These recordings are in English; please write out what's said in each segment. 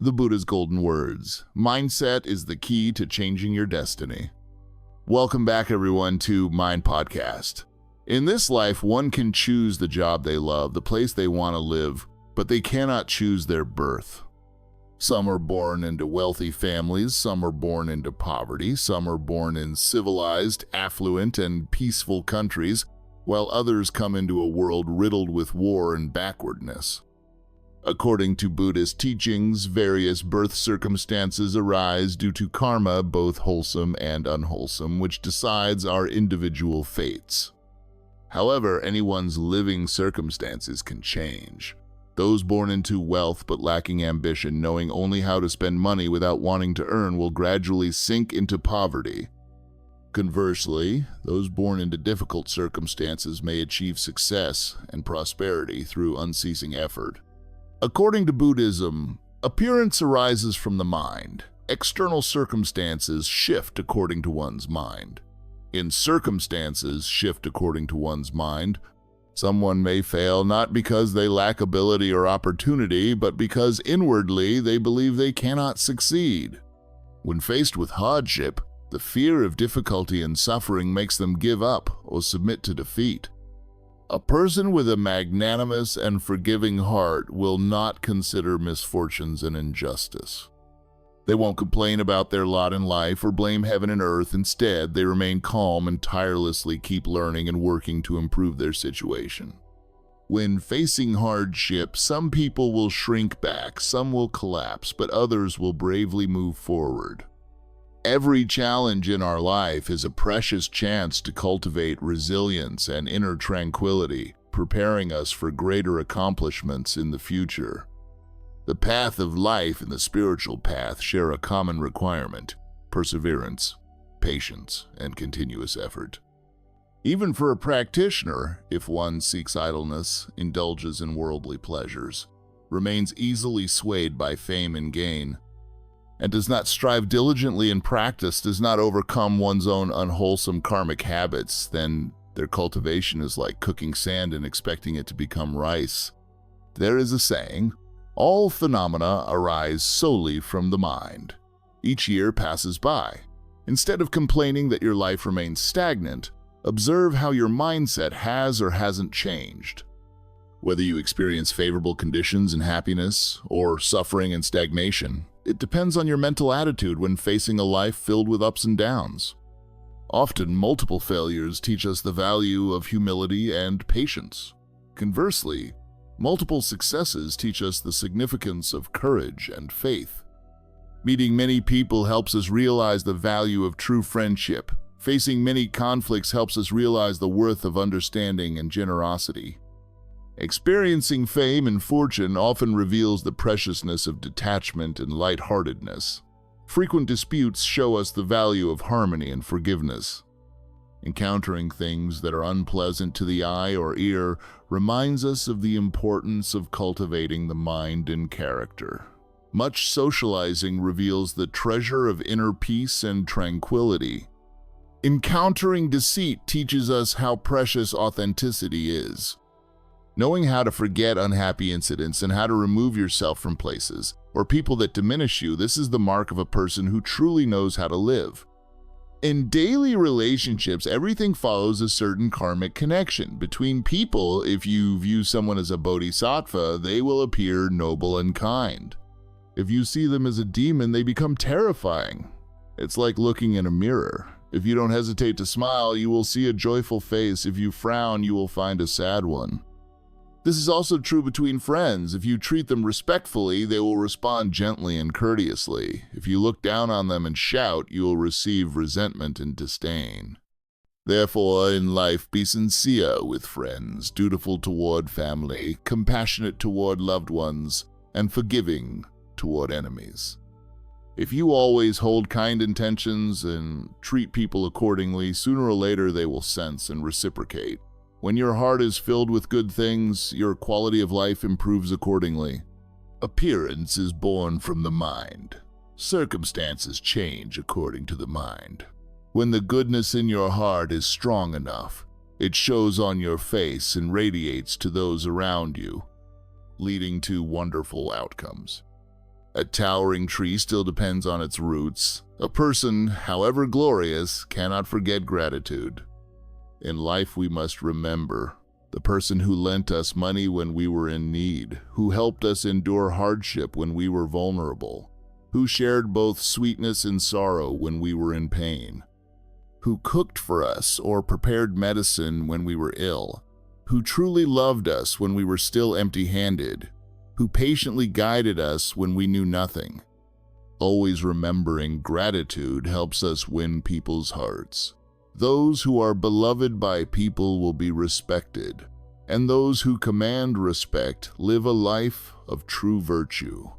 The Buddha's golden words. Mindset is the key to changing your destiny. Welcome back, everyone, to Mind Podcast. In this life, one can choose the job they love, the place they want to live, but they cannot choose their birth. Some are born into wealthy families, some are born into poverty, some are born in civilized, affluent, and peaceful countries, while others come into a world riddled with war and backwardness. According to Buddhist teachings, various birth circumstances arise due to karma, both wholesome and unwholesome, which decides our individual fates. However, anyone's living circumstances can change. Those born into wealth but lacking ambition, knowing only how to spend money without wanting to earn, will gradually sink into poverty. Conversely, those born into difficult circumstances may achieve success and prosperity through unceasing effort. According to Buddhism, appearance arises from the mind. External circumstances shift according to one's mind. In circumstances shift according to one's mind, someone may fail not because they lack ability or opportunity, but because inwardly they believe they cannot succeed. When faced with hardship, the fear of difficulty and suffering makes them give up or submit to defeat. A person with a magnanimous and forgiving heart will not consider misfortunes an injustice. They won't complain about their lot in life or blame heaven and earth. Instead, they remain calm and tirelessly keep learning and working to improve their situation. When facing hardship, some people will shrink back, some will collapse, but others will bravely move forward. Every challenge in our life is a precious chance to cultivate resilience and inner tranquility, preparing us for greater accomplishments in the future. The path of life and the spiritual path share a common requirement: perseverance, patience, and continuous effort. Even for a practitioner, if one seeks idleness, indulges in worldly pleasures, remains easily swayed by fame and gain, and does not strive diligently in practice, does not overcome one's own unwholesome karmic habits, then their cultivation is like cooking sand and expecting it to become rice. There is a saying, all phenomena arise solely from the mind. Each year passes by. Instead of complaining that your life remains stagnant, observe how your mindset has or hasn't changed. Whether you experience favorable conditions and happiness or suffering and stagnation, it depends on your mental attitude when facing a life filled with ups and downs. Often, multiple failures teach us the value of humility and patience. Conversely, multiple successes teach us the significance of courage and faith. Meeting many people helps us realize the value of true friendship. Facing many conflicts helps us realize the worth of understanding and generosity. Experiencing fame and fortune often reveals the preciousness of detachment and lightheartedness. Frequent disputes show us the value of harmony and forgiveness. Encountering things that are unpleasant to the eye or ear reminds us of the importance of cultivating the mind and character. Much socializing reveals the treasure of inner peace and tranquility. Encountering deceit teaches us how precious authenticity is. Knowing how to forget unhappy incidents and how to remove yourself from places or people that diminish you, this is the mark of a person who truly knows how to live. In daily relationships, everything follows a certain karmic connection. Between people, if you view someone as a bodhisattva, they will appear noble and kind. If you see them as a demon, they become terrifying. It's like looking in a mirror. If you don't hesitate to smile, you will see a joyful face. If you frown, you will find a sad one. This is also true between friends. If you treat them respectfully, they will respond gently and courteously. If you look down on them and shout, you will receive resentment and disdain. Therefore, in life, be sincere with friends, dutiful toward family, compassionate toward loved ones, and forgiving toward enemies. If you always hold kind intentions and treat people accordingly, sooner or later they will sense and reciprocate. When your heart is filled with good things, your quality of life improves accordingly. Appearance is born from the mind. Circumstances change according to the mind. When the goodness in your heart is strong enough, it shows on your face and radiates to those around you, leading to wonderful outcomes. A towering tree still depends on its roots. A person, however glorious, cannot forget gratitude. In life, we must remember the person who lent us money when we were in need, who helped us endure hardship when we were vulnerable, who shared both sweetness and sorrow when we were in pain, who cooked for us or prepared medicine when we were ill, who truly loved us when we were still empty-handed, who patiently guided us when we knew nothing. Always remembering gratitude helps us win people's hearts. Those who are beloved by people will be respected, and those who command respect live a life of true virtue.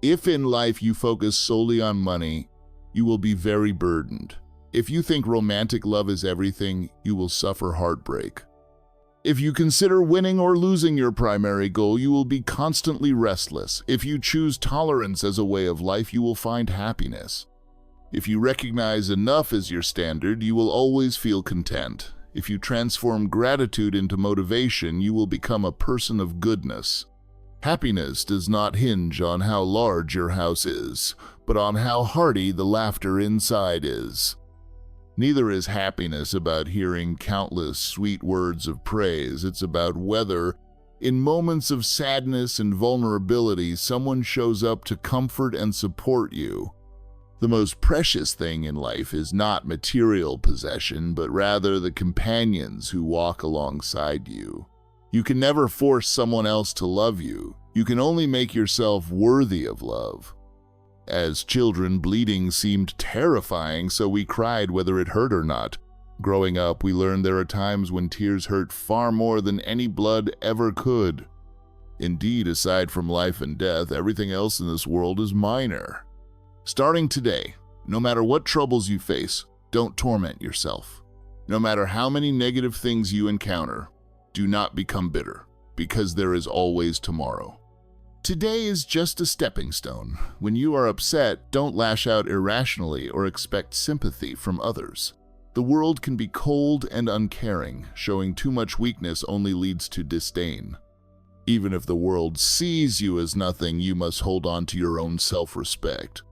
If in life you focus solely on money, you will be very burdened. If you think romantic love is everything, you will suffer heartbreak. If you consider winning or losing your primary goal, you will be constantly restless. If you choose tolerance as a way of life, you will find happiness. If you recognize enough as your standard, you will always feel content. If you transform gratitude into motivation, you will become a person of goodness. Happiness does not hinge on how large your house is, but on how hearty the laughter inside is. Neither is happiness about hearing countless sweet words of praise. It's about whether, in moments of sadness and vulnerability, someone shows up to comfort and support you. The most precious thing in life is not material possession, but rather the companions who walk alongside you. You can never force someone else to love you. You can only make yourself worthy of love. As children, bleeding seemed terrifying, so we cried whether it hurt or not. Growing up, we learned there are times when tears hurt far more than any blood ever could. Indeed, aside from life and death, everything else in this world is minor. Starting today, no matter what troubles you face, don't torment yourself. No matter how many negative things you encounter, do not become bitter, because there is always tomorrow. Today is just a stepping stone. When you are upset, don't lash out irrationally or expect sympathy from others. The world can be cold and uncaring. Showing too much weakness only leads to disdain. Even if the world sees you as nothing, you must hold on to your own self-respect.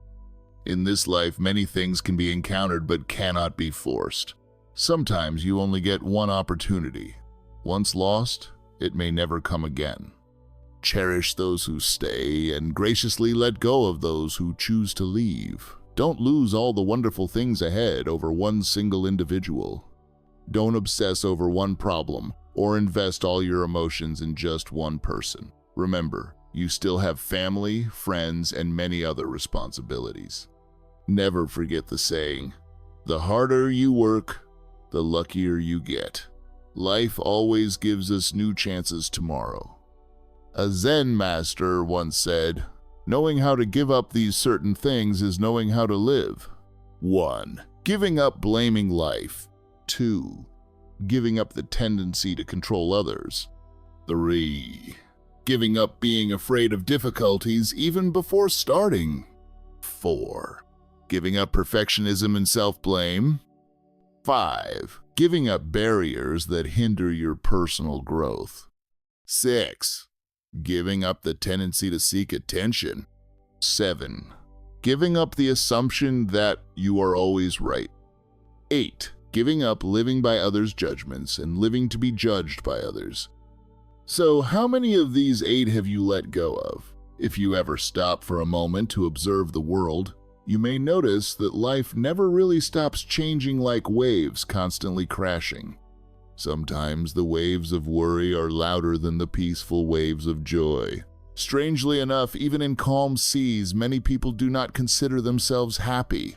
In this life, many things can be encountered but cannot be forced. Sometimes you only get one opportunity. Once lost, it may never come again. Cherish those who stay and graciously let go of those who choose to leave. Don't lose all the wonderful things ahead over one single individual. Don't obsess over one problem or invest all your emotions in just one person. Remember, you still have family, friends, and many other responsibilities. Never forget the saying, the harder you work, the luckier you get. Life always gives us new chances tomorrow. A Zen master once said, knowing how to give up these certain things is knowing how to live. 1. Giving up blaming life. 2. Giving up the tendency to control others. 3. Giving up being afraid of difficulties even before starting. 4. Giving up perfectionism and self-blame. 5. Giving up barriers that hinder your personal growth. 6. Giving up the tendency to seek attention. 7. Giving up the assumption that you are always right. 8. Giving up living by others' judgments and living to be judged by others. So, how many of these 8 have you let go of? If you ever stop for a moment to observe the world, you may notice that life never really stops changing like waves constantly crashing. Sometimes the waves of worry are louder than the peaceful waves of joy. Strangely enough, even in calm seas, many people do not consider themselves happy.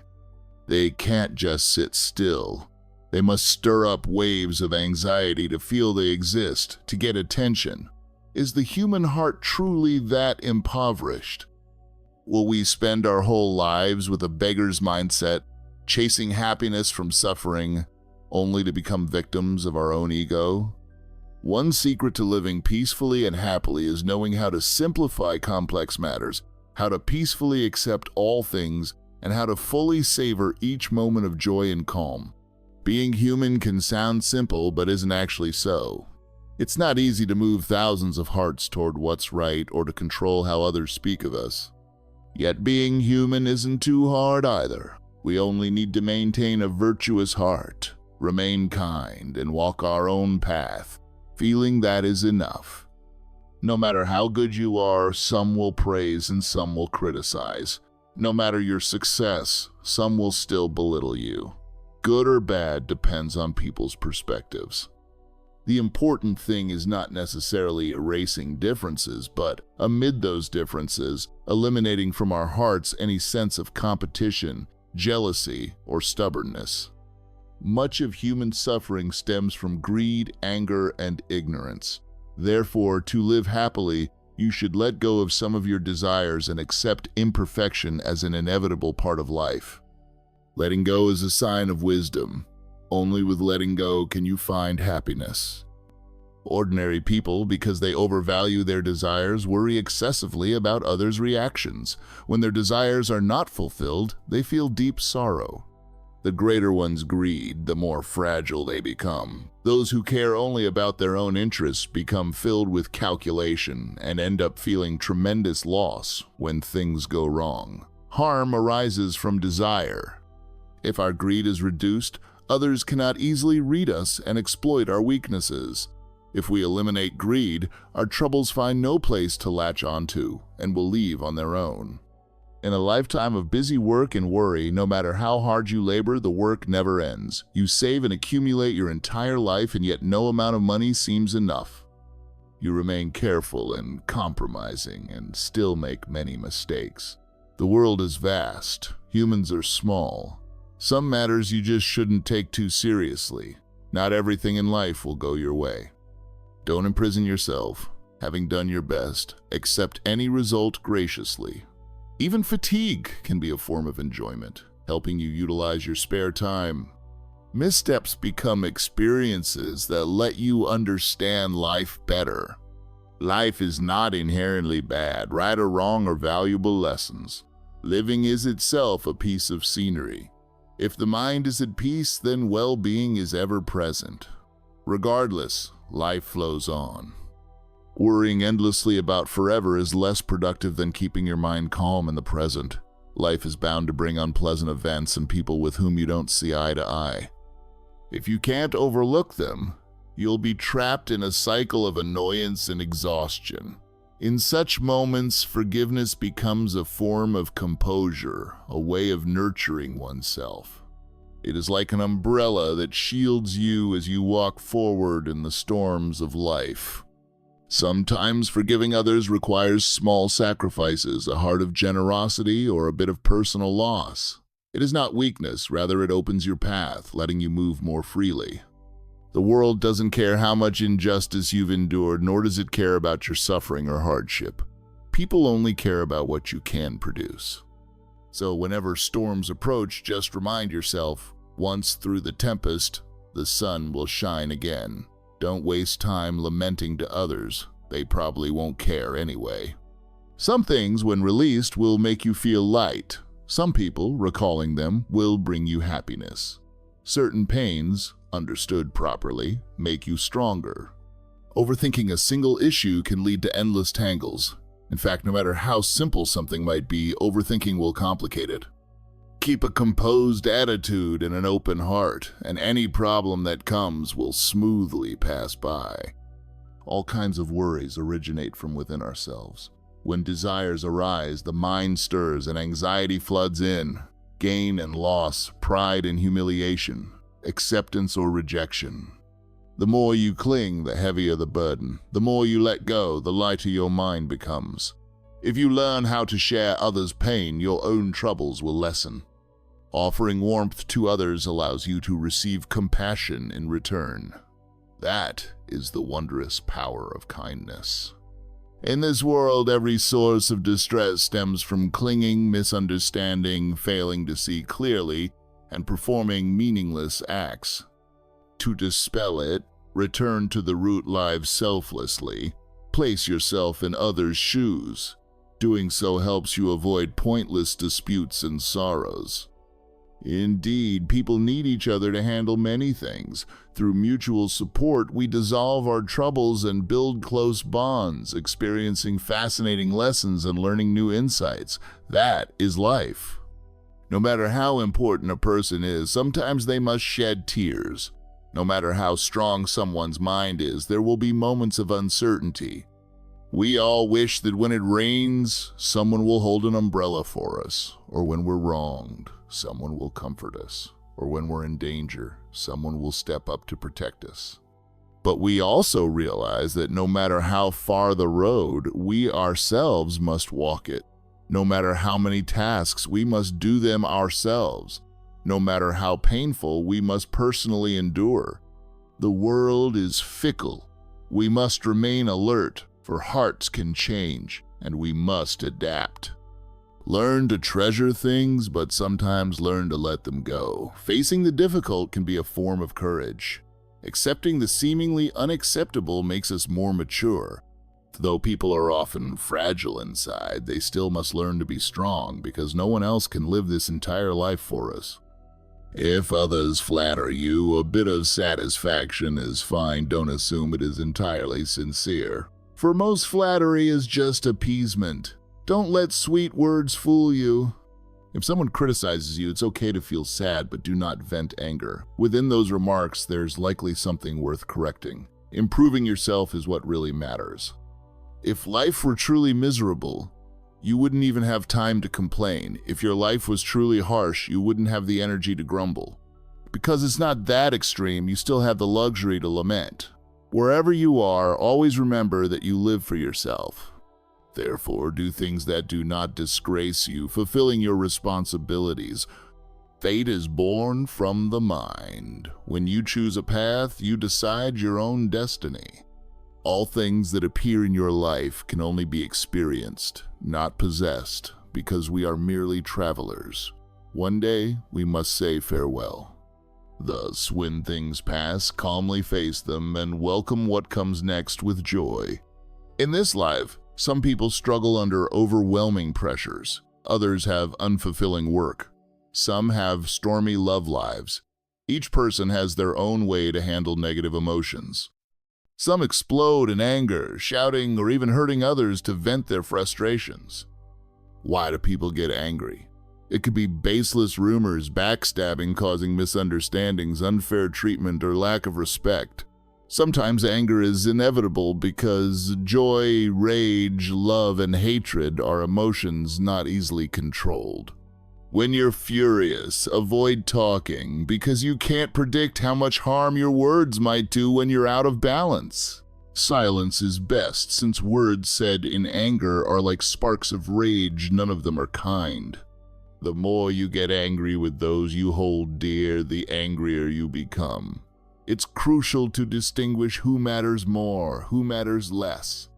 They can't just sit still. They must stir up waves of anxiety to feel they exist, to get attention. Is the human heart truly that impoverished? Will we spend our whole lives with a beggar's mindset, chasing happiness from suffering, only to become victims of our own ego? One secret to living peacefully and happily is knowing how to simplify complex matters, how to peacefully accept all things, and how to fully savor each moment of joy and calm. Being human can sound simple, but isn't actually so. It's not easy to move thousands of hearts toward what's right or to control how others speak of us. Yet being human isn't too hard either. We only need to maintain a virtuous heart, remain kind, and walk our own path, feeling that is enough. No matter how good you are, some will praise and some will criticize. No matter your success, some will still belittle you. Good or bad depends on people's perspectives. The important thing is not necessarily erasing differences, but amid those differences, eliminating from our hearts any sense of competition, jealousy, or stubbornness. Much of human suffering stems from greed, anger, and ignorance. Therefore, to live happily, you should let go of some of your desires and accept imperfection as an inevitable part of life. Letting go is a sign of wisdom. Only with letting go can you find happiness. Ordinary people, because they overvalue their desires, worry excessively about others' reactions. When their desires are not fulfilled, they feel deep sorrow. The greater one's greed, the more fragile they become. Those who care only about their own interests become filled with calculation and end up feeling tremendous loss when things go wrong. Harm arises from desire. If our greed is reduced, others cannot easily read us and exploit our weaknesses. If we eliminate greed, our troubles find no place to latch onto and will leave on their own. In a lifetime of busy work and worry, no matter how hard you labor, the work never ends. You save and accumulate your entire life, and yet no amount of money seems enough. You remain careful and compromising and still make many mistakes. The world is vast. Humans are small. Some matters you just shouldn't take too seriously. Not everything in life will go your way. Don't imprison yourself. Having done your best, accept any result graciously. Even fatigue can be a form of enjoyment, helping you utilize your spare time. Missteps become experiences that let you understand life better. Life is not inherently bad, right or wrong, or valuable lessons. Living is itself a piece of scenery. If the mind is at peace, then well-being is ever present. Regardless, life flows on. Worrying endlessly about forever is less productive than keeping your mind calm in the present. Life is bound to bring unpleasant events and people with whom you don't see eye to eye. If you can't overlook them, you'll be trapped in a cycle of annoyance and exhaustion. In such moments, forgiveness becomes a form of composure, a way of nurturing oneself. It is like an umbrella that shields you as you walk forward in the storms of life. Sometimes forgiving others requires small sacrifices, a heart of generosity, or a bit of personal loss. It is not weakness, rather it opens your path, letting you move more freely. The world doesn't care how much injustice you've endured, nor does it care about your suffering or hardship. People only care about what you can produce. So whenever storms approach, just remind yourself, once through the tempest, the sun will shine again. Don't waste time lamenting to others. They probably won't care anyway. Some things, when released, will make you feel light. Some people, recalling them, will bring you happiness. Certain pains, understood properly, make you stronger. Overthinking a single issue can lead to endless tangles. In fact, no matter how simple something might be, overthinking will complicate it. Keep a composed attitude and an open heart, and any problem that comes will smoothly pass by. All kinds of worries originate from within ourselves. When desires arise, the mind stirs and anxiety floods in. Gain and loss, pride and humiliation, acceptance or rejection. The more you cling, the heavier the burden. The more you let go, the lighter your mind becomes. If you learn how to share others' pain, your own troubles will lessen. Offering warmth to others allows you to receive compassion in return. That is the wondrous power of kindness. In this world, every source of distress stems from clinging, misunderstanding, failing to see clearly, and performing meaningless acts. To dispel it, return to the root lives selflessly. Place yourself in others' shoes. Doing so helps you avoid pointless disputes and sorrows. Indeed, people need each other to handle many things. Through mutual support, we dissolve our troubles and build close bonds, experiencing fascinating lessons and learning new insights. That is life. No matter how important a person is, sometimes they must shed tears. No matter how strong someone's mind is, there will be moments of uncertainty. We all wish that when it rains, someone will hold an umbrella for us, or when we're wronged, someone will comfort us, or when we're in danger, someone will step up to protect us. But we also realize that no matter how far the road, we ourselves must walk it. No matter how many tasks, we must do them ourselves. No matter how painful, we must personally endure. The world is fickle. We must remain alert, for hearts can change, and we must adapt. Learn to treasure things, but sometimes learn to let them go. Facing the difficult can be a form of courage. Accepting the seemingly unacceptable makes us more mature. Though people are often fragile inside, they still must learn to be strong because no one else can live this entire life for us. If others flatter you, a bit of satisfaction is fine. Don't assume it is entirely sincere. For most flattery is just appeasement. Don't let sweet words fool you. If someone criticizes you, it's okay to feel sad, but do not vent anger. Within those remarks, there's likely something worth correcting. Improving yourself is what really matters. If life were truly miserable, you wouldn't even have time to complain. If your life was truly harsh, you wouldn't have the energy to grumble. Because it's not that extreme, you still have the luxury to lament. Wherever you are, always remember that you live for yourself. Therefore, do things that do not disgrace you, fulfilling your responsibilities. Fate is born from the mind. When you choose a path, you decide your own destiny. All things that appear in your life can only be experienced, not possessed, because we are merely travelers. One day, we must say farewell. Thus, when things pass, calmly face them and welcome what comes next with joy. In this life, some people struggle under overwhelming pressures. Others have unfulfilling work. Some have stormy love lives. Each person has their own way to handle negative emotions. Some explode in anger, shouting or even hurting others to vent their frustrations. Why do people get angry? It could be baseless rumors, backstabbing causing misunderstandings, unfair treatment, or lack of respect. Sometimes anger is inevitable because joy, rage, love, and hatred are emotions not easily controlled. When you're furious, avoid talking because you can't predict how much harm your words might do when you're out of balance. Silence is best since words said in anger are like sparks of rage, none of them are kind. The more you get angry with those you hold dear, the angrier you become. It's crucial to distinguish who matters more, who matters less.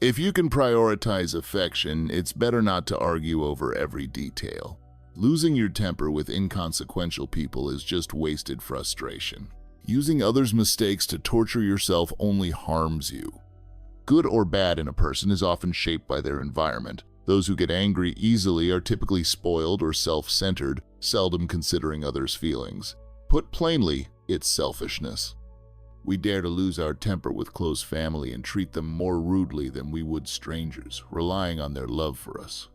If you can prioritize affection, it's better not to argue over every detail. Losing your temper with inconsequential people is just wasted frustration. Using others' mistakes to torture yourself only harms you. Good or bad in a person is often shaped by their environment. Those who get angry easily are typically spoiled or self-centered, seldom considering others' feelings. Put plainly, it's selfishness. We dare to lose our temper with close family and treat them more rudely than we would strangers, relying on their love for us.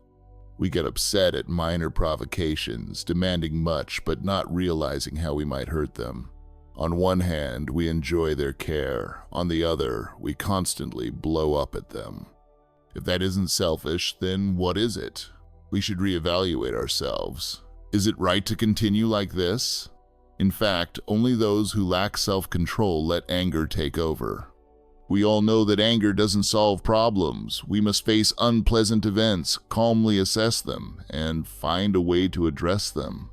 We get upset at minor provocations, demanding much but not realizing how we might hurt them. On one hand, we enjoy their care. On the other, we constantly blow up at them. If that isn't selfish, then what is it? We should reevaluate ourselves. Is it right to continue like this? In fact, only those who lack self-control let anger take over. We all know that anger doesn't solve problems. We must face unpleasant events, calmly assess them, and find a way to address them.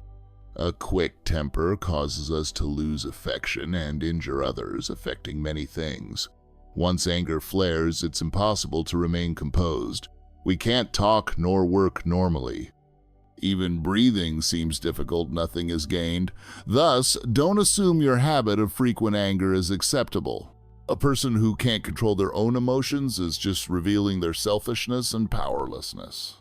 A quick temper causes us to lose affection and injure others, affecting many things. Once anger flares, it's impossible to remain composed. We can't talk nor work normally. Even breathing seems difficult, nothing is gained. Thus, don't assume your habit of frequent anger is acceptable. A person who can't control their own emotions is just revealing their selfishness and powerlessness.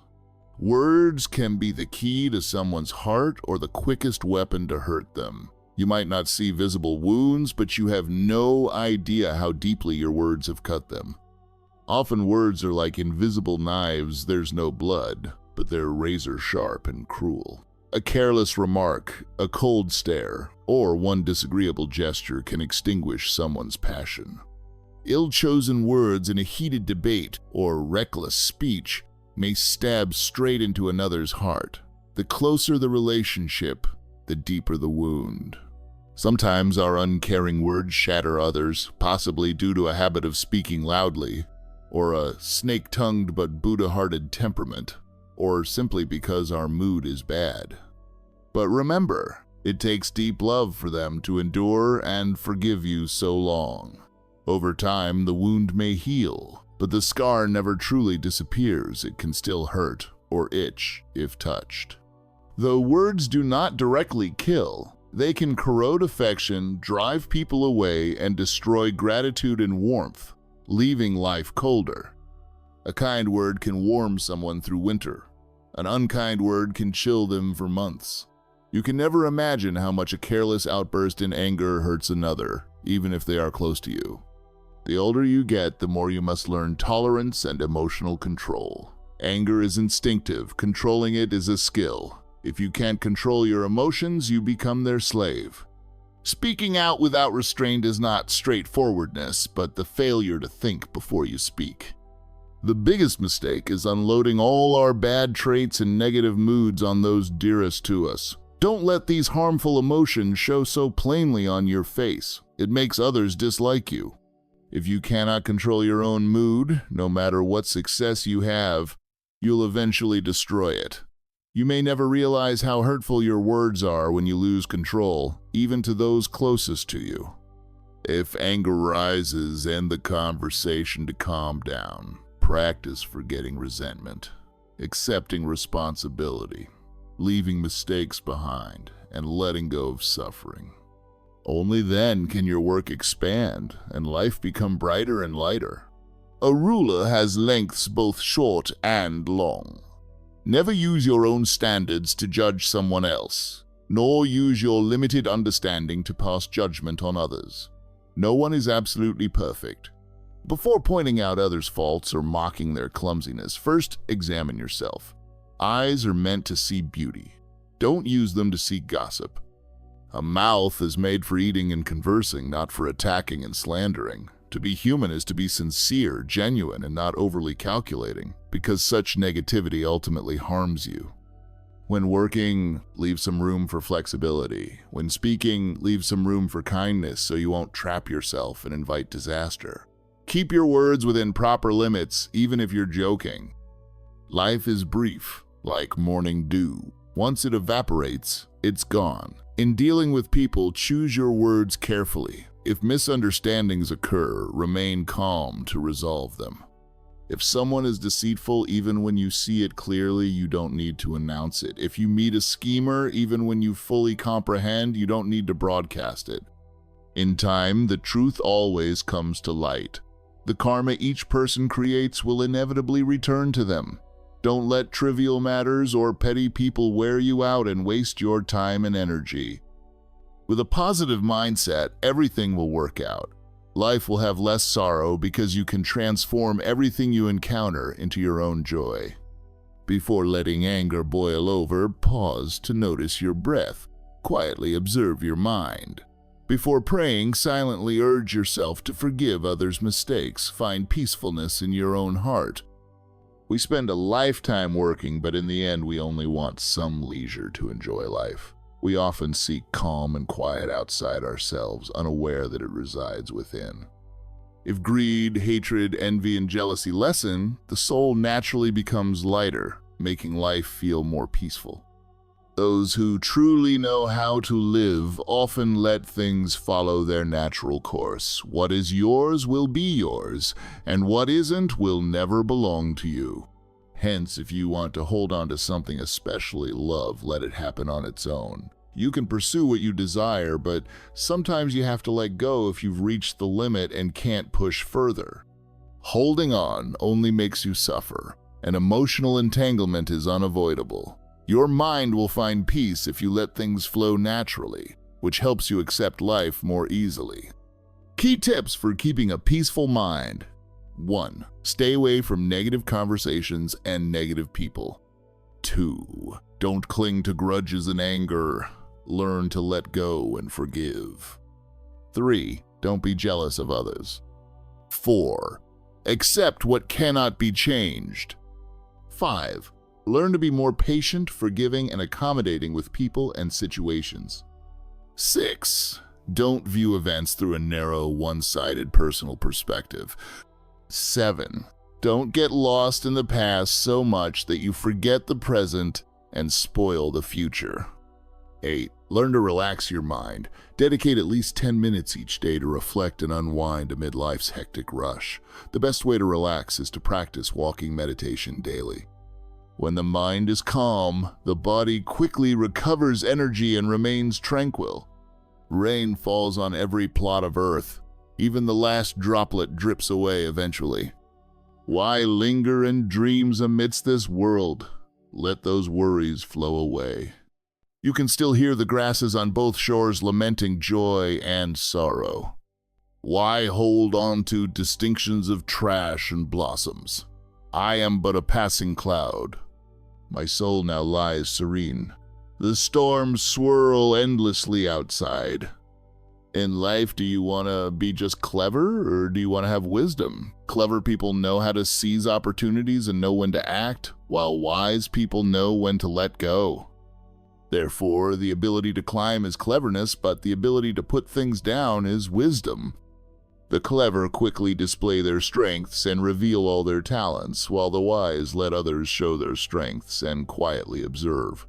Words can be the key to someone's heart or the quickest weapon to hurt them. You might not see visible wounds, but you have no idea how deeply your words have cut them. Often words are like invisible knives. There's no blood, but they're razor sharp and cruel. A careless remark, a cold stare, or one disagreeable gesture can extinguish someone's passion. Ill-chosen words in a heated debate or reckless speech may stab straight into another's heart. The closer the relationship, the deeper the wound. Sometimes our uncaring words shatter others, possibly due to a habit of speaking loudly, or a snake-tongued but Buddha-hearted temperament, or simply because our mood is bad. But remember, it takes deep love for them to endure and forgive you so long. Over time, the wound may heal, but the scar never truly disappears. It can still hurt or itch if touched. Though words do not directly kill, they can corrode affection, drive people away, and destroy gratitude and warmth, leaving life colder. A kind word can warm someone through winter. An unkind word can chill them for months. You can never imagine how much a careless outburst in anger hurts another, even if they are close to you. The older you get, the more you must learn tolerance and emotional control. Anger is instinctive. Controlling it is a skill. If you can't control your emotions, you become their slave. Speaking out without restraint is not straightforwardness, but the failure to think before you speak. The biggest mistake is unloading all our bad traits and negative moods on those dearest to us. Don't let these harmful emotions show so plainly on your face. It makes others dislike you. If you cannot control your own mood, no matter what success you have, you'll eventually destroy it. You may never realize how hurtful your words are when you lose control, even to those closest to you. If anger rises, end the conversation to calm down. Practice forgetting resentment, accepting responsibility, leaving mistakes behind, and letting go of suffering. Only then can your work expand and life become brighter and lighter. A ruler has lengths both short and long. Never use your own standards to judge someone else, nor use your limited understanding to pass judgment on others. No one is absolutely perfect. Before pointing out others' faults or mocking their clumsiness, first examine yourself. Eyes are meant to see beauty. Don't use them to seek gossip. A mouth is made for eating and conversing, not for attacking and slandering. To be human is to be sincere, genuine, and not overly calculating, because such negativity ultimately harms you. When working, leave some room for flexibility. When speaking, leave some room for kindness so you won't trap yourself and invite disaster. Keep your words within proper limits, even if you're joking. Life is brief, like morning dew. Once it evaporates, it's gone. In dealing with people, choose your words carefully. If misunderstandings occur, remain calm to resolve them. If someone is deceitful, even when you see it clearly, you don't need to announce it. If you meet a schemer, even when you fully comprehend, you don't need to broadcast it. In time, the truth always comes to light. The karma each person creates will inevitably return to them. Don't let trivial matters or petty people wear you out and waste your time and energy. With a positive mindset, everything will work out. Life will have less sorrow because you can transform everything you encounter into your own joy. Before letting anger boil over, pause to notice your breath. Quietly observe your mind. Before praying, silently urge yourself to forgive others' mistakes. Find peacefulness in your own heart. We spend a lifetime working, but in the end, we only want some leisure to enjoy life. We often seek calm and quiet outside ourselves, unaware that it resides within. If greed, hatred, envy, and jealousy lessen, the soul naturally becomes lighter, making life feel more peaceful. Those who truly know how to live often let things follow their natural course. What is yours will be yours, and what isn't will never belong to you. Hence, if you want to hold on to something, especially love, let it happen on its own. You can pursue what you desire, but sometimes you have to let go if you've reached the limit and can't push further. Holding on only makes you suffer. and emotional entanglement is unavoidable. Your mind will find peace if you let things flow naturally, which helps you accept life more easily. Key tips for keeping a peaceful mind. 1. Stay away from negative conversations and negative people. 2. Don't cling to grudges and anger. Learn to let go and forgive. 3. Don't be jealous of others. 4. Accept what cannot be changed. 5. Learn to be more patient, forgiving, and accommodating with people and situations. 6. Don't view events through a narrow, one-sided personal perspective. 7. Don't get lost in the past so much that you forget the present and spoil the future. 8. Learn to relax your mind. Dedicate at least 10 minutes each day to reflect and unwind amid life's hectic rush. The best way to relax is to practice walking meditation daily. When the mind is calm, the body quickly recovers energy and remains tranquil. Rain falls on every plot of earth. Even the last droplet drips away eventually. Why linger in dreams amidst this world? Let those worries flow away. You can still hear the grasses on both shores lamenting joy and sorrow. Why hold on to distinctions of trash and blossoms? I am but a passing cloud. My soul now lies serene. The storms swirl endlessly outside. In life, do you want to be just clever, or do you want to have wisdom? Clever people know how to seize opportunities and know when to act, while wise people know when to let go. Therefore, the ability to climb is cleverness, but the ability to put things down is wisdom. The clever quickly display their strengths and reveal all their talents, while the wise let others show their strengths and quietly observe.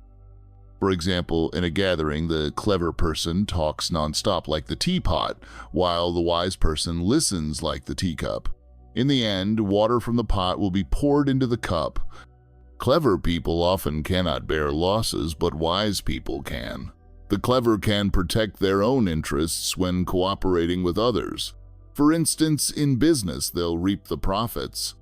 For example, in a gathering, the clever person talks nonstop like the teapot, while the wise person listens like the teacup. In the end, water from the pot will be poured into the cup. Clever people often cannot bear losses, but wise people can. The clever can protect their own interests when cooperating with others. For instance, in business, they'll reap the profits,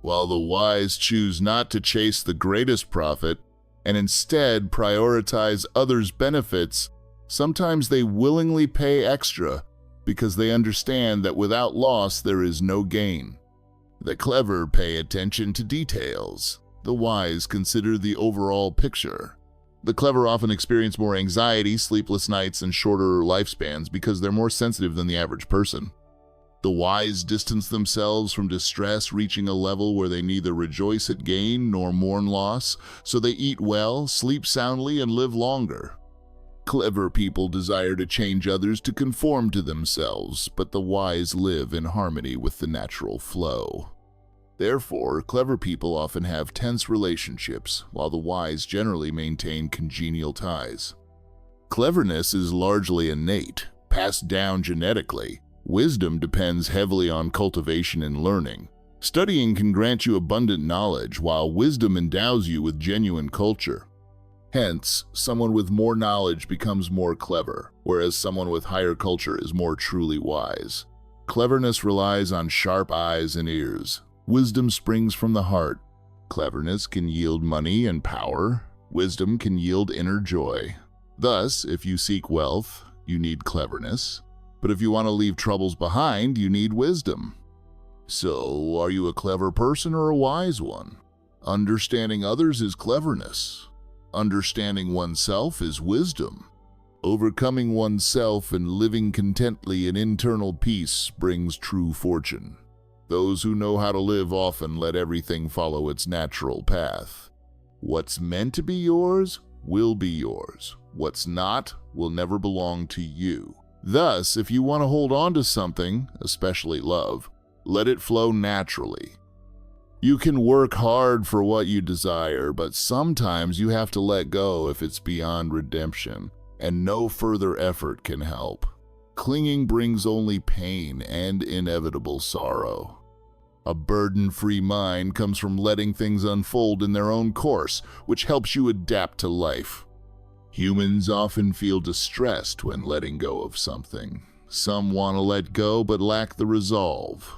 while the wise choose not to chase the greatest profit and instead prioritize others' benefits. Sometimes they willingly pay extra because they understand that without loss there is no gain. The clever pay attention to details. The wise consider the overall picture. The clever often experience more anxiety, sleepless nights, and shorter lifespans because they're more sensitive than the average person. The wise distance themselves from distress, reaching a level where they neither rejoice at gain nor mourn loss, so they eat well, sleep soundly, and live longer. Clever people desire to change others to conform to themselves, but the wise live in harmony with the natural flow. Therefore, clever people often have tense relationships, while the wise generally maintain congenial ties. Cleverness is largely innate, passed down genetically. Wisdom depends heavily on cultivation and learning. Studying can grant you abundant knowledge, while wisdom endows you with genuine culture. Hence, someone with more knowledge becomes more clever, whereas someone with higher culture is more truly wise. Cleverness relies on sharp eyes and ears. Wisdom springs from the heart. Cleverness can yield money and power. Wisdom can yield inner joy. Thus, if you seek wealth, you need cleverness. But if you want to leave troubles behind, you need wisdom. So, are you a clever person or a wise one? Understanding others is cleverness. Understanding oneself is wisdom. Overcoming oneself and living contently in internal peace brings true fortune. Those who know how to live often let everything follow its natural path. What's meant to be yours will be yours. What's not will never belong to you. Thus, if you want to hold on to something, especially love, let it flow naturally. You can work hard for what you desire, but sometimes you have to let go if it's beyond redemption, and no further effort can help. Clinging brings only pain and inevitable sorrow. A burden-free mind comes from letting things unfold in their own course, which helps you adapt to life. Humans often feel distressed when letting go of something. Some want to let go but lack the resolve.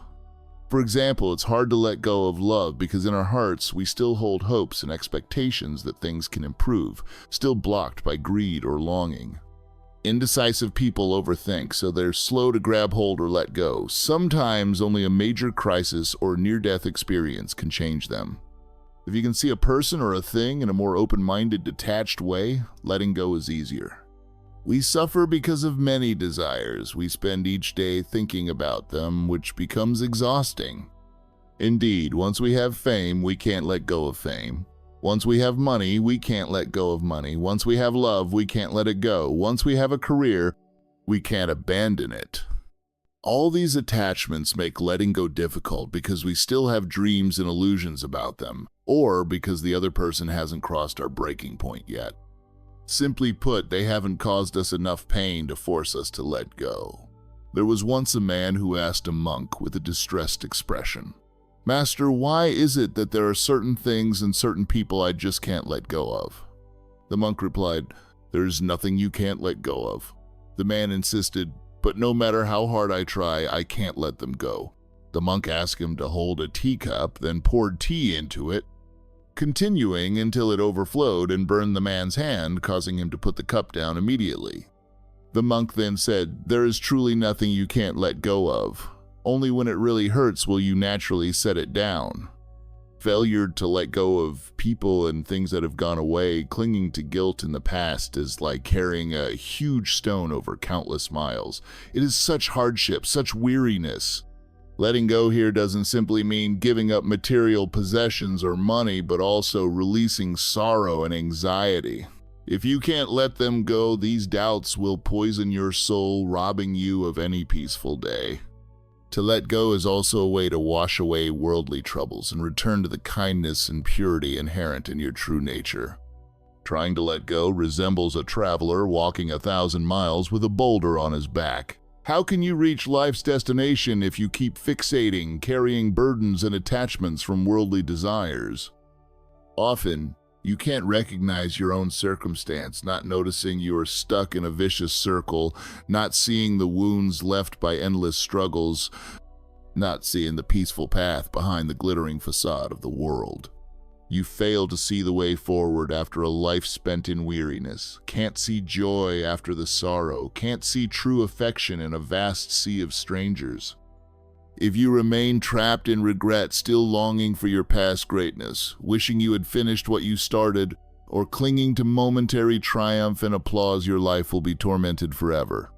For example, it's hard to let go of love because in our hearts we still hold hopes and expectations that things can improve, still blocked by greed or longing. Indecisive people overthink, so they're slow to grab hold or let go. Sometimes only a major crisis or near-death experience can change them. If you can see a person or a thing in a more open-minded, detached way, letting go is easier. We suffer because of many desires. We spend each day thinking about them, which becomes exhausting. Indeed, once we have fame, we can't let go of fame. Once we have money, we can't let go of money. Once we have love, we can't let it go. Once we have a career, we can't abandon it. All these attachments make letting go difficult because we still have dreams and illusions about them, or because the other person hasn't crossed our breaking point yet. Simply put, they haven't caused us enough pain to force us to let go. There was once a man who asked a monk with a distressed expression, "Master, why is it that there are certain things and certain people I just can't let go of?" The monk replied, "There's nothing you can't let go of." The man insisted, "But no matter how hard I try, I can't let them go." The monk asked him to hold a teacup, then poured tea into it, continuing until it overflowed and burned the man's hand, causing him to put the cup down immediately. The monk then said, "There is truly nothing you can't let go of. Only when it really hurts will you naturally set it down." Failure to let go of people and things that have gone away, clinging to guilt in the past, is like carrying a huge stone over countless miles. It is such hardship, such weariness. Letting go here doesn't simply mean giving up material possessions or money, but also releasing sorrow and anxiety. If you can't let them go, these doubts will poison your soul, robbing you of any peaceful day. To let go is also a way to wash away worldly troubles and return to the kindness and purity inherent in your true nature. Trying to let go resembles a traveler walking 1,000 miles with a boulder on his back. How can you reach life's destination if you keep fixating, carrying burdens and attachments from worldly desires? Often, you can't recognize your own circumstance, not noticing you are stuck in a vicious circle, not seeing the wounds left by endless struggles, not seeing the peaceful path behind the glittering facade of the world. You fail to see the way forward after a life spent in weariness, can't see joy after the sorrow, can't see true affection in a vast sea of strangers. If you remain trapped in regret, still longing for your past greatness, wishing you had finished what you started, or clinging to momentary triumph and applause, your life will be tormented forever.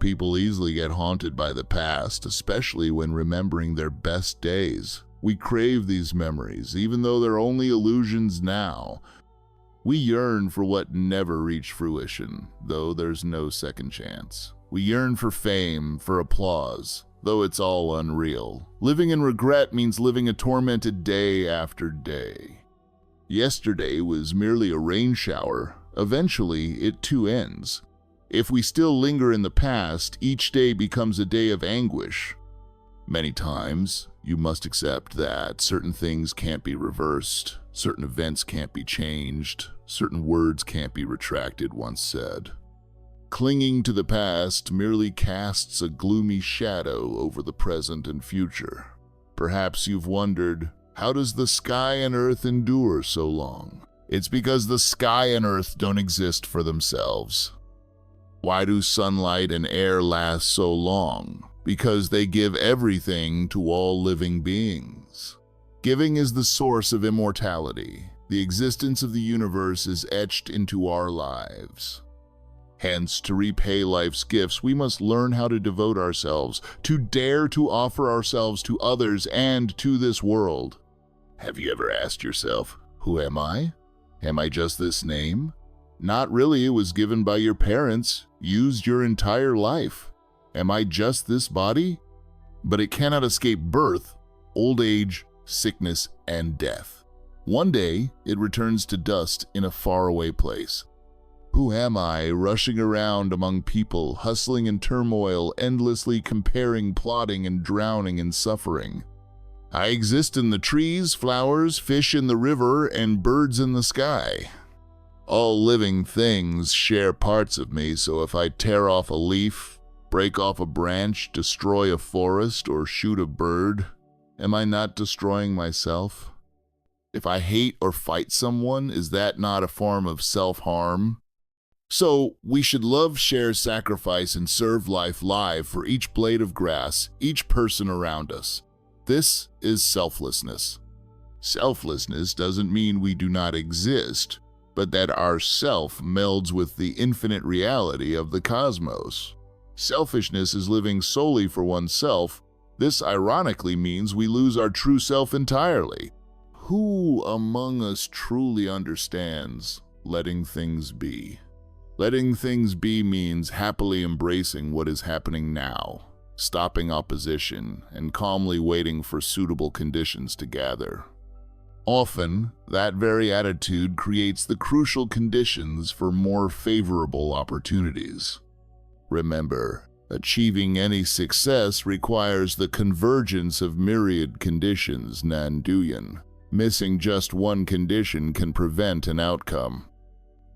People easily get haunted by the past, especially when remembering their best days. We crave these memories, even though they're only illusions now. We yearn for what never reached fruition, though there's no second chance. We yearn for fame, for applause, though it's all unreal. Living in regret means living a tormented day after day. Yesterday was merely a rain shower. Eventually, it too ends. If we still linger in the past, each day becomes a day of anguish. Many times, you must accept that certain things can't be reversed, certain events can't be changed, certain words can't be retracted once said. Clinging to the past merely casts a gloomy shadow over the present and future. Perhaps you've wondered, how does the sky and earth endure so long? It's because the sky and earth don't exist for themselves. Why do sunlight and air last so long? Because they give everything to all living beings. Giving is the source of immortality. The existence of the universe is etched into our lives. Hence, to repay life's gifts, we must learn how to devote ourselves, to dare to offer ourselves to others and to this world. Have you ever asked yourself, who am I? Am I just this name? Not really, it was given by your parents, used your entire life. Am I just this body? But it cannot escape birth, old age, sickness, and death. One day, it returns to dust in a faraway place. Who am I, rushing around among people, hustling in turmoil, endlessly comparing, plotting, and drowning in suffering? I exist in the trees, flowers, fish in the river, and birds in the sky. All living things share parts of me, so if I tear off a leaf, break off a branch, destroy a forest, or shoot a bird, Am I not destroying myself? If I hate or fight someone, is that not a form of self-harm? So, we should love, share, sacrifice, and serve life live for each blade of grass, each person around us. This is selflessness. Selflessness doesn't mean we do not exist, but that our self melds with the infinite reality of the cosmos. Selfishness is living solely for oneself. This ironically means we lose our true self entirely. Who among us truly understands letting things be? Letting things be means happily embracing what is happening now, stopping opposition, and calmly waiting for suitable conditions to gather. Often, that very attitude creates the crucial conditions for more favorable opportunities. Remember, achieving any success requires the convergence of myriad conditions, Nanduyan. Missing just one condition can prevent an outcome.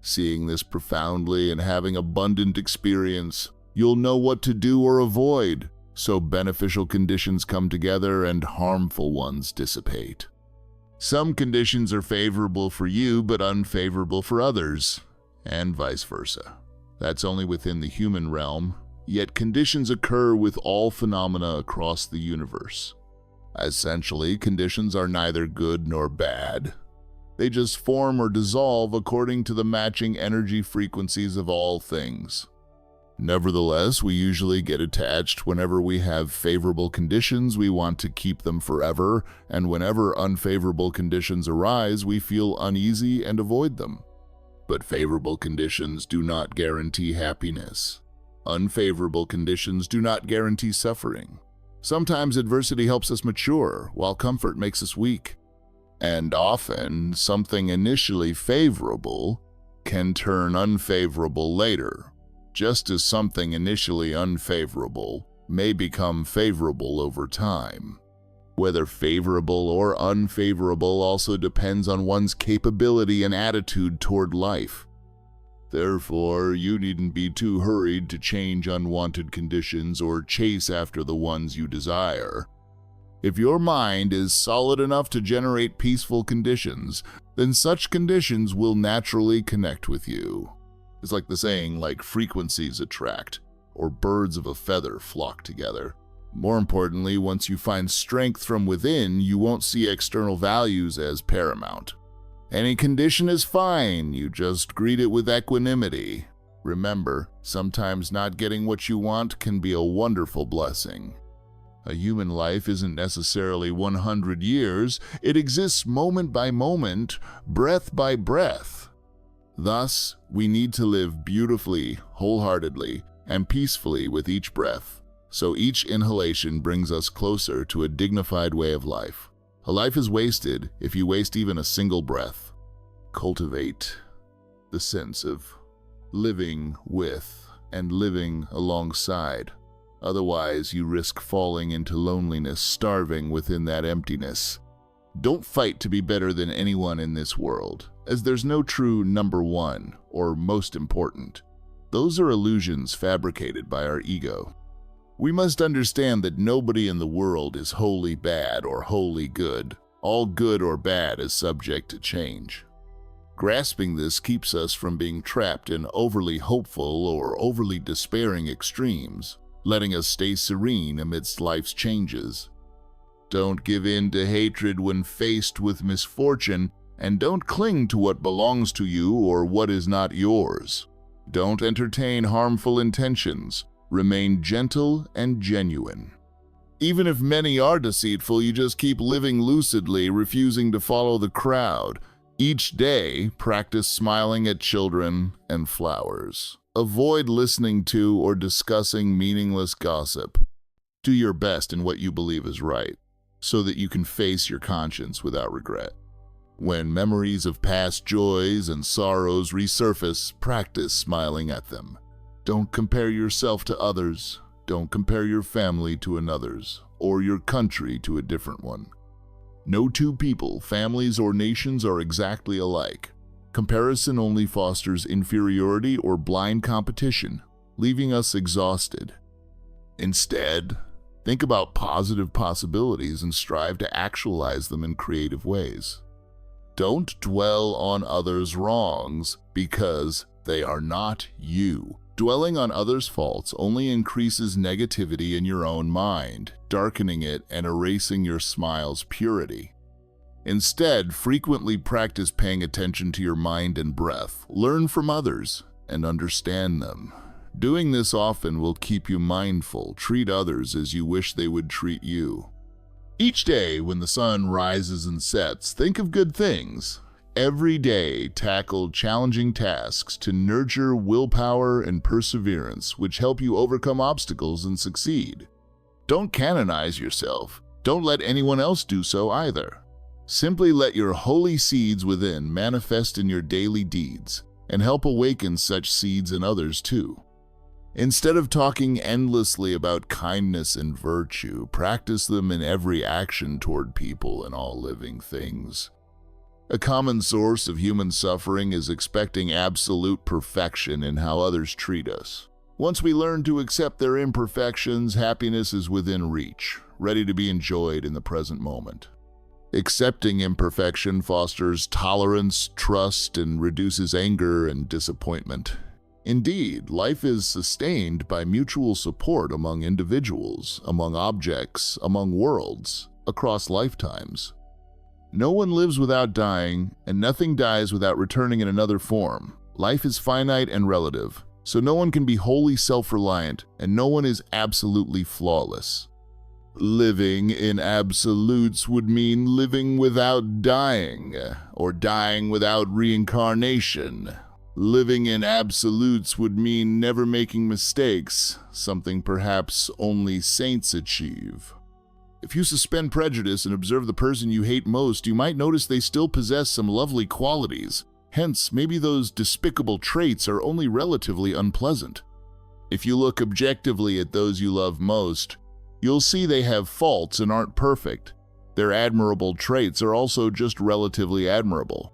Seeing this profoundly and having abundant experience, you'll know what to do or avoid, so beneficial conditions come together and harmful ones dissipate. Some conditions are favorable for you but unfavorable for others, and vice versa. That's only within the human realm, yet conditions occur with all phenomena across the universe. Essentially, conditions are neither good nor bad. They just form or dissolve according to the matching energy frequencies of all things. Nevertheless, we usually get attached whenever we have favorable conditions. We want to keep them forever, and whenever unfavorable conditions arise, we feel uneasy and avoid them. But favorable conditions do not guarantee happiness. Unfavorable conditions do not guarantee suffering. Sometimes adversity helps us mature, while comfort makes us weak. And often, something initially favorable can turn unfavorable later, just as something initially unfavorable may become favorable over time. Whether favorable or unfavorable also depends on one's capability and attitude toward life. Therefore, you needn't be too hurried to change unwanted conditions or chase after the ones you desire. If your mind is solid enough to generate peaceful conditions, then such conditions will naturally connect with you. It's like the saying, like frequencies attract, or birds of a feather flock together. More importantly, once you find strength from within, you won't see external values as paramount. Any condition is fine, you just greet it with equanimity. Remember, sometimes not getting what you want can be a wonderful blessing. A human life isn't necessarily 100 years, it exists moment by moment, breath by breath. Thus, we need to live beautifully, wholeheartedly, and peacefully with each breath, so each inhalation brings us closer to a dignified way of life. A life is wasted if you waste even a single breath. Cultivate the sense of living with and living alongside. Otherwise, you risk falling into loneliness, starving within that emptiness. Don't fight to be better than anyone in this world, as there's no true number one or most important. Those are illusions fabricated by our ego. We must understand that nobody in the world is wholly bad or wholly good. All good or bad is subject to change. Grasping this keeps us from being trapped in overly hopeful or overly despairing extremes, letting us stay serene amidst life's changes. Don't give in to hatred when faced with misfortune, and don't cling to what belongs to you or what is not yours. Don't entertain harmful intentions. Remain gentle and genuine. Even if many are deceitful, you just keep living lucidly, refusing to follow the crowd. Each day, practice smiling at children and flowers. Avoid listening to or discussing meaningless gossip. Do your best in what you believe is right, so that you can face your conscience without regret. When memories of past joys and sorrows resurface, practice smiling at them. Don't compare yourself to others. Don't compare your family to another's, or your country to a different one. No two people, families, or nations are exactly alike. Comparison only fosters inferiority or blind competition, leaving us exhausted. Instead, Think about positive possibilities and strive to actualize them in creative ways. Don't dwell on others' wrongs because they are not you. Dwelling on others' faults only increases negativity in your own mind, darkening it and erasing your smile's purity. Instead, frequently practice paying attention to your mind and breath. Learn from others and understand them. Doing this often will keep you mindful. Treat others as you wish they would treat you. Each day when the sun rises and sets, think of good things. Every day, tackle challenging tasks to nurture willpower and perseverance, which help you overcome obstacles and succeed. Don't canonize yourself. Don't let anyone else do so either. Simply let your holy seeds within manifest in your daily deeds and help awaken such seeds in others too. Instead of talking endlessly about kindness and virtue, practice them in every action toward people and all living things. A common source of human suffering is expecting absolute perfection in how others treat us. Once we learn to accept their imperfections, happiness is within reach, ready to be enjoyed in the present moment. Accepting imperfection fosters tolerance, trust, and reduces anger and disappointment. Indeed, life is sustained by mutual support among individuals, among objects, among worlds, across lifetimes. No one lives without dying, and nothing dies without returning in another form. Life is finite and relative, so no one can be wholly self-reliant, and no one is absolutely flawless. Living in absolutes would mean living without dying, or dying without reincarnation. Living in absolutes would mean never making mistakes, something perhaps only saints achieve. If you suspend prejudice and observe the person you hate most, you might notice they still possess some lovely qualities. Hence, maybe those despicable traits are only relatively unpleasant. If you look objectively at those you love most, you'll see they have faults and aren't perfect. Their admirable traits are also just relatively admirable.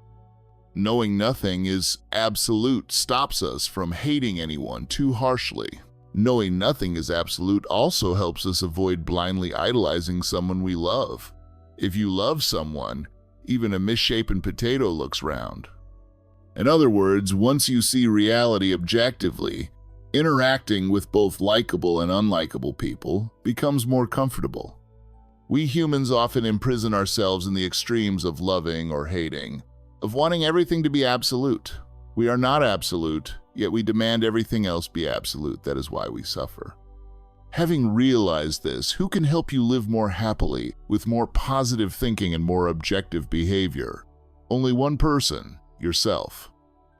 Knowing nothing is absolute stops us from hating anyone too harshly. Knowing nothing is absolute also helps us avoid blindly idolizing someone we love. If you love someone, even a misshapen potato looks round. In other words, once you see reality objectively, interacting with both likable and unlikable people becomes more comfortable. We humans often imprison ourselves in the extremes of loving or hating, of wanting everything to be absolute. We are not absolute, yet we demand everything else be absolute. That is why we suffer. Having realized this, who can help you live more happily, with more positive thinking and more objective behavior? Only one person, yourself.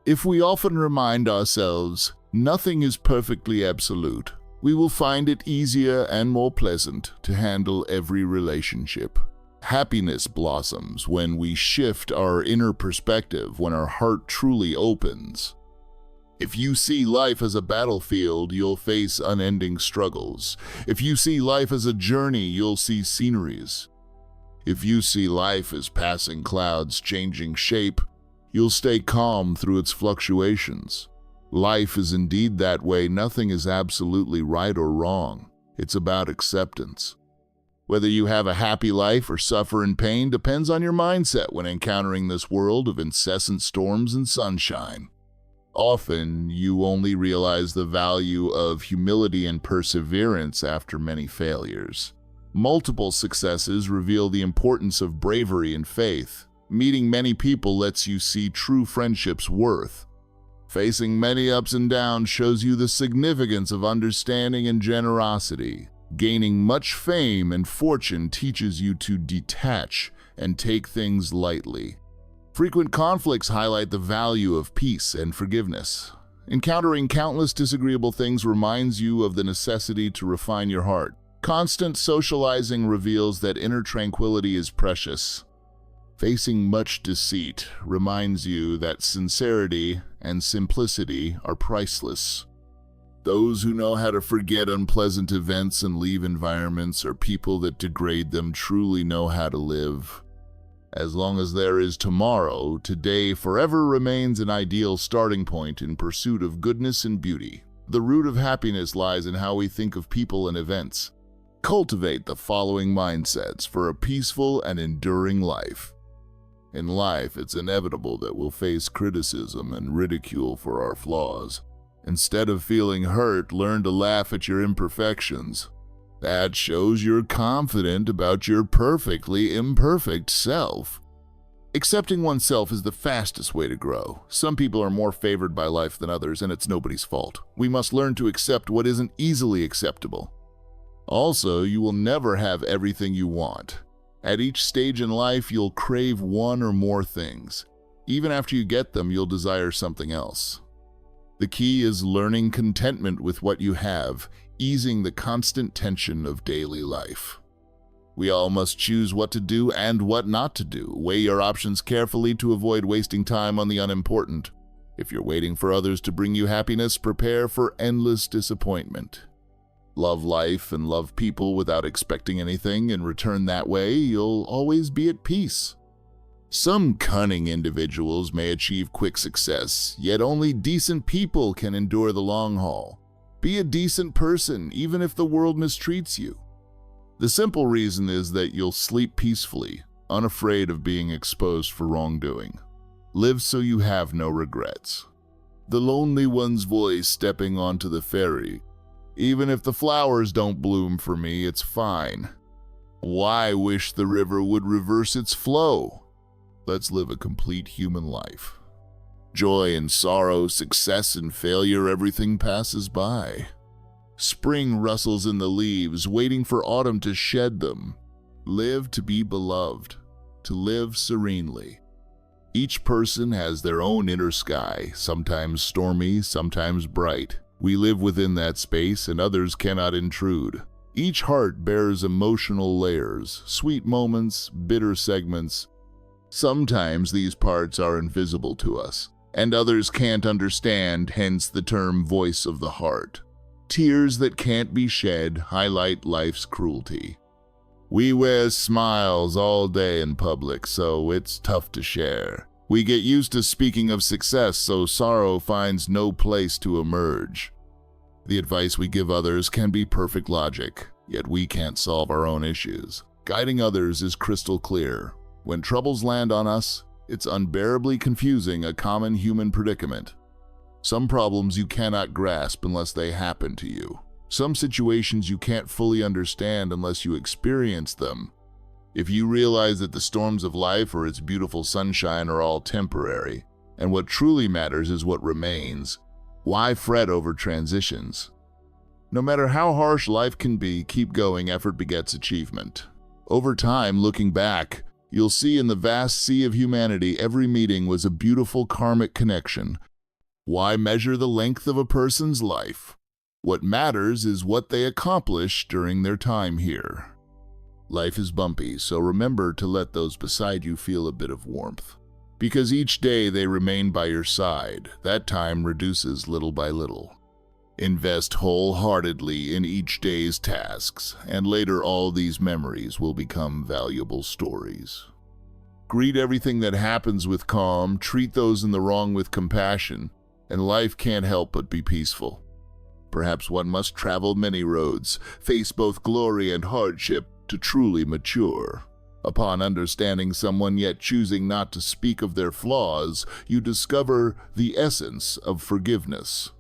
If we often remind ourselves, nothing is perfectly absolute, we will find it easier and more pleasant to handle every relationship. Happiness blossoms when we shift our inner perspective, when our heart truly opens. If you see life as a battlefield, you'll face unending struggles. If you see life as a journey, you'll see sceneries. If you see life as passing clouds changing shape, you'll stay calm through its fluctuations. Life is indeed that way. Nothing is absolutely right or wrong. It's about acceptance. Whether you have a happy life or suffer in pain depends on your mindset when encountering this world of incessant storms and sunshine. Often, you only realize the value of humility and perseverance after many failures. Multiple successes reveal the importance of bravery and faith. Meeting many people lets you see true friendship's worth. Facing many ups and downs shows you the significance of understanding and generosity. Gaining much fame and fortune teaches you to detach and take things lightly. Frequent conflicts highlight the value of peace and forgiveness. Encountering countless disagreeable things reminds you of the necessity to refine your heart. Constant socializing reveals that inner tranquility is precious. Facing much deceit reminds you that sincerity and simplicity are priceless. Those who know how to forget unpleasant events and leave environments or people that degrade them truly know how to live. As long as there is tomorrow, today forever remains an ideal starting point in pursuit of goodness and beauty. The root of happiness lies in how we think of people and events. cultivate the following mindsets for a peaceful and enduring life. In life, it's inevitable that we'll face criticism and ridicule for our flaws. Instead of feeling hurt, learn to laugh at your imperfections. That shows you're confident about your perfectly imperfect self. Accepting oneself is the fastest way to grow. Some people are more favored by life than others, and it's nobody's fault. We must learn to accept what isn't easily acceptable. Also, you will never have everything you want. At each stage in life, you'll crave one or more things. Even after you get them, you'll desire something else. The key is learning contentment with what you have, easing the constant tension of daily life. We all must choose what to do and what not to do. Weigh your options carefully to avoid wasting time on the unimportant. If you're waiting for others to bring you happiness, prepare for endless disappointment. Love life and love people without expecting anything in return. That way, you'll always be at peace. Some cunning individuals may achieve quick success, yet only decent people can endure the long haul. Be a decent person, even if the world mistreats you. The simple reason is that you'll sleep peacefully, unafraid of being exposed for wrongdoing. Live so you have no regrets. The lonely one's voice stepping onto the ferry. Even if the flowers don't bloom for me, it's fine. Why wish the river would reverse its flow? Let's live a complete human life. Joy and sorrow, success and failure, everything passes by. Spring rustles in the leaves, waiting for autumn to shed them. Live to be beloved, to live serenely. Each person has their own inner sky, sometimes stormy, sometimes bright. We live within that space and others cannot intrude. Each heart bears emotional layers, sweet moments, bitter segments. Sometimes these parts are invisible to us, and others can't understand, hence the term voice of the heart. Tears that can't be shed highlight life's cruelty. We wear smiles all day in public, so it's tough to share. We get used to speaking of success, so sorrow finds no place to emerge. The advice we give others can be perfect logic, yet we can't solve our own issues. Guiding others is crystal clear. When troubles land on us, it's unbearably confusing, a common human predicament. Some problems you cannot grasp unless they happen to you. Some situations you can't fully understand unless you experience them. If you realize that the storms of life or its beautiful sunshine are all temporary, and what truly matters is what remains, why fret over transitions? No matter how harsh life can be, keep going. Effort begets achievement. Over time, looking back, you'll see in the vast sea of humanity, every meeting was a beautiful karmic connection. Why measure the length of a person's life? What matters is what they accomplish during their time here. Life is bumpy, so remember to let those beside you feel a bit of warmth. Because each day they remain by your side, that time reduces little by little. Invest wholeheartedly in each day's tasks, and later all these memories will become valuable stories. Greet everything that happens with calm, treat those in the wrong with compassion, and life can't help but be peaceful. Perhaps one must travel many roads, face both glory and hardship to truly mature. Upon understanding someone yet choosing not to speak of their flaws, you discover the essence of forgiveness.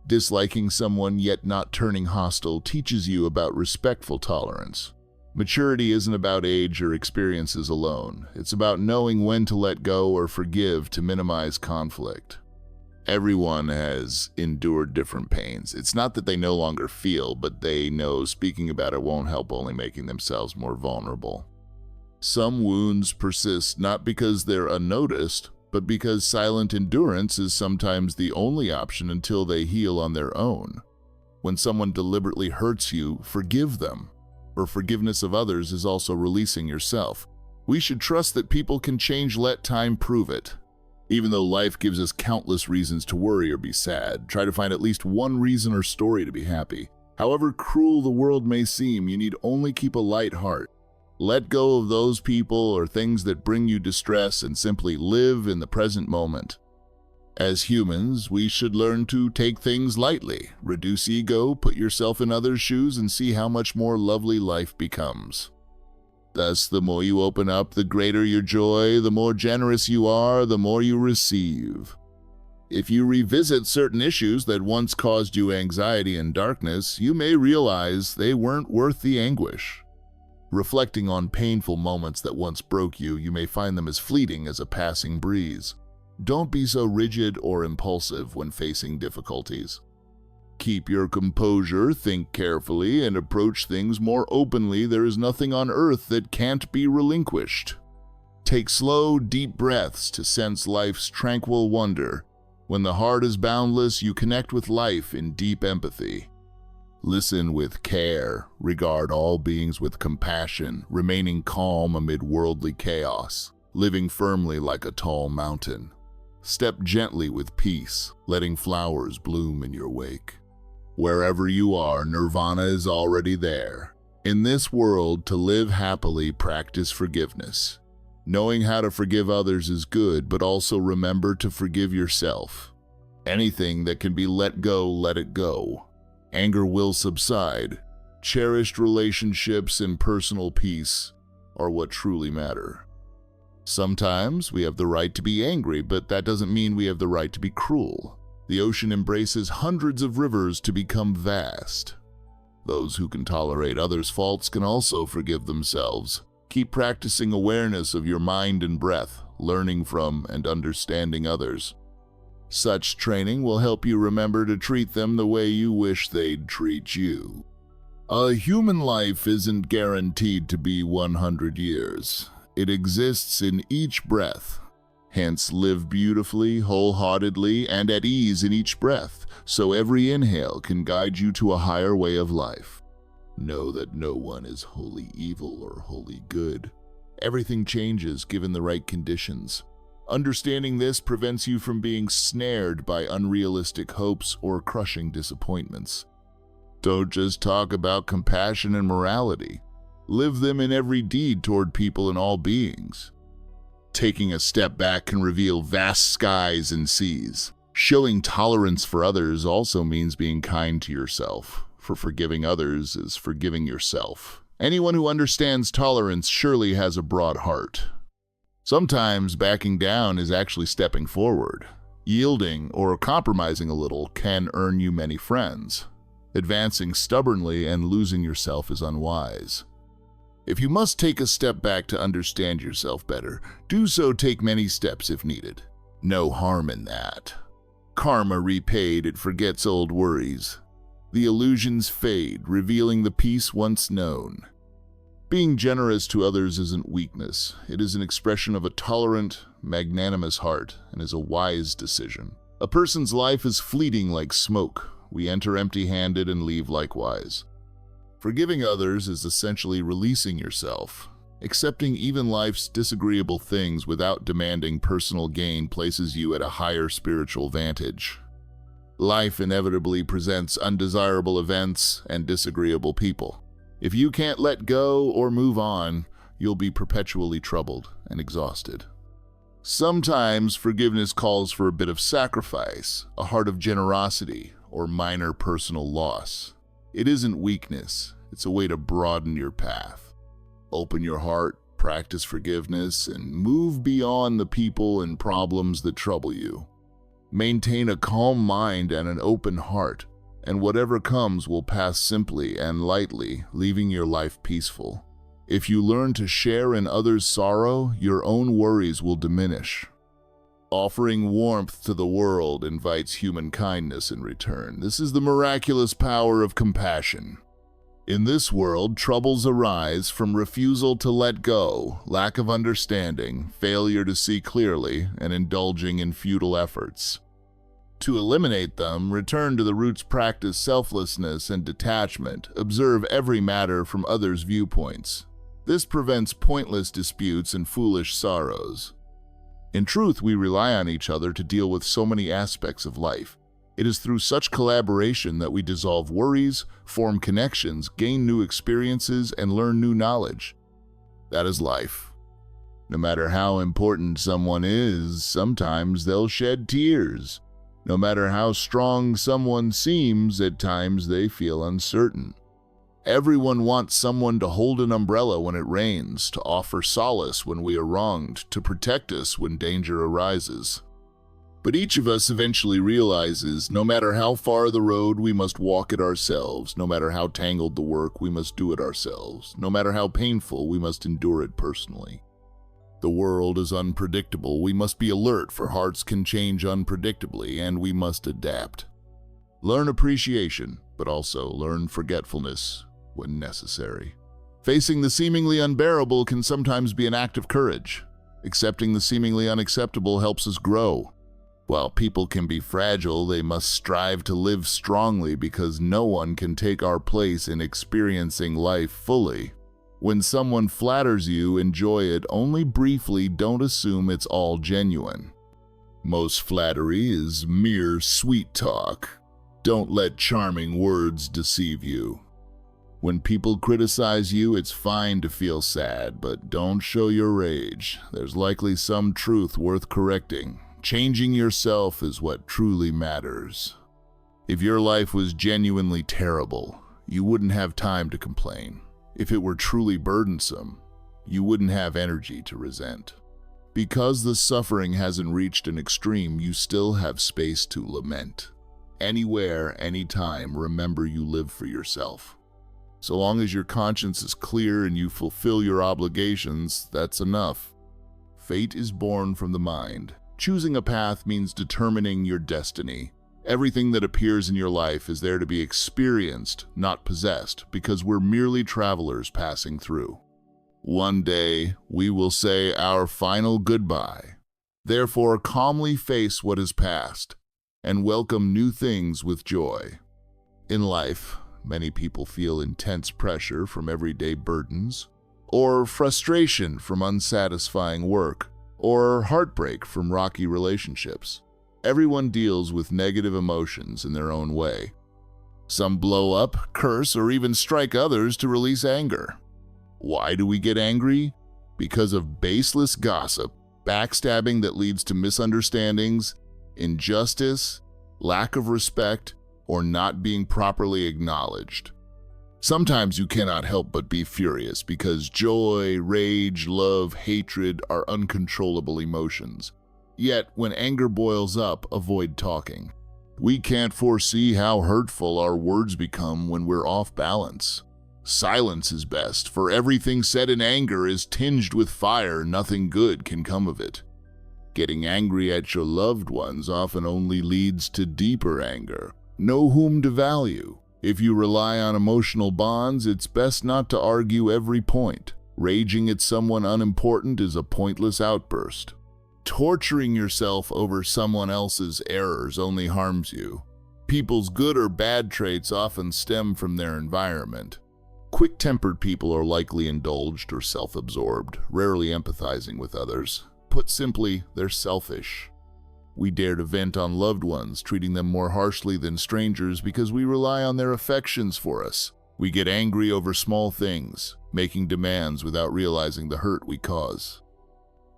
Disliking someone yet not turning hostile teaches you about respectful tolerance. Maturity isn't about age or experiences alone. It's about knowing when to let go or forgive to minimize conflict. Everyone has endured different pains. It's not that they no longer feel, but they know speaking about it won't help, only making themselves more vulnerable. Some wounds persist not because they're unnoticed, but because silent endurance is sometimes the only option until they heal on their own. When someone deliberately hurts you, forgive them. For forgiveness of others is also releasing yourself. We should trust that people can change, let time prove it. Even though life gives us countless reasons to worry or be sad, try to find at least one reason or story to be happy. However cruel the world may seem, you need only keep a light heart. Let go of those people or things that bring you distress and simply live in the present moment. As humans, we should learn to take things lightly, reduce ego, put yourself in others' shoes, and see how much more lovely life becomes. Thus, the more you open up, the greater your joy, the more generous you are, the more you receive. If you revisit certain issues that once caused you anxiety and darkness, you may realize they weren't worth the anguish. Reflecting on painful moments that once broke you, you may find them as fleeting as a passing breeze. Don't be so rigid or impulsive when facing difficulties. Keep your composure, think carefully, and approach things more openly. There is nothing on earth that can't be relinquished. Take slow, deep breaths to sense life's tranquil wonder. When the heart is boundless, you connect with life in deep empathy. Listen with care, regard all beings with compassion, remaining calm amid worldly chaos, living firmly like a tall mountain. Step gently with peace, letting flowers bloom in your wake. Wherever you are, nirvana is already there. In this world, to live happily, practice forgiveness. Knowing how to forgive others is good, but also remember to forgive yourself. Anything that can be let go, let it go. Anger will subside. Cherished relationships and personal peace are what truly matter. Sometimes we have the right to be angry, but that doesn't mean we have the right to be cruel. The ocean embraces hundreds of rivers to become vast. Those who can tolerate others' faults can also forgive themselves. Keep practicing awareness of your mind and breath, learning from and understanding others. Such training will help you remember to treat them the way you wish they'd treat you. A human life isn't guaranteed to be 100 years. It exists in each breath. Hence, live beautifully, wholeheartedly, and at ease in each breath, so every inhale can guide you to a higher way of life. Know that no one is wholly evil or wholly good. Everything changes given the right conditions. Understanding this prevents you from being snared by unrealistic hopes or crushing disappointments. Don't just talk about compassion and morality. Live them in every deed toward people and all beings. Taking a step back can reveal vast skies and seas. Showing tolerance for others also means being kind to yourself, for forgiving others is forgiving yourself. Anyone who understands tolerance surely has a broad heart. Sometimes backing down is actually stepping forward. Yielding or compromising a little can earn you many friends. Advancing stubbornly and losing yourself is unwise. If you must take a step back to understand yourself better, do so. Take many steps if needed. No harm in that. Karma repaid, it forgets old worries. The illusions fade, revealing the peace once known. Being generous to others isn't weakness. It is an expression of a tolerant, magnanimous heart and is a wise decision. A person's life is fleeting like smoke. We enter empty-handed and leave likewise. Forgiving others is essentially releasing yourself. Accepting even life's disagreeable things without demanding personal gain places you at a higher spiritual vantage. Life inevitably presents undesirable events and disagreeable people. If you can't let go or move on, you'll be perpetually troubled and exhausted. Sometimes forgiveness calls for a bit of sacrifice, a heart of generosity, or minor personal loss. It isn't weakness, it's a way to broaden your path. Open your heart, practice forgiveness, and move beyond the people and problems that trouble you. Maintain a calm mind and an open heart, and whatever comes will pass simply and lightly, leaving your life peaceful. If you learn to share in others' sorrow, your own worries will diminish. Offering warmth to the world invites human kindness in return. This is the miraculous power of compassion. In this world, troubles arise from refusal to let go, lack of understanding, failure to see clearly, and indulging in futile efforts. To eliminate them, return to the roots, practice selflessness and detachment, observe every matter from others' viewpoints. This prevents pointless disputes and foolish sorrows. In truth, we rely on each other to deal with so many aspects of life. It is through such collaboration that we dissolve worries, form connections, gain new experiences, and learn new knowledge. That is life. No matter how important someone is, sometimes they'll shed tears. No matter how strong someone seems, at times they feel uncertain. Everyone wants someone to hold an umbrella when it rains, to offer solace when we are wronged, to protect us when danger arises. But each of us eventually realizes no matter how far the road, we must walk it ourselves. No matter how tangled the work, we must do it ourselves. No matter how painful, we must endure it personally. The world is unpredictable. We must be alert, for hearts can change unpredictably, and we must adapt. Learn appreciation, but also learn forgetfulness when necessary. Facing the seemingly unbearable can sometimes be an act of courage. Accepting the seemingly unacceptable helps us grow. While people can be fragile, they must strive to live strongly because no one can take our place in experiencing life fully. When someone flatters you, enjoy it only briefly. Don't assume it's all genuine. Most flattery is mere sweet talk. Don't let charming words deceive you. When people criticize you, it's fine to feel sad, but don't show your rage. There's likely some truth worth correcting. Changing yourself is what truly matters. If your life was genuinely terrible, you wouldn't have time to complain. If it were truly burdensome, you wouldn't have energy to resent. Because the suffering hasn't reached an extreme, you still have space to lament. Anywhere, anytime, remember you live for yourself. So long as your conscience is clear and you fulfill your obligations, that's enough. Fate is born from the mind. Choosing a path means determining your destiny. Everything that appears in your life is there to be experienced, not possessed, because we're merely travelers passing through. One day, we will say our final goodbye. Therefore, calmly face what is past and welcome new things with joy. In life, many people feel intense pressure from everyday burdens, or frustration from unsatisfying work, or heartbreak from rocky relationships. Everyone deals with negative emotions in their own way. Some blow up, curse, or even strike others to release anger. Why do we get angry? Because of baseless gossip, backstabbing that leads to misunderstandings, injustice, lack of respect, or not being properly acknowledged. Sometimes you cannot help but be furious because joy, rage, love, hatred are uncontrollable emotions. Yet, when anger boils up, avoid talking. We can't foresee how hurtful our words become when we're off balance. Silence is best, for everything said in anger is tinged with fire. Nothing good can come of it. Getting angry at your loved ones often only leads to deeper anger. Know whom to value. If you rely on emotional bonds, it's best not to argue every point. Raging at someone unimportant is a pointless outburst. Torturing yourself over someone else's errors only harms you. People's good or bad traits often stem from their environment. Quick-tempered people are likely indulged or self-absorbed, rarely empathizing with others. Put simply, they're selfish. We dare to vent on loved ones, treating them more harshly than strangers because we rely on their affections for us. We get angry over small things, making demands without realizing the hurt we cause.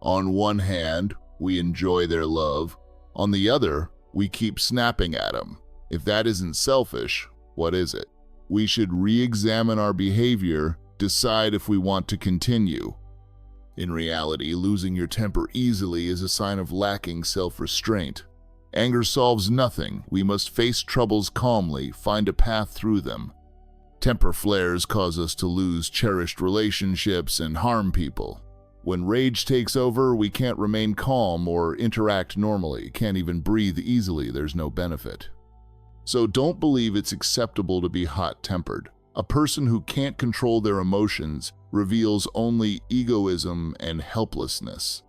On one hand, we enjoy their love. On the other, we keep snapping at them. If that isn't selfish, what is it? We should re-examine our behavior, decide if we want to continue. In reality, losing your temper easily is a sign of lacking self-restraint. Anger solves nothing. We must face troubles calmly, find a path through them. Temper flares cause us to lose cherished relationships and harm people. When rage takes over, we can't remain calm or interact normally, can't even breathe easily. There's no benefit. So don't believe it's acceptable to be hot-tempered. A person who can't control their emotions reveals only egoism and helplessness.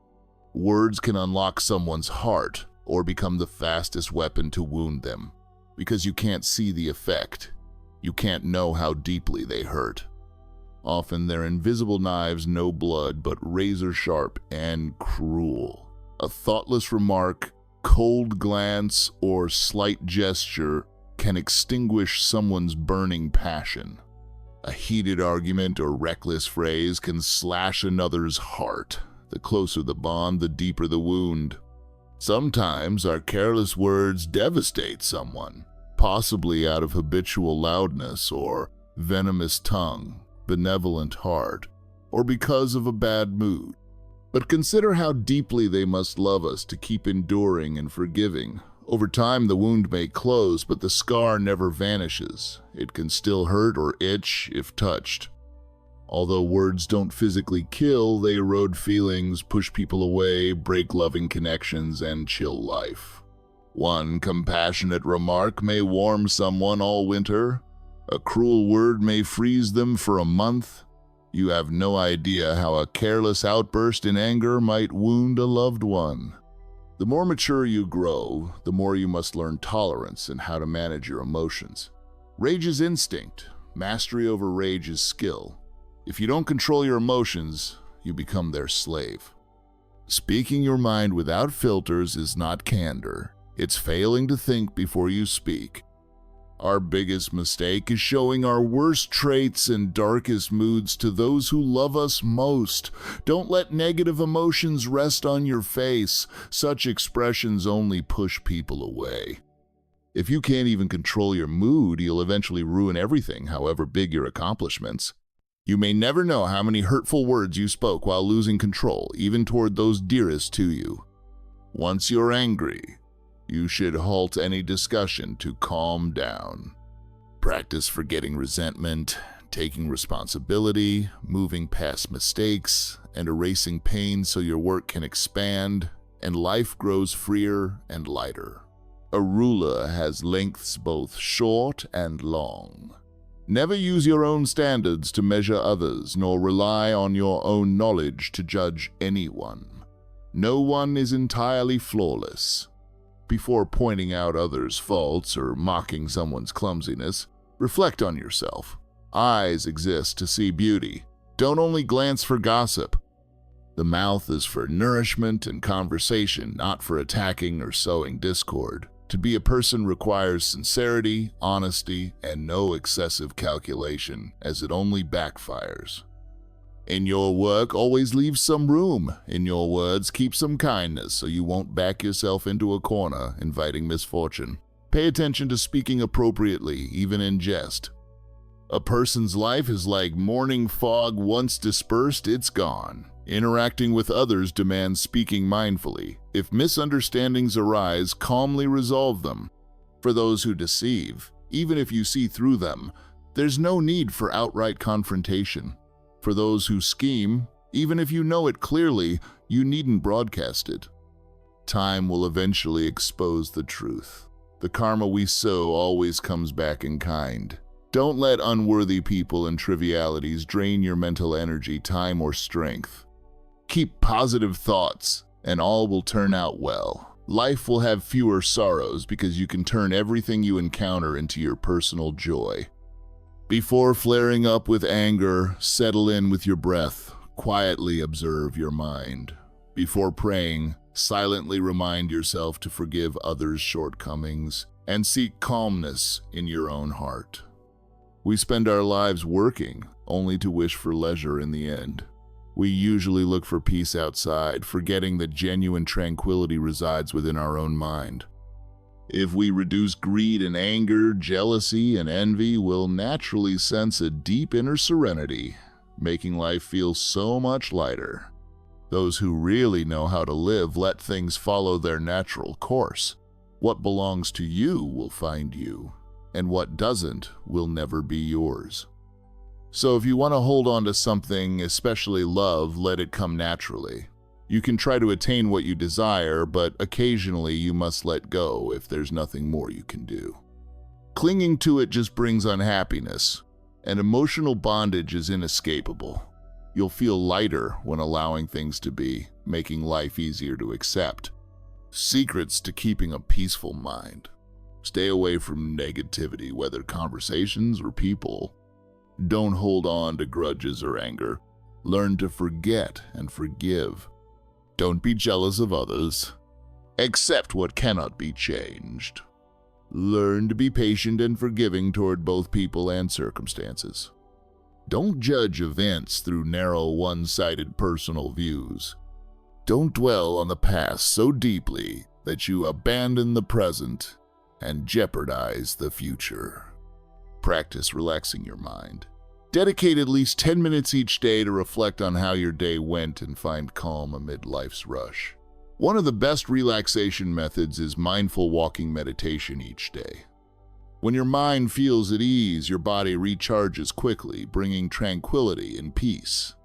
Words can unlock someone's heart or become the fastest weapon to wound them. Because you can't see the effect, you can't know how deeply they hurt. Often they're invisible knives, no blood, but razor-sharp and cruel. A thoughtless remark, cold glance, or slight gesture can extinguish someone's burning passion. A heated argument or reckless phrase can slash another's heart. The closer the bond, the deeper the wound. Sometimes our careless words devastate someone, possibly out of habitual loudness or venomous tongue, benevolent heart, or because of a bad mood. But consider how deeply they must love us to keep enduring and forgiving. Over time, the wound may close, but the scar never vanishes. It can still hurt or itch if touched. Although words don't physically kill, they erode feelings, push people away, break loving connections, and chill life. One compassionate remark may warm someone all winter. A cruel word may freeze them for a month. You have no idea how a careless outburst in anger might wound a loved one. The more mature you grow, the more you must learn tolerance and how to manage your emotions. Rage is instinct. Mastery over rage is skill. If you don't control your emotions, you become their slave. Speaking your mind without filters is not candor. It's failing to think before you speak. Our biggest mistake is showing our worst traits and darkest moods to those who love us most. Don't let negative emotions rest on your face. Such expressions only push people away. If you can't even control your mood, you'll eventually ruin everything, however big your accomplishments. You may never know how many hurtful words you spoke while losing control, even toward those dearest to you. Once you're angry, you should halt any discussion to calm down. Practice forgetting resentment, taking responsibility, moving past mistakes, and erasing pain so your work can expand and life grows freer and lighter. A ruler has lengths both short and long. Never use your own standards to measure others, nor rely on your own knowledge to judge anyone. No one is entirely flawless. Before pointing out others' faults or mocking someone's clumsiness, reflect on yourself. Eyes exist to see beauty. Don't only glance for gossip. The mouth is for nourishment and conversation, not for attacking or sowing discord. To be a person requires sincerity, honesty, and no excessive calculation, as it only backfires. In your work, always leave some room. In your words, keep some kindness so you won't back yourself into a corner, inviting misfortune. Pay attention to speaking appropriately, even in jest. A person's life is like morning fog. Once dispersed, it's gone. Interacting with others demands speaking mindfully. If misunderstandings arise, calmly resolve them. For those who deceive, even if you see through them, there's no need for outright confrontation. For those who scheme, even if you know it clearly, you needn't broadcast it. Time will eventually expose the truth. The karma we sow always comes back in kind. Don't let unworthy people and trivialities drain your mental energy, time, or strength. Keep positive thoughts, and all will turn out well. Life will have fewer sorrows because you can turn everything you encounter into your personal joy. Before flaring up with anger, settle in with your breath. Quietly observe your mind. Before praying, silently remind yourself to forgive others' shortcomings and seek calmness in your own heart. We spend our lives working, only to wish for leisure in the end. We usually look for peace outside, forgetting that genuine tranquility resides within our own mind. If we reduce greed and anger, jealousy and envy, we'll naturally sense a deep inner serenity, making life feel so much lighter. Those who really know how to live let things follow their natural course. What belongs to you will find you, and what doesn't will never be yours. So if you want to hold on to something, especially love, let it come naturally. You can try to attain what you desire, but occasionally you must let go if there's nothing more you can do. Clinging to it just brings unhappiness, and emotional bondage is inescapable. You'll feel lighter when allowing things to be, making life easier to accept. Secrets to keeping a peaceful mind. Stay away from negativity, whether conversations or people. Don't hold on to grudges or anger. Learn to forget and forgive. Don't be jealous of others. Accept what cannot be changed. Learn to be patient and forgiving toward both people and circumstances. Don't judge events through narrow, one-sided personal views. Don't dwell on the past so deeply that you abandon the present and jeopardize the future. Practice relaxing your mind. Dedicate at least 10 minutes each day to reflect on how your day went and find calm amid life's rush. One of the best relaxation methods is mindful walking meditation each day. When your mind feels at ease, your body recharges quickly, bringing tranquility and peace.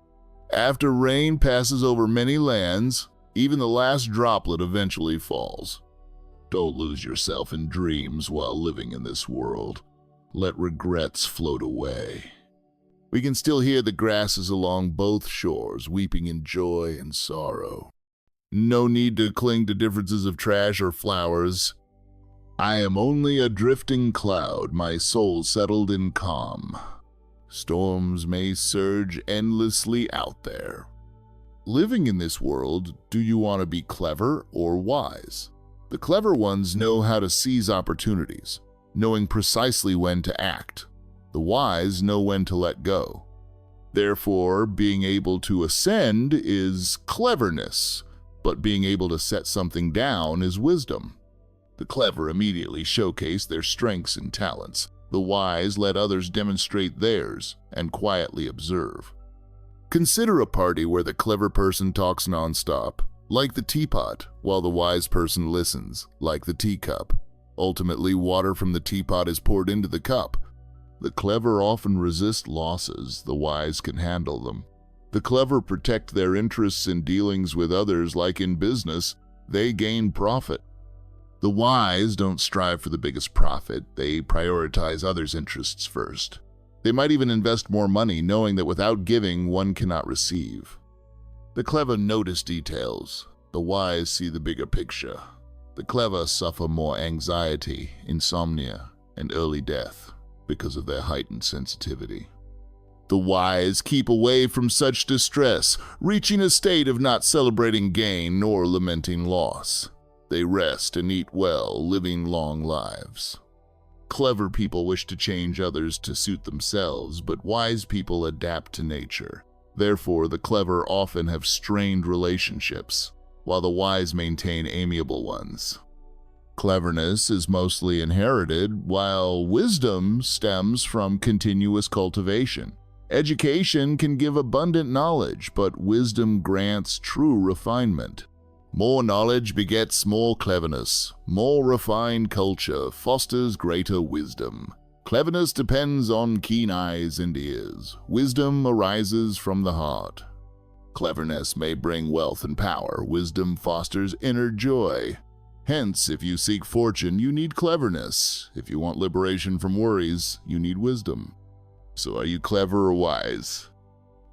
After rain passes over many lands, even the last droplet eventually falls. Don't lose yourself in dreams while living in this world. Let regrets float away. We can still hear the grasses along both shores, weeping in joy and sorrow. No need to cling to differences of trash or flowers. I am only a drifting cloud, my soul settled in calm. Storms may surge endlessly out there. Living in this world, do you want to be clever or wise? The clever ones know how to seize opportunities, knowing precisely when to act. The wise know when to let go. Therefore, being able to ascend is cleverness, but being able to set something down is wisdom. The clever immediately showcase their strengths and talents. The wise let others demonstrate theirs and quietly observe. Consider a party where the clever person talks nonstop, like the teapot, while the wise person listens, like the teacup. Ultimately, water from the teapot is poured into the cup. The clever often resist losses, the wise can handle them. The clever protect their interests in dealings with others, like in business, they gain profit. The wise don't strive for the biggest profit, they prioritize others' interests first. They might even invest more money, knowing that without giving, one cannot receive. The clever notice details, the wise see the bigger picture. The clever suffer more anxiety, insomnia, and early death because of their heightened sensitivity. The wise keep away from such distress, reaching a state of not celebrating gain nor lamenting loss. They rest and eat well, living long lives. Clever people wish to change others to suit themselves, but wise people adapt to nature. Therefore, the clever often have strained relationships, while the wise maintain amiable ones. Cleverness is mostly inherited, while wisdom stems from continuous cultivation. Education can give abundant knowledge, but wisdom grants true refinement. More knowledge begets more cleverness. More refined culture fosters greater wisdom. Cleverness depends on keen eyes and ears. Wisdom arises from the heart. Cleverness may bring wealth and power. Wisdom fosters inner joy. Hence, if you seek fortune, you need cleverness. If you want liberation from worries, you need wisdom. So are you clever or wise?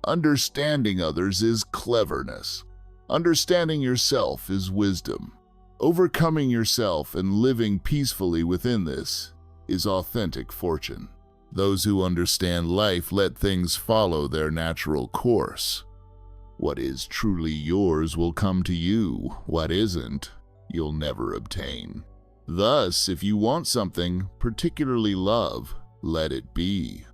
Understanding others is cleverness. Understanding yourself is wisdom. Overcoming yourself and living peacefully within this is authentic fortune. Those who understand life let things follow their natural course. What is truly yours will come to you. What isn't, you'll never obtain. Thus, if you want something, particularly love, let it be.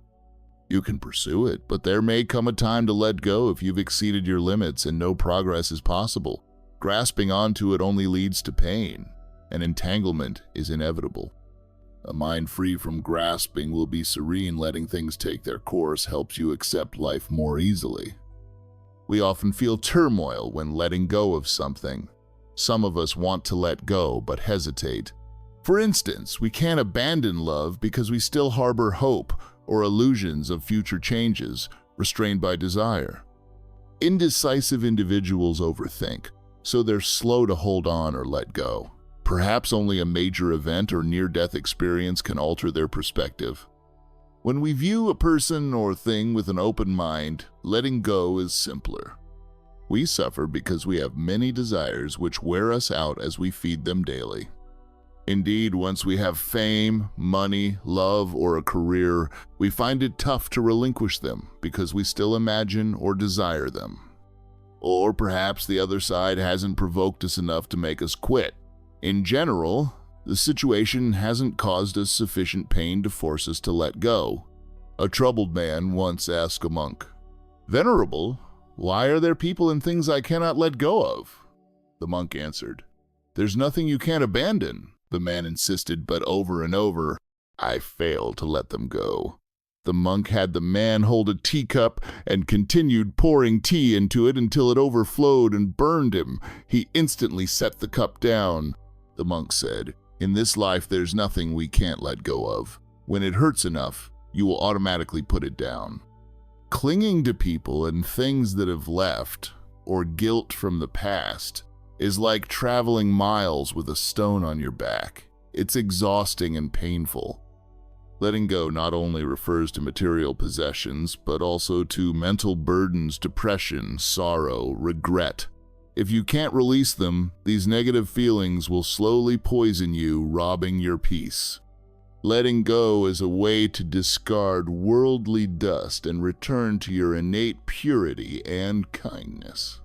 You can pursue it, but there may come a time to let go if you've exceeded your limits and no progress is possible. Grasping onto it only leads to pain, and entanglement is inevitable. A mind free from grasping will be serene. Letting things take their course helps you accept life more easily. We often feel turmoil when letting go of something. Some of us want to let go but hesitate. For instance, we can't abandon love because we still harbor hope or illusions of future changes, restrained by desire. Indecisive individuals overthink, so they're slow to hold on or let go. Perhaps only a major event or near-death experience can alter their perspective. When we view a person or thing with an open mind, letting go is simpler. We suffer because we have many desires which wear us out as we feed them daily. Indeed, once we have fame, money, love, or a career, we find it tough to relinquish them because we still imagine or desire them. Or perhaps the other side hasn't provoked us enough to make us quit. In general, the situation hasn't caused us sufficient pain to force us to let go. A troubled man once asked a monk, "Venerable, why are there people and things I cannot let go of? the monk answered. There's nothing you can't abandon, the man insisted, but over and over, I fail to let them go. The monk had the man hold a teacup and continued pouring tea into it until it overflowed and burned him. He instantly set the cup down. The monk said, in this life there's nothing we can't let go of. When it hurts enough, you will automatically put it down. Clinging to people and things that have left, or guilt from the past, is like traveling miles with a stone on your back. It's exhausting and painful. Letting go not only refers to material possessions, but also to mental burdens, depression, sorrow, regret. If you can't release them, these negative feelings will slowly poison you, robbing your peace. Letting go is a way to discard worldly dust and return to your innate purity and kindness.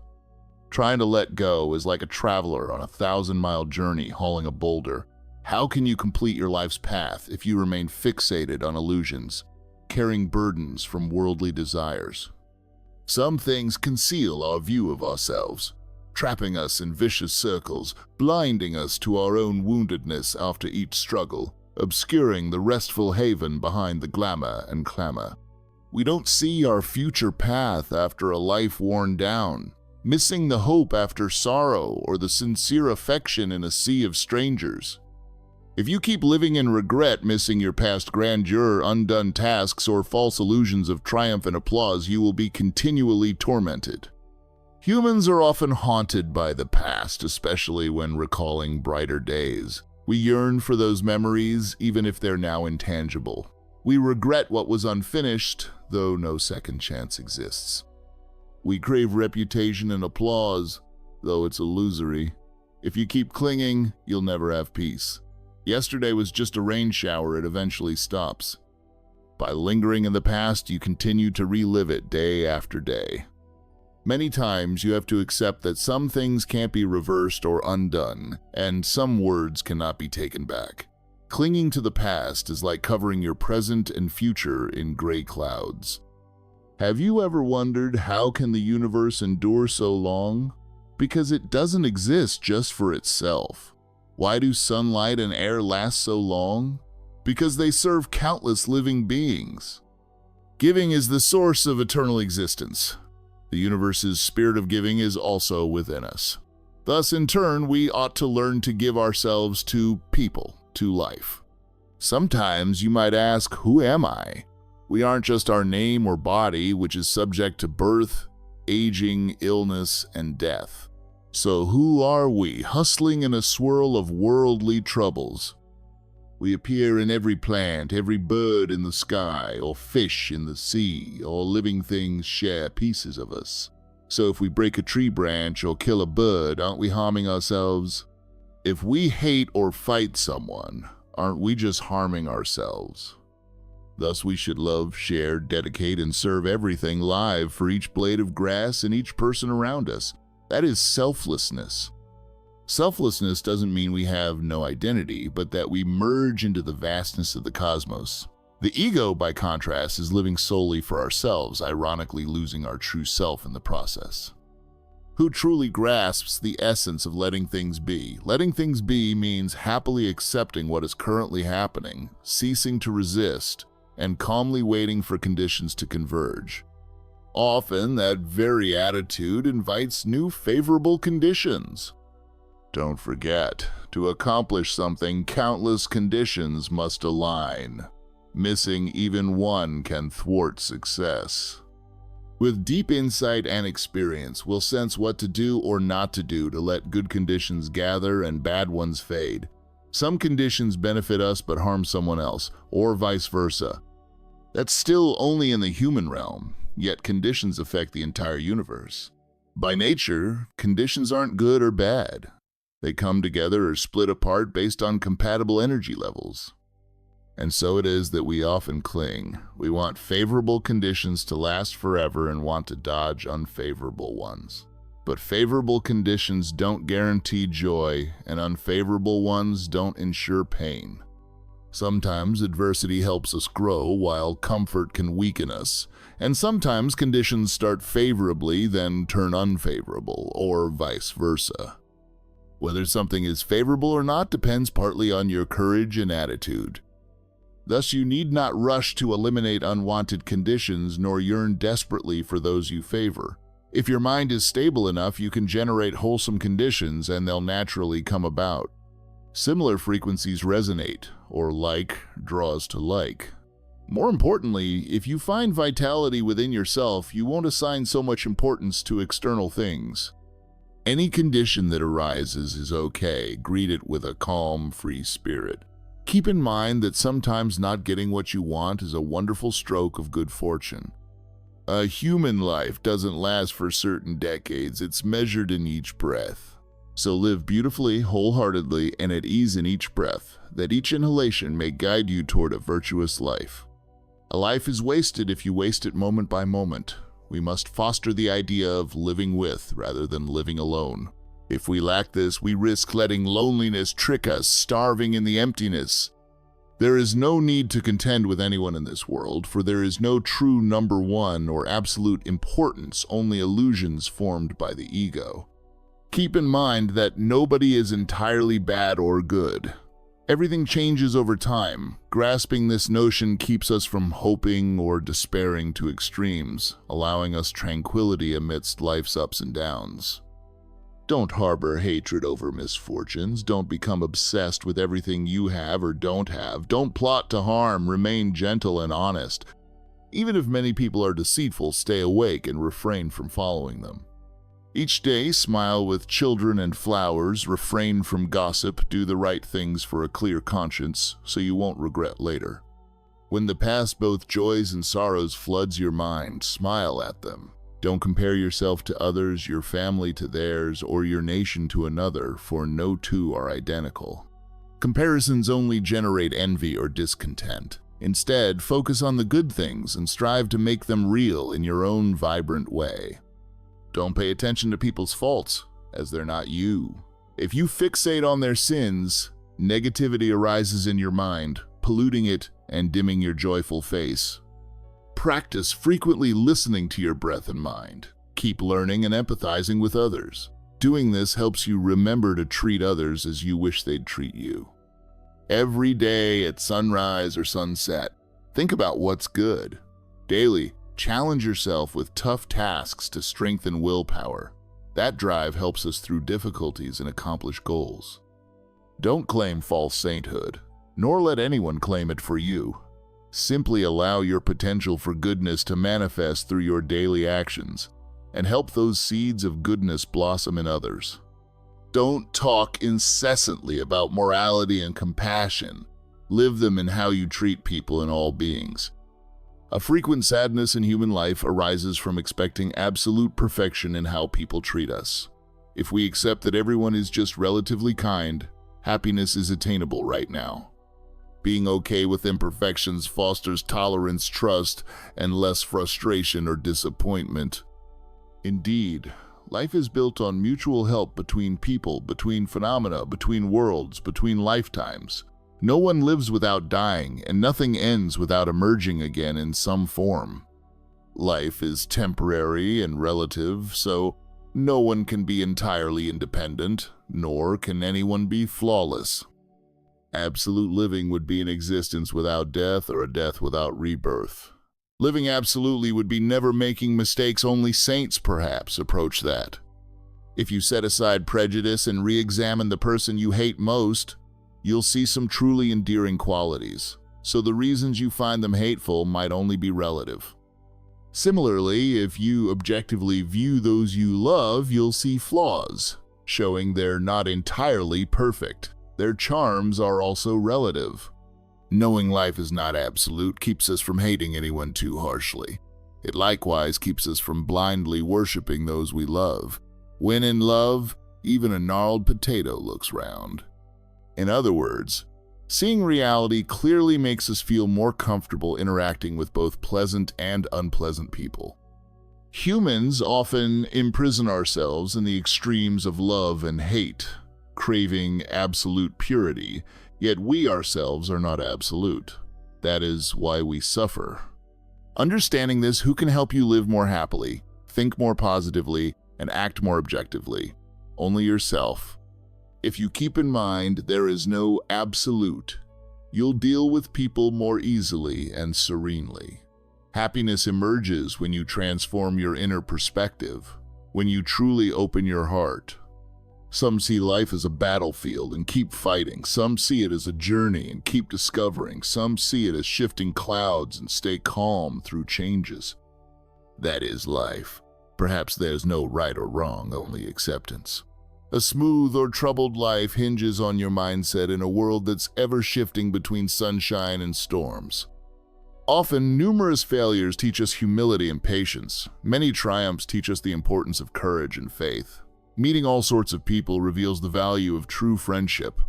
Trying to let go is like a traveler on a 1,000-mile journey hauling a boulder. How can you complete your life's path if you remain fixated on illusions, carrying burdens from worldly desires? Some things conceal our view of ourselves, trapping us in vicious circles, blinding us to our own woundedness after each struggle, obscuring the restful haven behind the glamour and clamor. We don't see our future path after a life worn down, missing the hope after sorrow or the sincere affection in a sea of strangers. If you keep living in regret, missing your past grandeur, undone tasks, or false illusions of triumph and applause, you will be continually tormented. Humans are often haunted by the past, especially when recalling brighter days. We yearn for those memories, even if they're now intangible. We regret what was unfinished, though no second chance exists. We crave reputation and applause, though it's illusory. If you keep clinging, you'll never have peace. Yesterday was just a rain shower, it eventually stops. By lingering in the past, you continue to relive it day after day. Many times you have to accept that some things can't be reversed or undone, and some words cannot be taken back. Clinging to the past is like covering your present and future in gray clouds. Have you ever wondered how can the universe endure so long? Because it doesn't exist just for itself. Why do sunlight and air last so long? Because they serve countless living beings. Giving is the source of eternal existence. The universe's spirit of giving is also within us. Thus, in turn, we ought to learn to give ourselves to people, to life. Sometimes you might ask, who am I? We aren't just our name or body, which is subject to birth, aging, illness, and death. So who are we, hustling in a swirl of worldly troubles? We appear in every plant, every bird in the sky, or fish in the sea. All living things share pieces of us. So if we break a tree branch or kill a bird, aren't we harming ourselves? If we hate or fight someone, aren't we just harming ourselves? Thus we should love, share, dedicate, and serve everything live for each blade of grass and each person around us. That is selflessness. Selflessness doesn't mean we have no identity, but that we merge into the vastness of the cosmos. The ego, by contrast, is living solely for ourselves, ironically losing our true self in the process. Who truly grasps the essence of letting things be? Letting things be means happily accepting what is currently happening, ceasing to resist, and calmly waiting for conditions to converge. Often, that very attitude invites new favorable conditions. Don't forget, to accomplish something, countless conditions must align. Missing even one can thwart success. With deep insight and experience, we'll sense what to do or not to do to let good conditions gather and bad ones fade. Some conditions benefit us but harm someone else, or vice versa. That's still only in the human realm, yet conditions affect the entire universe. By nature, conditions aren't good or bad. They come together or split apart based on compatible energy levels. And so it is that we often cling. We want favorable conditions to last forever and want to dodge unfavorable ones. But favorable conditions don't guarantee joy, and unfavorable ones don't ensure pain. Sometimes adversity helps us grow, while comfort can weaken us. And sometimes conditions start favorably, then turn unfavorable, or vice versa. Whether something is favorable or not depends partly on your courage and attitude. Thus, you need not rush to eliminate unwanted conditions nor yearn desperately for those you favor. If your mind is stable enough, you can generate wholesome conditions and they'll naturally come about. Similar frequencies resonate, or like draws to like. More importantly, if you find vitality within yourself, you won't assign so much importance to external things. Any condition that arises is okay. Greet it with a calm, free spirit. Keep in mind that sometimes not getting what you want is a wonderful stroke of good fortune. A human life doesn't last for certain decades. It's measured in each breath. So live beautifully, wholeheartedly, and at ease in each breath, that each inhalation may guide you toward a virtuous life. A life is wasted if you waste it moment by moment. We must foster the idea of living with rather than living alone. If we lack this, we risk letting loneliness trick us, starving in the emptiness. There is no need to contend with anyone in this world, for there is no true number one or absolute importance, only illusions formed by the ego. Keep in mind that nobody is entirely bad or good. Everything changes over time. Grasping this notion keeps us from hoping or despairing to extremes, allowing us tranquility amidst life's ups and downs. Don't harbor hatred over misfortunes. Don't become obsessed with everything you have or don't have. Don't plot to harm. Remain gentle and honest. Even if many people are deceitful, stay awake and refrain from following them. Each day, smile with children and flowers, refrain from gossip, do the right things for a clear conscience, so you won't regret later. When the past, both joys and sorrows, floods your mind, smile at them. Don't compare yourself to others, your family to theirs, or your nation to another, for no two are identical. Comparisons only generate envy or discontent. Instead, focus on the good things and strive to make them real in your own vibrant way. Don't pay attention to people's faults, as they're not you. If you fixate on their sins, negativity arises in your mind, polluting it and dimming your joyful face. Practice frequently listening to your breath and mind. Keep learning and empathizing with others. Doing this helps you remember to treat others as you wish they'd treat you. Every day at sunrise or sunset, think about what's good. Daily, challenge yourself with tough tasks to strengthen willpower. That drive helps us through difficulties and accomplish goals. Don't claim false sainthood, nor let anyone claim it for you. Simply allow your potential for goodness to manifest through your daily actions, and help those seeds of goodness blossom in others. Don't talk incessantly about morality and compassion. Live them in how you treat people and all beings. A frequent sadness in human life arises from expecting absolute perfection in how people treat us. If we accept that everyone is just relatively kind, happiness is attainable right now. Being okay with imperfections fosters tolerance, trust, and less frustration or disappointment. Indeed, life is built on mutual help between people, between phenomena, between worlds, between lifetimes. No one lives without dying, and nothing ends without emerging again in some form. Life is temporary and relative, so no one can be entirely independent, nor can anyone be flawless. Absolute living would be an existence without death or a death without rebirth. Living absolutely would be never making mistakes. Only saints, perhaps, approach that. If you set aside prejudice and re-examine the person you hate most, you'll see some truly endearing qualities, so the reasons you find them hateful might only be relative. Similarly, if you objectively view those you love, you'll see flaws, showing they're not entirely perfect. Their charms are also relative. Knowing life is not absolute keeps us from hating anyone too harshly. It likewise keeps us from blindly worshiping those we love. When in love, even a gnarled potato looks round. In other words, seeing reality clearly makes us feel more comfortable interacting with both pleasant and unpleasant people. Humans often imprison ourselves in the extremes of love and hate, craving absolute purity, yet we ourselves are not absolute. That is why we suffer. Understanding this, who can help you live more happily, think more positively, and act more objectively? Only yourself. If you keep in mind there is no absolute, you'll deal with people more easily and serenely. Happiness emerges when you transform your inner perspective, when you truly open your heart. Some see life as a battlefield and keep fighting. Some see it as a journey and keep discovering. Some see it as shifting clouds and stay calm through changes. That is life. Perhaps there's no right or wrong, only acceptance. A smooth or troubled life hinges on your mindset in a world that's ever shifting between sunshine and storms. Often, numerous failures teach us humility and patience. Many triumphs teach us the importance of courage and faith. Meeting all sorts of people reveals the value of true friendship.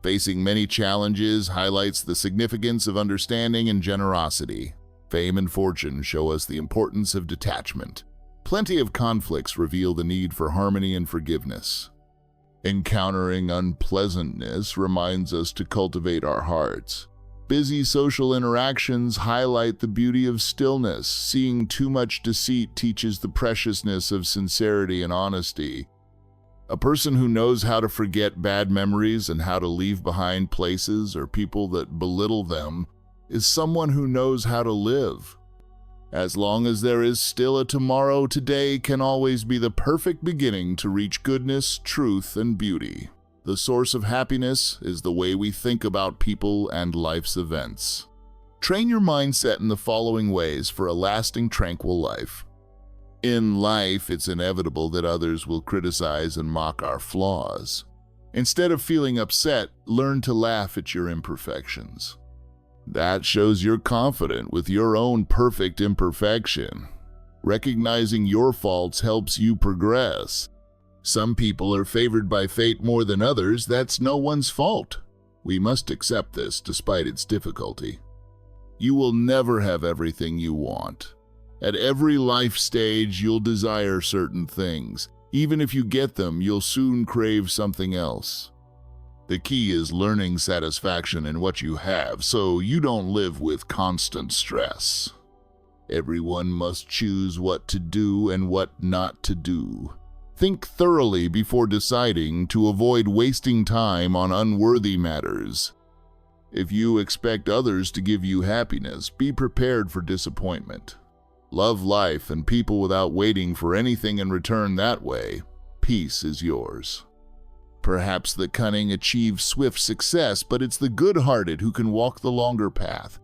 Facing many challenges highlights the significance of understanding and generosity. Fame and fortune show us the importance of detachment. Plenty of conflicts reveal the need for harmony and forgiveness. Encountering unpleasantness reminds us to cultivate our hearts. Busy social interactions highlight the beauty of stillness. Seeing too much deceit teaches the preciousness of sincerity and honesty. A person who knows how to forget bad memories and how to leave behind places or people that belittle them is someone who knows how to live. As long as there is still a tomorrow, today can always be the perfect beginning to reach goodness, truth, and beauty. The source of happiness is the way we think about people and life's events. Train your mindset in the following ways for a lasting, tranquil life. In life, it's inevitable that others will criticize and mock our flaws. Instead of feeling upset, learn to laugh at your imperfections. That shows you're confident with your own perfect imperfection. Recognizing your faults helps you progress. Some people are favored by fate more than others. That's no one's fault. We must accept this despite its difficulty. You will never have everything you want. At every life stage, you'll desire certain things. Even if you get them, you'll soon crave something else. The key is learning satisfaction in what you have so you don't live with constant stress. Everyone must choose what to do and what not to do. Think thoroughly before deciding to avoid wasting time on unworthy matters. If you expect others to give you happiness, be prepared for disappointment. Love life and people without waiting for anything in return. That way, peace is yours. Perhaps the cunning achieve swift success, but it's the good-hearted who can walk the longer path.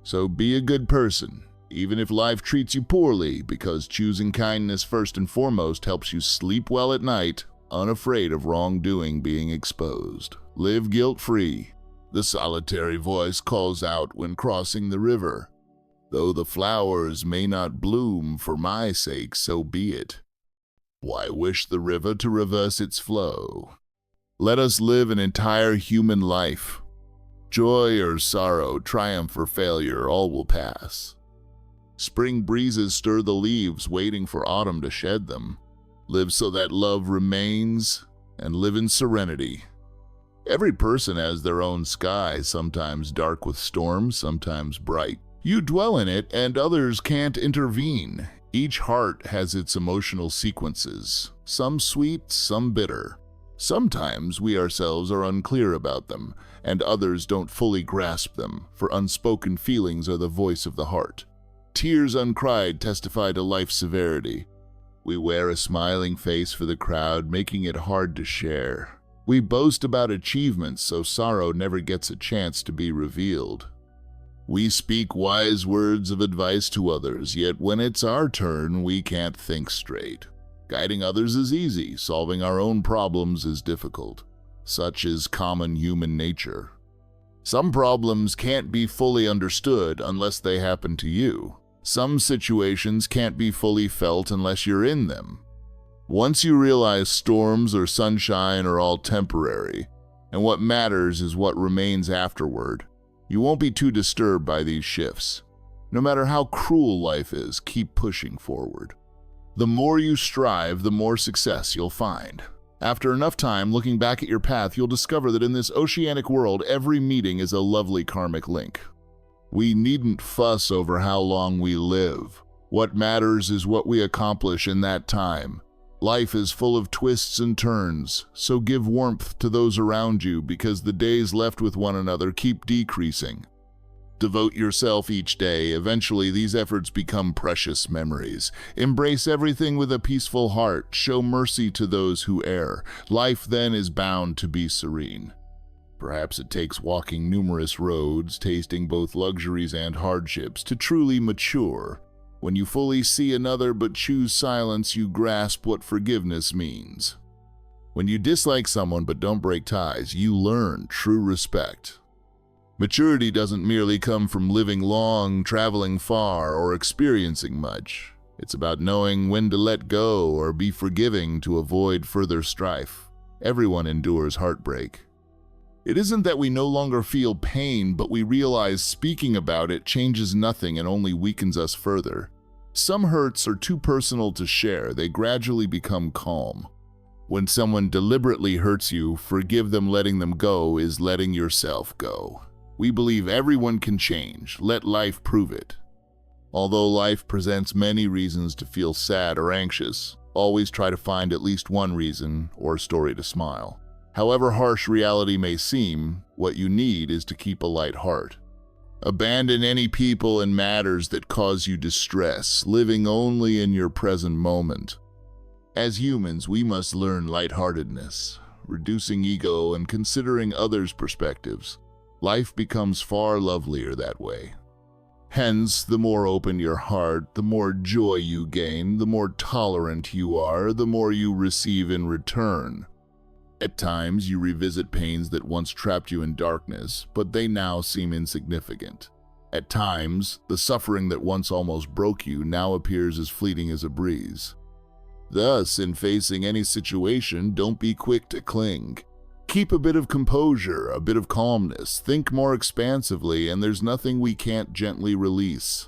So be a good person, even if life treats you poorly, because choosing kindness first and foremost helps you sleep well at night, unafraid of wrongdoing being exposed. Live guilt-free. The solitary voice calls out when crossing the river. Though the flowers may not bloom for my sake, so be it. Why wish the river to reverse its flow? Let us live an entire human life. Joy or sorrow, triumph or failure, all will pass. Spring breezes stir the leaves, waiting for autumn to shed them. Live so that love remains, and live in serenity. Every person has their own sky, sometimes dark with storms, sometimes bright. You dwell in it, and others can't intervene. Each heart has its emotional sequences, some sweet, some bitter. Sometimes we ourselves are unclear about them, and others don't fully grasp them, for unspoken feelings are the voice of the heart. Tears uncried testify to life's severity. We wear a smiling face for the crowd, making it hard to share. We boast about achievements, so sorrow never gets a chance to be revealed. We speak wise words of advice to others, yet when it's our turn, we can't think straight. Guiding others is easy, solving our own problems is difficult. Such is common human nature. Some problems can't be fully understood unless they happen to you. Some situations can't be fully felt unless you're in them. Once you realize storms or sunshine are all temporary, and what matters is what remains afterward, you won't be too disturbed by these shifts. No matter how cruel life is, keep pushing forward. The more you strive, the more success you'll find. After enough time looking back at your path, you'll discover that in this oceanic world, every meeting is a lovely karmic link. We needn't fuss over how long we live. What matters is what we accomplish in that time. Life is full of twists and turns, so give warmth to those around you because the days left with one another keep decreasing. Devote yourself each day. Eventually, these efforts become precious memories. Embrace everything with a peaceful heart. Show mercy to those who err. Life then is bound to be serene. Perhaps it takes walking numerous roads, tasting both luxuries and hardships, to truly mature. When you fully see another but choose silence, you grasp what forgiveness means. When you dislike someone but don't break ties, you learn true respect. Maturity doesn't merely come from living long, traveling far, or experiencing much. It's about knowing when to let go or be forgiving to avoid further strife. Everyone endures heartbreak. It isn't that we no longer feel pain, but we realize speaking about it changes nothing and only weakens us further. Some hurts are too personal to share. They gradually become calm. When someone deliberately hurts you, forgive them. Letting them go is letting yourself go. We believe everyone can change. Let life prove it. Although life presents many reasons to feel sad or anxious, always try to find at least one reason or story to smile. However harsh reality may seem, what you need is to keep a light heart. Abandon any people and matters that cause you distress, living only in your present moment. As humans, we must learn lightheartedness, reducing ego and considering others' perspectives. Life becomes far lovelier that way. Hence, the more open your heart, the more joy you gain, the more tolerant you are, the more you receive in return. At times, you revisit pains that once trapped you in darkness, but they now seem insignificant. At times, the suffering that once almost broke you now appears as fleeting as a breeze. Thus, in facing any situation, don't be quick to cling. Keep a bit of composure, a bit of calmness, think more expansively, and there's nothing we can't gently release.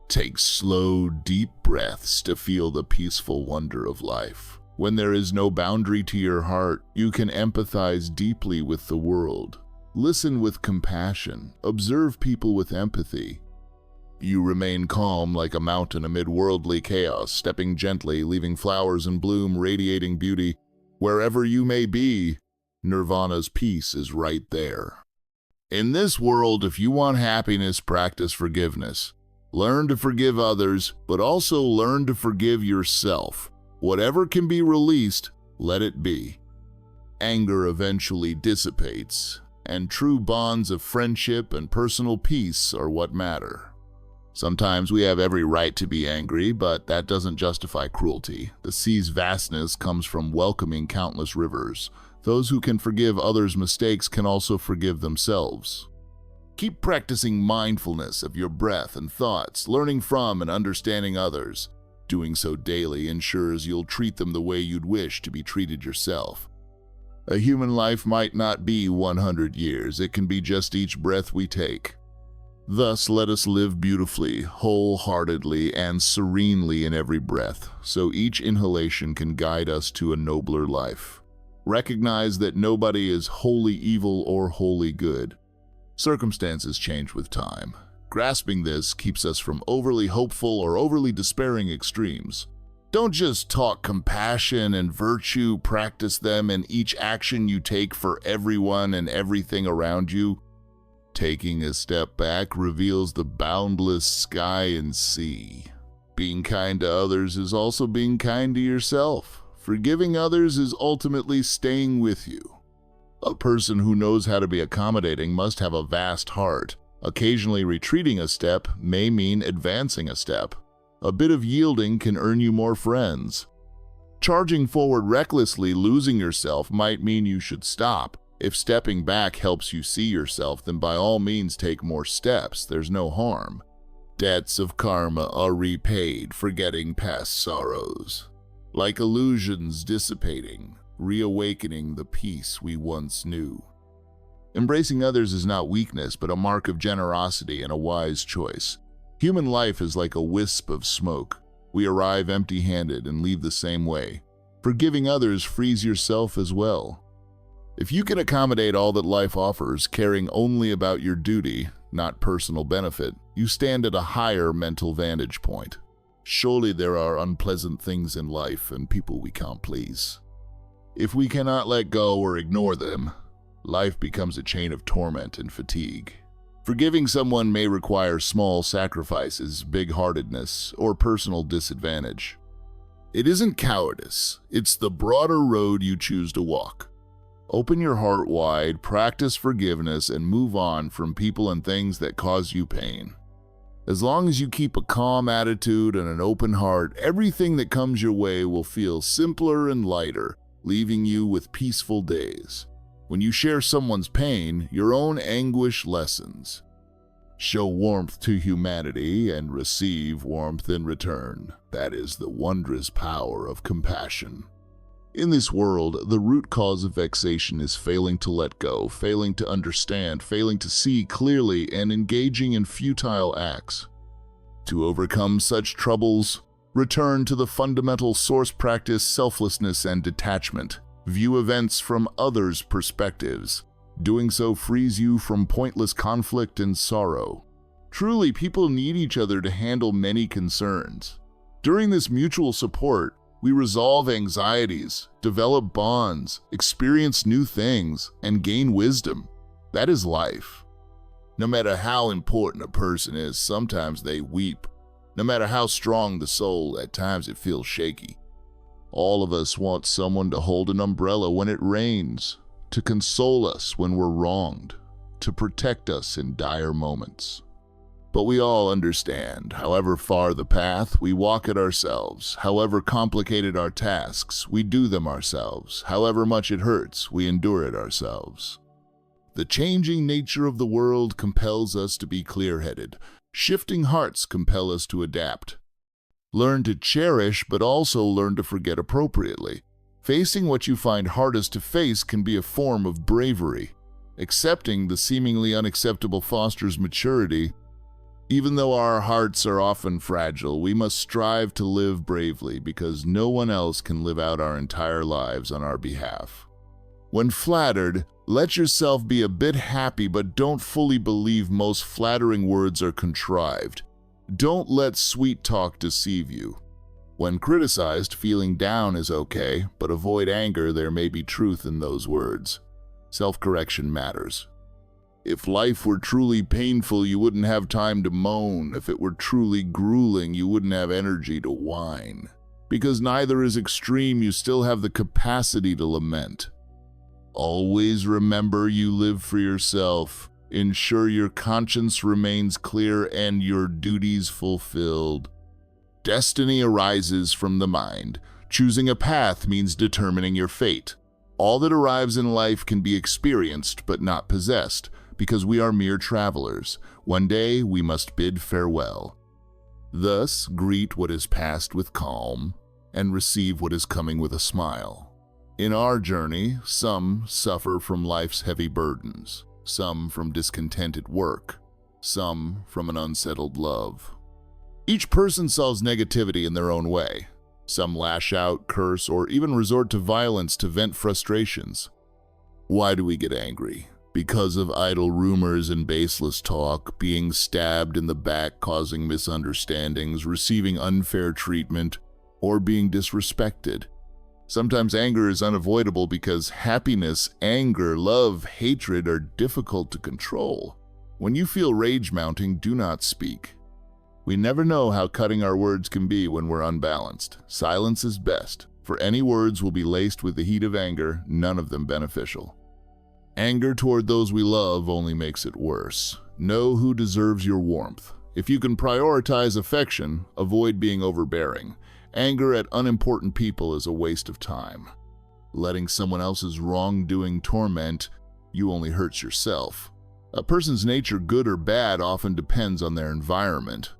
Take slow, deep breaths to feel the peaceful wonder of life. When there is no boundary to your heart, you can empathize deeply with the world. Listen with compassion. Observe people with empathy. You remain calm like a mountain amid worldly chaos, stepping gently, leaving flowers in bloom, radiating beauty. Wherever you may be, Nirvana's peace is right there. In this world, if you want happiness, practice forgiveness. Learn to forgive others, but also learn to forgive yourself. Whatever can be released, let it be. Anger eventually dissipates, and true bonds of friendship and personal peace are what matter. Sometimes we have every right to be angry, but that doesn't justify cruelty. The sea's vastness comes from welcoming countless rivers. Those who can forgive others' mistakes can also forgive themselves. Keep practicing mindfulness of your breath and thoughts, learning from and understanding others. Doing so daily ensures you'll treat them the way you'd wish to be treated yourself. A human life might not be 100 years, it can be just each breath we take. Thus, let us live beautifully, wholeheartedly, and serenely in every breath, so each inhalation can guide us to a nobler life. Recognize that nobody is wholly evil or wholly good. Circumstances change with time. Grasping this keeps us from overly hopeful or overly despairing extremes. Don't just talk compassion and virtue, practice them in each action you take for everyone and everything around you. Taking a step back reveals the boundless sky and sea. Being kind to others is also being kind to yourself. Forgiving others is ultimately staying with you. A person who knows how to be accommodating must have a vast heart. Occasionally retreating a step may mean advancing a step. A bit of yielding can earn you more friends. Charging forward recklessly, losing yourself, might mean you should stop. If stepping back helps you see yourself, then by all means take more steps. There's no harm. Debts of karma are repaid, forgetting past sorrows. Like illusions dissipating, reawakening the peace we once knew. Embracing others is not weakness, but a mark of generosity and a wise choice. Human life is like a wisp of smoke. We arrive empty-handed and leave the same way. Forgiving others frees yourself as well. If you can accommodate all that life offers, caring only about your duty, not personal benefit, you stand at a higher mental vantage point. Surely there are unpleasant things in life and people we can't please. If we cannot let go or ignore them, life becomes a chain of torment and fatigue. Forgiving someone may require small sacrifices, big-heartedness, or personal disadvantage. It isn't cowardice, it's the broader road you choose to walk. Open your heart wide, practice forgiveness, and move on from people and things that cause you pain. As long as you keep a calm attitude and an open heart, everything that comes your way will feel simpler and lighter, leaving you with peaceful days. When you share someone's pain, your own anguish lessens. Show warmth to humanity and receive warmth in return. That is the wondrous power of compassion. In this world, the root cause of vexation is failing to let go, failing to understand, failing to see clearly, and engaging in futile acts. To overcome such troubles, return to the fundamental source practice, selflessness and detachment. View events from others' perspectives. Doing so frees you from pointless conflict and sorrow. Truly, people need each other to handle many concerns. During this mutual support, we resolve anxieties, develop bonds, experience new things, and gain wisdom. That is life. No matter how important a person is, sometimes they weep. No matter how strong the soul, at times it feels shaky. All of us want someone to hold an umbrella when it rains, to console us when we're wronged, to protect us in dire moments. But we all understand, however far the path, we walk it ourselves. However complicated our tasks, we do them ourselves. However much it hurts, we endure it ourselves. The changing nature of the world compels us to be clear-headed. Shifting hearts compel us to adapt. Learn to cherish, but also learn to forget appropriately. Facing what you find hardest to face can be a form of bravery. Accepting the seemingly unacceptable fosters maturity. Even though our hearts are often fragile, we must strive to live bravely because no one else can live out our entire lives on our behalf. When flattered, let yourself be a bit happy, but don't fully believe most flattering words are contrived. Don't let sweet talk deceive you. When criticized, feeling down is okay, but avoid anger. There may be truth in those words. Self-correction matters. If life were truly painful, you wouldn't have time to moan. If it were truly grueling, you wouldn't have energy to whine. Because neither is extreme, you still have the capacity to lament. Always remember you live for yourself. Ensure your conscience remains clear and your duties fulfilled. Destiny arises from the mind. Choosing a path means determining your fate. All that arrives in life can be experienced but not possessed, because we are mere travelers. One day we must bid farewell. Thus, greet what is past with calm, and receive what is coming with a smile. In our journey, some suffer from life's heavy burdens, some from discontent at work, some from an unsettled love. Each person solves negativity in their own way. Some lash out, curse, or even resort to violence to vent frustrations. Why do we get angry? Because of idle rumors and baseless talk, being stabbed in the back causing misunderstandings, receiving unfair treatment, or being disrespected. Sometimes anger is unavoidable because happiness, anger, love, hatred are difficult to control. When you feel rage mounting, do not speak. We never know how cutting our words can be when we're unbalanced. Silence is best, for any words will be laced with the heat of anger, none of them beneficial. Anger toward those we love only makes it worse. Know who deserves your warmth. If you can prioritize affection, avoid being overbearing. Anger at unimportant people is a waste of time. Letting someone else's wrongdoing torment you only hurts yourself. A person's nature, good or bad, often depends on their environment.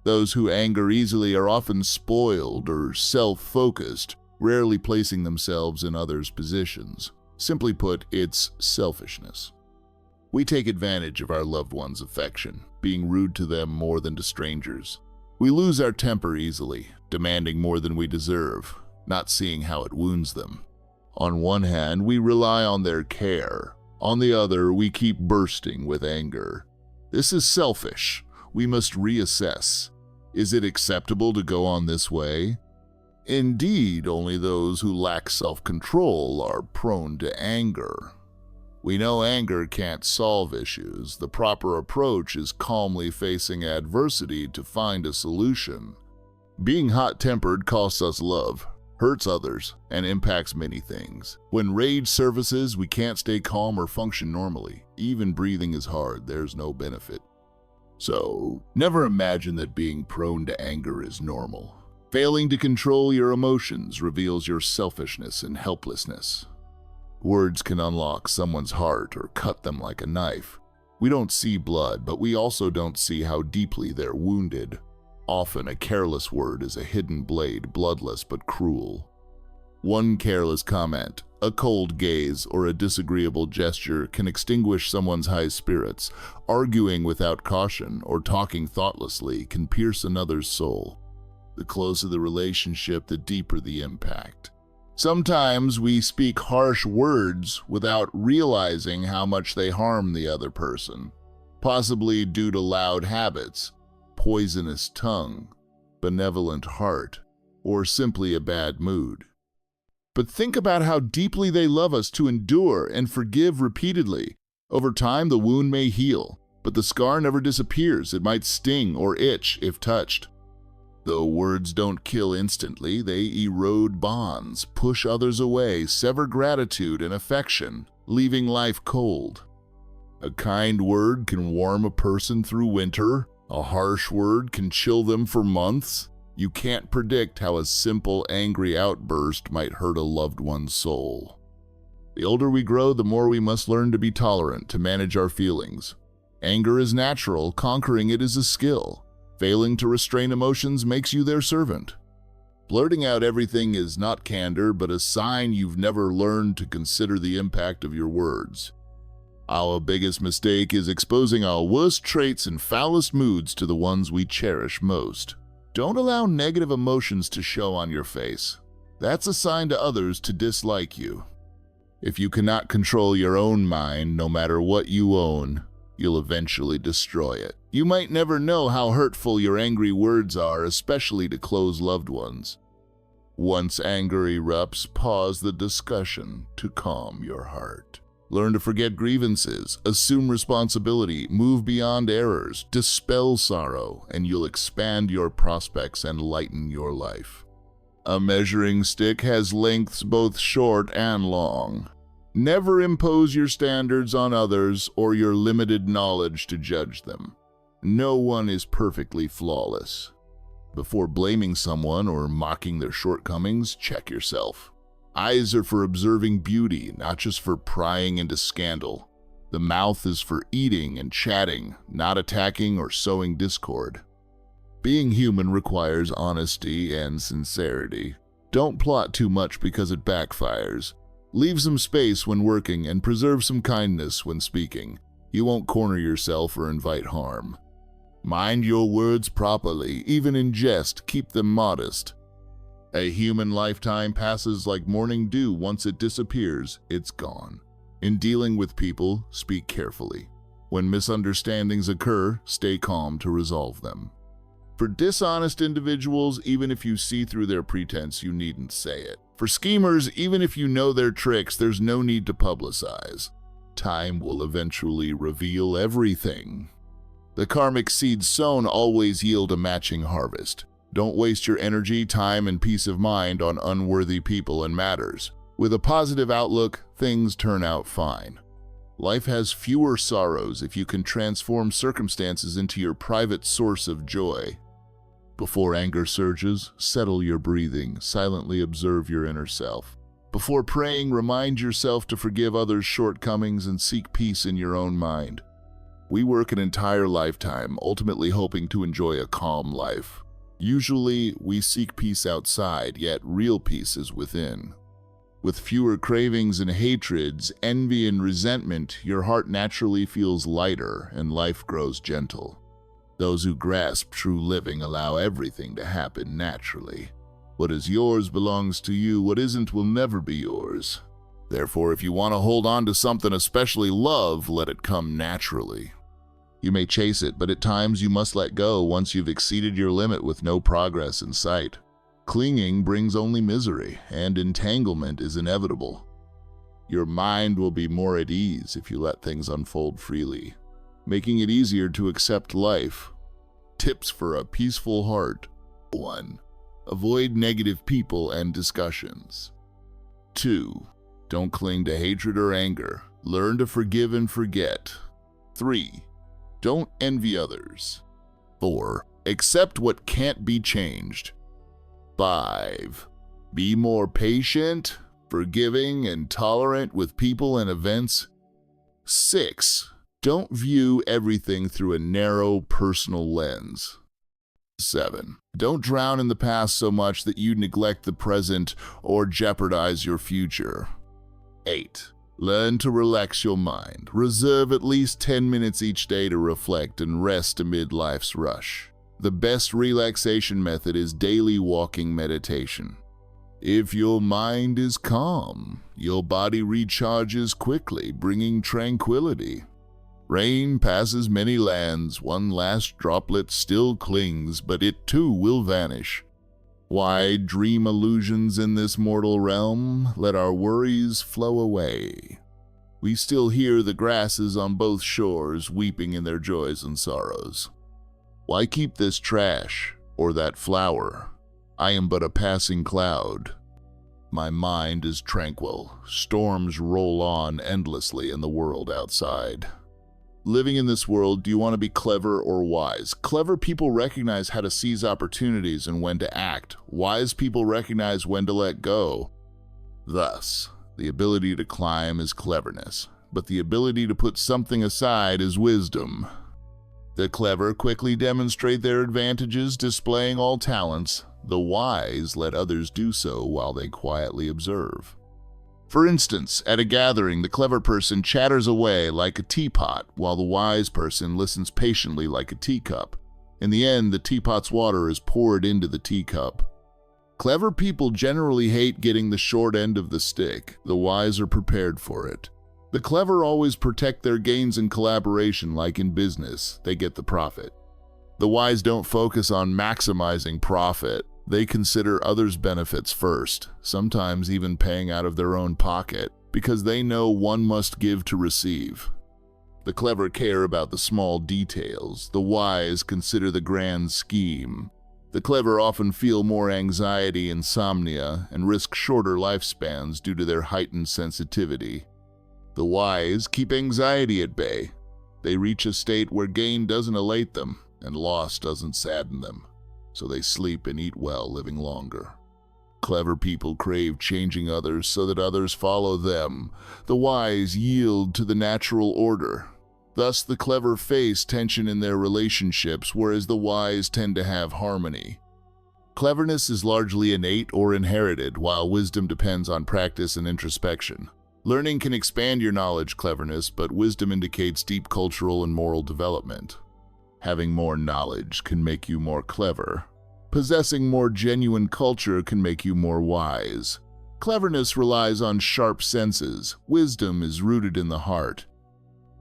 Those who anger easily are often spoiled or self-focused, rarely placing themselves in others' positions. Simply put, it's selfishness. We take advantage of our loved ones' affection, being rude to them more than to strangers. We lose our temper easily, demanding more than we deserve, not seeing how it wounds them. On one hand, we rely on their care. On the other, we keep bursting with anger. This is selfish. We must reassess. Is it acceptable to go on this way? Indeed, only those who lack self-control are prone to anger. We know anger can't solve issues. The proper approach is calmly facing adversity to find a solution. Being hot-tempered costs us love, hurts others, and impacts many things. When rage surfaces, we can't stay calm or function normally. Even breathing is hard, there's no benefit. So, never imagine that being prone to anger is normal. Failing to control your emotions reveals your selfishness and helplessness. Words can unlock someone's heart or cut them like a knife. We don't see blood, but we also don't see how deeply they're wounded. Often a careless word is a hidden blade, bloodless but cruel. One careless comment, a cold gaze, or a disagreeable gesture can extinguish someone's high spirits. Arguing without caution or talking thoughtlessly can pierce another's soul. The closer the relationship, the deeper the impact. Sometimes we speak harsh words without realizing how much they harm the other person, possibly due to loud habits, poisonous tongue, benevolent heart, or simply a bad mood. But think about how deeply they love us to endure and forgive repeatedly. Over time, the wound may heal, but the scar never disappears. It might sting or itch if touched. Though words don't kill instantly, they erode bonds, push others away, sever gratitude and affection, leaving life cold. A kind word can warm a person through winter. A harsh word can chill them for months. You can't predict how a simple, angry outburst might hurt a loved one's soul. The older we grow, the more we must learn to be tolerant, to manage our feelings. Anger is natural, conquering it is a skill. Failing to restrain emotions makes you their servant. Blurting out everything is not candor, but a sign you've never learned to consider the impact of your words. Our biggest mistake is exposing our worst traits and foulest moods to the ones we cherish most. Don't allow negative emotions to show on your face. That's a sign to others to dislike you. If you cannot control your own mind, no matter what you own, you'll eventually destroy it. You might never know how hurtful your angry words are, especially to close loved ones. Once anger erupts, pause the discussion to calm your heart. Learn to forget grievances, assume responsibility, move beyond errors, dispel sorrow, and you'll expand your prospects and lighten your life. A measuring stick has lengths both short and long. Never impose your standards on others or your limited knowledge to judge them. No one is perfectly flawless. Before blaming someone or mocking their shortcomings, check yourself. Eyes are for observing beauty, not just for prying into scandal. The mouth is for eating and chatting, not attacking or sowing discord. Being human requires honesty and sincerity. Don't plot too much because it backfires. Leave some space when working and preserve some kindness when speaking. You won't corner yourself or invite harm. Mind your words properly, even in jest, keep them modest. A human lifetime passes like morning dew. Once it disappears, it's gone. In dealing with people, speak carefully. When misunderstandings occur, stay calm to resolve them. For dishonest individuals, even if you see through their pretense, you needn't say it. For schemers, even if you know their tricks, there's no need to publicize. Time will eventually reveal everything. The karmic seeds sown always yield a matching harvest. Don't waste your energy, time, and peace of mind on unworthy people and matters. With a positive outlook, things turn out fine. Life has fewer sorrows if you can transform circumstances into your private source of joy. Before anger surges, settle your breathing, silently observe your inner self. Before praying, remind yourself to forgive others' shortcomings and seek peace in your own mind. We work an entire lifetime, ultimately hoping to enjoy a calm life. Usually, we seek peace outside, yet real peace is within. With fewer cravings and hatreds, envy and resentment, your heart naturally feels lighter and life grows gentle. Those who grasp true living allow everything to happen naturally. What is yours belongs to you, what isn't will never be yours. Therefore, if you want to hold on to something, especially love, let it come naturally. You may chase it, but at times you must let go once you've exceeded your limit with no progress in sight. Clinging brings only misery, and entanglement is inevitable. Your mind will be more at ease if you let things unfold freely, making it easier to accept life. Tips for a peaceful heart. 1. Avoid negative people and discussions. 2. Don't cling to hatred or anger. Learn to forgive and forget. 3. Don't envy others. 4. Accept what can't be changed. 5. Be more patient, forgiving, and tolerant with people and events. 6. Don't view everything through a narrow, personal lens. 7. Don't drown in the past so much that you neglect the present or jeopardize your future. 8. Learn to relax your mind. Reserve at least 10 minutes each day to reflect and rest amid life's rush. The best relaxation method is daily walking meditation. If your mind is calm, your body recharges quickly, bringing tranquility. Rain passes many lands, one last droplet still clings, but it too will vanish. Why dream illusions in this mortal realm? Let our worries flow away. We still hear the grasses on both shores weeping in their joys and sorrows. Why keep this trash or that flower? I am but a passing cloud. My mind is tranquil. Storms roll on endlessly in the world outside. Living in this world, do you want to be clever or wise? Clever people recognize how to seize opportunities and when to act. Wise people recognize when to let go. Thus, the ability to climb is cleverness, but the ability to put something aside is wisdom. The clever quickly demonstrate their advantages, displaying all talents. The wise let others do so while they quietly observe. For instance, at a gathering, the clever person chatters away like a teapot, while the wise person listens patiently like a teacup. In the end, the teapot's water is poured into the teacup. Clever people generally hate getting the short end of the stick. The wise are prepared for it. The clever always protect their gains in collaboration, like in business. They get the profit. The wise don't focus on maximizing profit. They consider others' benefits first, sometimes even paying out of their own pocket, because they know one must give to receive. The clever care about the small details. The wise consider the grand scheme. The clever often feel more anxiety, insomnia, and risk shorter lifespans due to their heightened sensitivity. The wise keep anxiety at bay. They reach a state where gain doesn't elate them and loss doesn't sadden them, so they sleep and eat well, living longer. Clever people crave changing others so that others follow them. The wise yield to the natural order. Thus, the clever face tension in their relationships, whereas the wise tend to have harmony. Cleverness is largely innate or inherited, while wisdom depends on practice and introspection. Learning can expand your knowledge, cleverness, but wisdom indicates deep cultural and moral development. Having more knowledge can make you more clever. Possessing more genuine culture can make you more wise. Cleverness relies on sharp senses. Wisdom is rooted in the heart.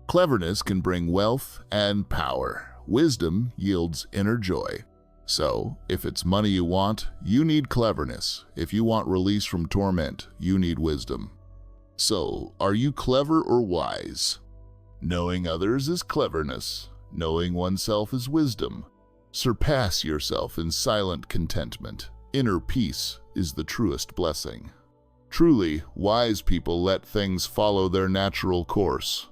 Cleverness can bring wealth and power. Wisdom yields inner joy. So, if it's money you want, you need cleverness. If you want release from torment, you need wisdom. So, are you clever or wise? Knowing others is cleverness. Knowing oneself is wisdom. Surpass yourself in silent contentment. Inner peace is the truest blessing. Truly, wise people let things follow their natural course.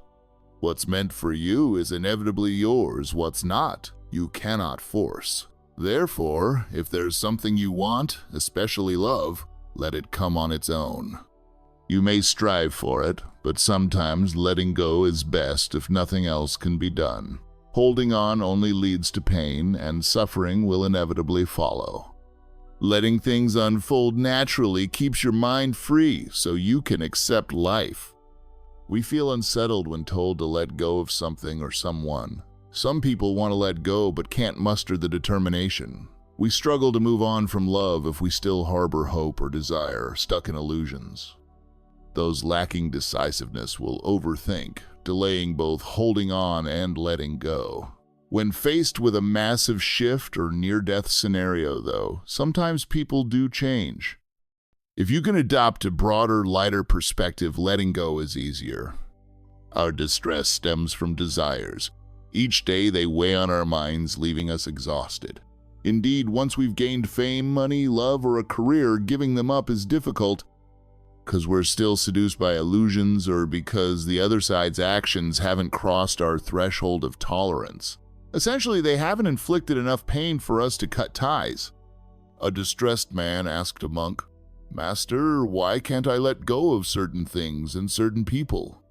What's meant for you is inevitably yours. What's not, you cannot force. Therefore, if there's something you want, especially love, let it come on its own. You may strive for it, but sometimes letting go is best if nothing else can be done. Holding on only leads to pain, and suffering will inevitably follow. Letting things unfold naturally keeps your mind free so you can accept life. We feel unsettled when told to let go of something or someone. Some people want to let go but can't muster the determination. We struggle to move on from love if we still harbor hope or desire, stuck in illusions. Those lacking decisiveness will overthink, delaying both holding on and letting go. When faced with a massive shift or near-death scenario, though, sometimes people do change. If you can adopt a broader, lighter perspective, letting go is easier. Our distress stems from desires. Each day they weigh on our minds, leaving us exhausted. Indeed, once we've gained fame, money, love, or a career, giving them up is difficult because we're still seduced by illusions or because the other side's actions haven't crossed our threshold of tolerance. Essentially, they haven't inflicted enough pain for us to cut ties. A distressed man asked a monk, "Master, why can't I let go of certain things and certain people?"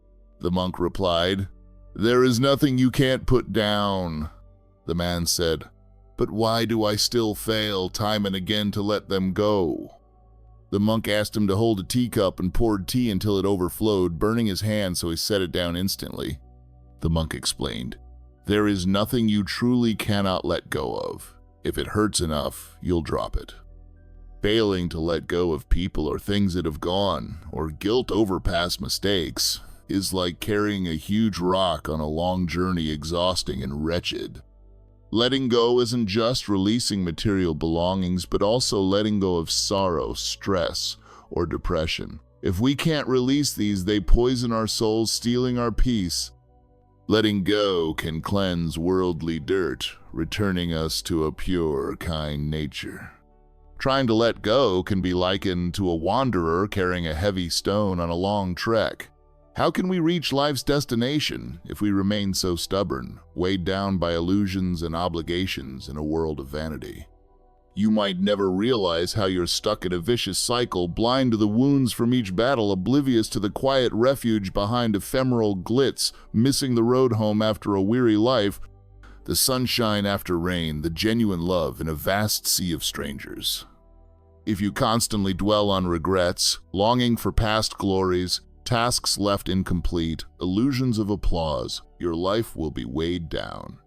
The monk replied, "There is nothing you can't put down." The man said, "But why do I still fail time and again to let them go?" The monk asked him to hold a teacup and poured tea until it overflowed, burning his hand, so he set it down instantly. The monk explained, "There is nothing you truly cannot let go of. If it hurts enough, you'll drop it." Failing to let go of people or things that have gone, or guilt over past mistakes, is like carrying a huge rock on a long journey, exhausting and wretched. Letting go isn't just releasing material belongings, but also letting go of sorrow, stress, or depression. If we can't release these, they poison our souls, stealing our peace. Letting go can cleanse worldly dirt, returning us to a pure, kind nature. Trying to let go can be likened to a wanderer carrying a heavy stone on a long trek. How can we reach life's destination if we remain so stubborn, weighed down by illusions and obligations in a world of vanity? You might never realize how you're stuck in a vicious cycle, blind to the wounds from each battle, oblivious to the quiet refuge behind ephemeral glitz, missing the road home after a weary life, the sunshine after rain, the genuine love in a vast sea of strangers. If you constantly dwell on regrets, longing for past glories, tasks left incomplete, illusions of applause, your life will be weighed down.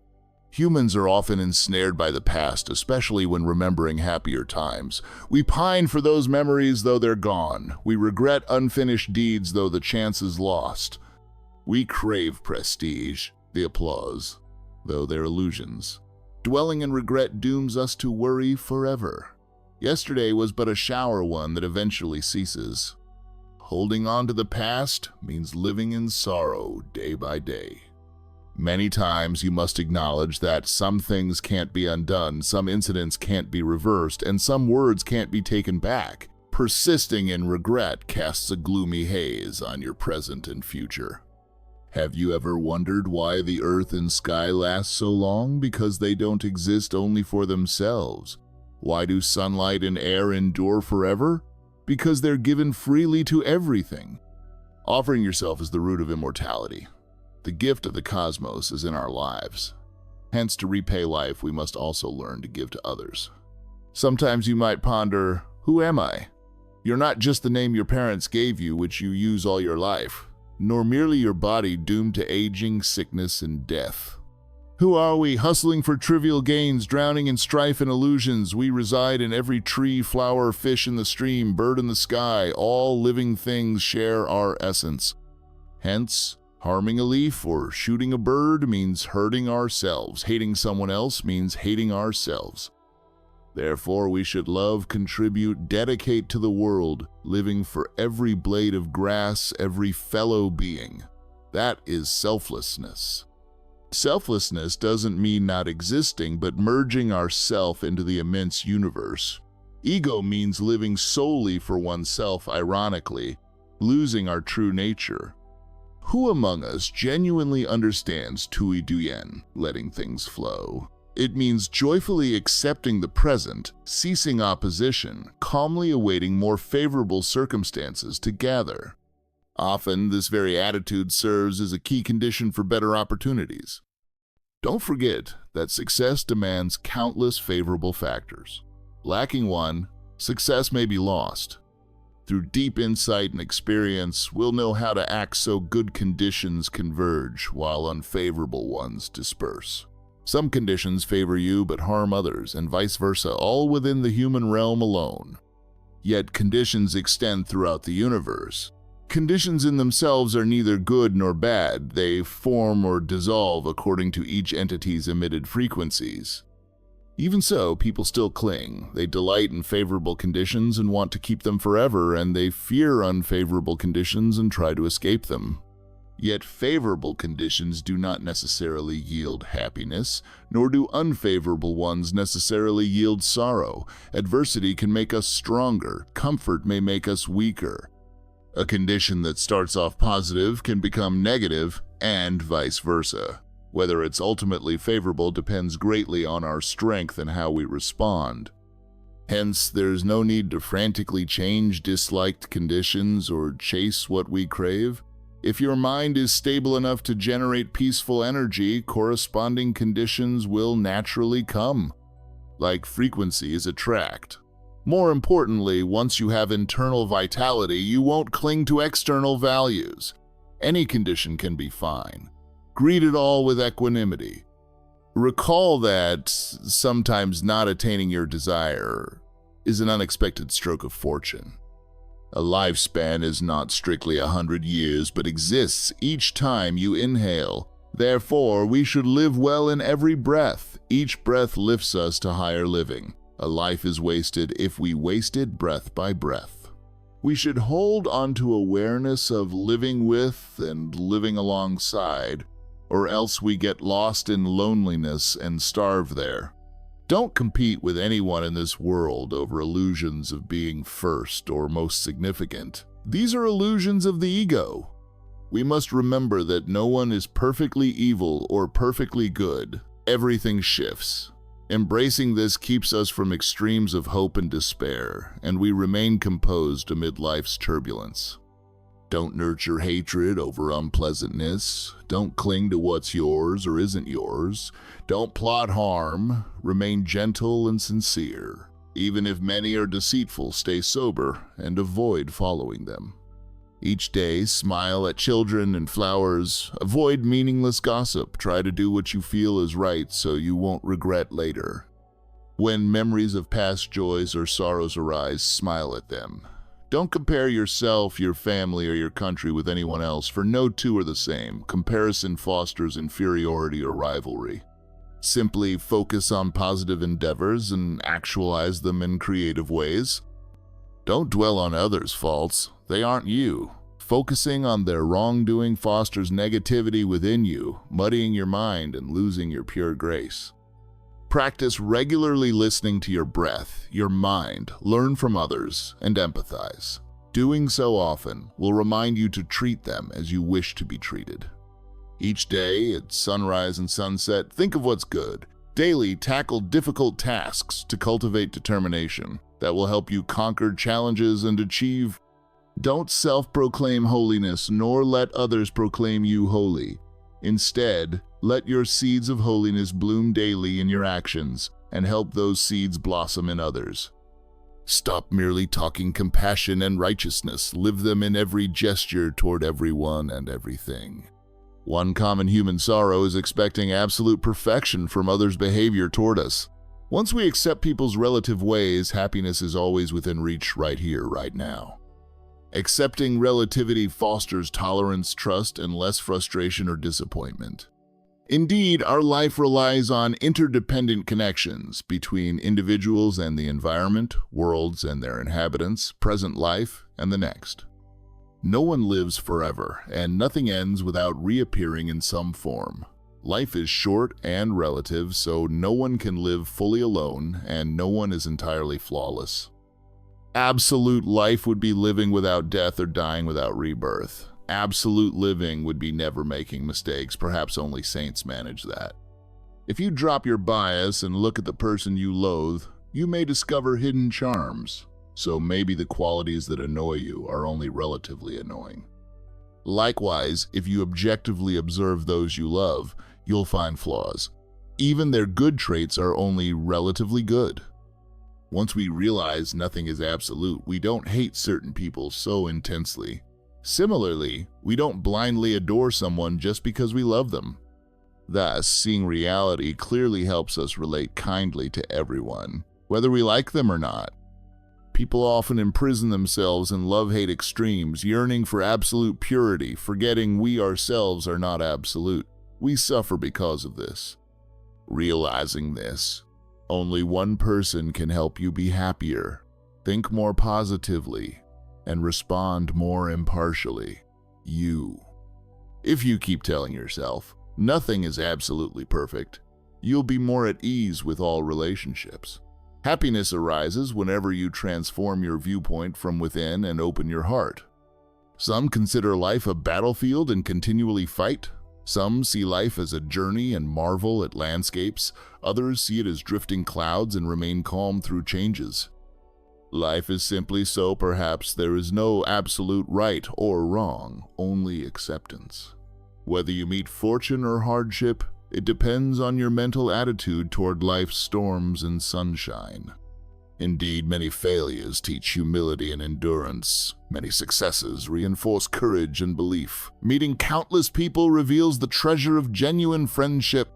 Humans are often ensnared by the past, especially when remembering happier times. We pine for those memories though they're gone. We regret unfinished deeds though the chance is lost. We crave prestige, the applause, though they're illusions. Dwelling in regret dooms us to worry forever. Yesterday was but a shower one that eventually ceases. Holding on to the past means living in sorrow day by day. Many times you must acknowledge that some things can't be undone, some incidents can't be reversed, and some words can't be taken back. Persisting in regret casts a gloomy haze on your present and future. Have you ever wondered why the earth and sky last so long? Because they don't exist only for themselves. Why do sunlight and air endure forever? Because they're given freely to everything. Offering yourself is the root of immortality. The gift of the cosmos is in our lives. Hence, to repay life, we must also learn to give to others. Sometimes you might ponder, who am I? You're not just the name your parents gave you, which you use all your life, nor merely your body doomed to aging, sickness, and death. Who are we, hustling for trivial gains, drowning in strife and illusions? We reside in every tree, flower, fish in the stream, bird in the sky. All living things share our essence. Hence, harming a leaf or shooting a bird means hurting ourselves. Hating someone else means hating ourselves. Therefore, we should love, contribute, dedicate to the world, living for every blade of grass, every fellow being. That is selflessness. Selflessness doesn't mean not existing, but merging ourself into the immense universe. Ego means living solely for oneself, ironically, losing our true nature. Who among us genuinely understands Tui Duyen, letting things flow? It means joyfully accepting the present, ceasing opposition, calmly awaiting more favorable circumstances to gather. Often, this very attitude serves as a key condition for better opportunities. Don't forget that success demands countless favorable factors. Lacking one, success may be lost. Through deep insight and experience, we'll know how to act so good conditions converge while unfavorable ones disperse. Some conditions favor you but harm others, and vice versa, all within the human realm alone. Yet conditions extend throughout the universe. Conditions in themselves are neither good nor bad. They form or dissolve according to each entity's emitted frequencies. Even so, people still cling. They delight in favorable conditions and want to keep them forever, and they fear unfavorable conditions and try to escape them. Yet favorable conditions do not necessarily yield happiness, nor do unfavorable ones necessarily yield sorrow. Adversity can make us stronger. Comfort may make us weaker. A condition that starts off positive can become negative, and vice versa. Whether it's ultimately favorable depends greatly on our strength and how we respond. Hence, there's no need to frantically change disliked conditions or chase what we crave. If your mind is stable enough to generate peaceful energy, corresponding conditions will naturally come. Like frequencies attract. More importantly, once you have internal vitality, you won't cling to external values. Any condition can be fine. Greet it all with equanimity. Recall that sometimes not attaining your desire is an unexpected stroke of fortune. A lifespan is not strictly 100 years, but exists each time you inhale. Therefore, we should live well in every breath. Each breath lifts us to higher living. A life is wasted if we waste it breath by breath. We should hold on to awareness of living with and living alongside, or else we get lost in loneliness and starve there. Don't compete with anyone in this world over illusions of being first or most significant. These are illusions of the ego. We must remember that no one is perfectly evil or perfectly good. Everything shifts. Embracing this keeps us from extremes of hope and despair, and we remain composed amid life's turbulence. Don't nurture hatred over unpleasantness. Don't cling to what's yours or isn't yours. Don't plot harm. Remain gentle and sincere. Even if many are deceitful, stay sober and avoid following them. Each day, smile at children and flowers. Avoid meaningless gossip. Try to do what you feel is right so you won't regret later. When memories of past joys or sorrows arise, smile at them. Don't compare yourself, your family, or your country with anyone else, for no two are the same. Comparison fosters inferiority or rivalry. Simply focus on positive endeavors and actualize them in creative ways. Don't dwell on others' faults. They aren't you. Focusing on their wrongdoing fosters negativity within you, muddying your mind and losing your pure grace. Practice regularly listening to your breath, your mind, learn from others, and empathize. Doing so often will remind you to treat them as you wish to be treated. Each day, at sunrise and sunset, think of what's good. Daily, tackle difficult tasks to cultivate determination that will help you conquer challenges and achieve. Don't self-proclaim holiness, nor let others proclaim you holy. Instead, let your seeds of holiness bloom daily in your actions and help those seeds blossom in others. Stop merely talking compassion and righteousness. Live them in every gesture toward everyone and everything. One common human sorrow is expecting absolute perfection from others' behavior toward us. Once we accept people's relative ways, happiness is always within reach right here, right now. Accepting relativity fosters tolerance, trust, and less frustration or disappointment. Indeed, our life relies on interdependent connections between individuals and the environment, worlds and their inhabitants, present life and the next. No one lives forever, and nothing ends without reappearing in some form. Life is short and relative, so no one can live fully alone, and no one is entirely flawless. Absolute life would be living without death or dying without rebirth. Absolute living would be never making mistakes. Perhaps only saints manage that. If you drop your bias and look at the person you loathe, you may discover hidden charms. So maybe the qualities that annoy you are only relatively annoying. Likewise, if you objectively observe those you love, you'll find flaws. Even their good traits are only relatively good. Once we realize nothing is absolute, we don't hate certain people so intensely. Similarly, we don't blindly adore someone just because we love them. Thus, seeing reality clearly helps us relate kindly to everyone, whether we like them or not. People often imprison themselves in love-hate extremes, yearning for absolute purity, forgetting we ourselves are not absolute. We suffer because of this. Realizing this, only one person can help you be happier, think more positively, and respond more impartially. You. If you keep telling yourself, nothing is absolutely perfect, you'll be more at ease with all relationships. Happiness arises whenever you transform your viewpoint from within and open your heart. Some consider life a battlefield and continually fight. Some see life as a journey and marvel at landscapes. Others see it as drifting clouds and remain calm through changes. Life is simply so. Perhaps there is no absolute right or wrong, only acceptance. Whether you meet fortune or hardship, it depends on your mental attitude toward life's storms and sunshine. Indeed, many failures teach humility and endurance. Many successes reinforce courage and belief. Meeting countless people reveals the treasure of genuine friendship.